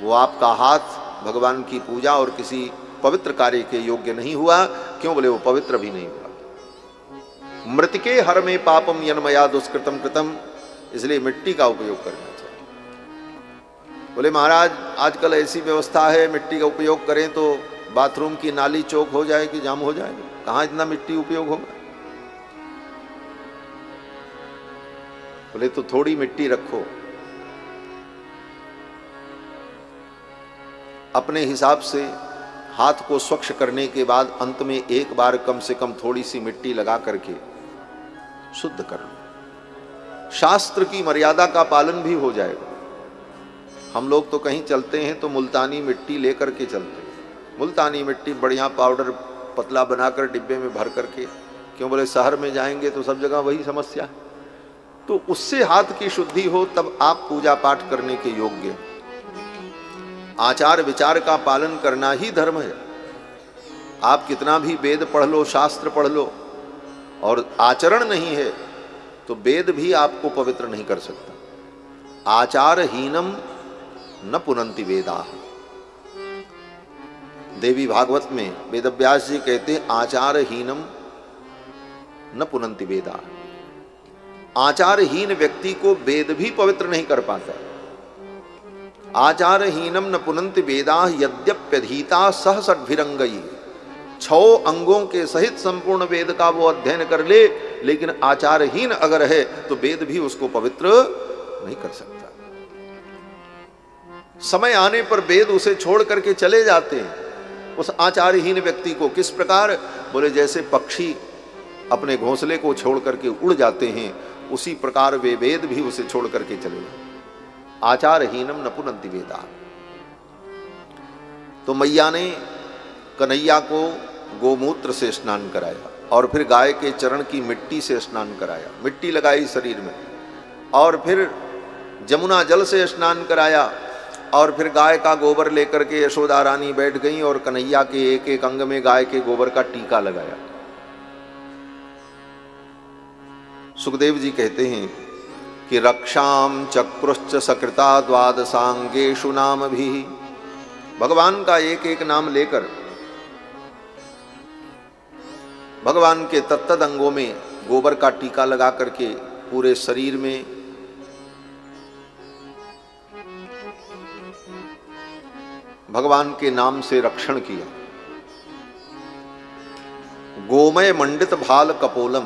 वो आपका हाथ भगवान की पूजा और किसी पवित्र कार्य के योग्य नहीं हुआ। क्यों? बोले वो पवित्र भी नहीं हुआ। मृतिके हर में पापम यन्मया दुष्कृतम कृतम, इसलिए मिट्टी का उपयोग करना चाहिए। बोले महाराज आजकल ऐसी व्यवस्था है, मिट्टी का उपयोग करें तो बाथरूम की नाली चौक हो जाएगी, जाम हो जाएगा, कहाँ इतना मिट्टी उपयोग होगा। बोले तो थोड़ी मिट्टी रखो, अपने हिसाब से हाथ को स्वच्छ करने के बाद अंत में एक बार कम से कम थोड़ी सी मिट्टी लगा करके शुद्ध कर लो। शास्त्र की मर्यादा का पालन भी हो जाएगा। हम लोग तो कहीं चलते हैं तो मुल्तानी मिट्टी लेकर के चलते हैं। मुल्तानी मिट्टी बढ़िया पाउडर पतला बनाकर डिब्बे में भर करके, क्यों? बोले शहर में जाएंगे तो सब जगह वही समस्या है। तो उससे हाथ की शुद्धि हो तब आप पूजा पाठ करने के योग्य। आचार विचार का पालन करना ही धर्म है। आप कितना भी वेद पढ़ लो, शास्त्र पढ़ लो, और आचरण नहीं है तो वेद भी आपको पवित्र नहीं कर सकता। आचारहीनम न पुनन्ति वेदाः। देवी भागवत में वेदव्यास जी कहते हैं आचारहीनम न पुनन्ति वेदाः। आचारहीन व्यक्ति को वेद भी पवित्र नहीं कर पाता। आचारहीनम न पुनन्ति वेदाः यद्यप्यधीता सह षड्भिरंगैः। 6 अंगों के सहित संपूर्ण वेद का वो अध्ययन कर ले, लेकिन आचारहीन अगर है तो वेद भी उसको पवित्र नहीं कर सकता। समय आने पर वेद उसे छोड़ करके चले जाते हैं उस आचारहीन व्यक्ति को। किस प्रकार? बोले जैसे पक्षी अपने घोंसले को छोड़ करके उड़ जाते हैं, उसी प्रकार वे वेद भी उसे छोड़ करके चले जाते। आचारहीनम न पुनन्ति वेदाः। तो मैया ने कन्हैया को गोमूत्र से स्नान कराया और फिर गाय के चरण की मिट्टी से स्नान कराया, मिट्टी लगाई शरीर में, और फिर जमुना जल से स्नान कराया, और फिर गाय का गोबर लेकर के यशोदा रानी बैठ गई और कन्हैया के एक एक अंग में गाय के गोबर का टीका लगाया। सुखदेव जी कहते हैं कि रक्षाम चक्रुश्च सकृता द्वादशांगेषु नाम भी। भगवान का एक एक नाम लेकर भगवान के तत्तद अंगों में गोबर का टीका लगा करके पूरे शरीर में भगवान के नाम से रक्षण किया। गोमय मंडित भाल कपोलम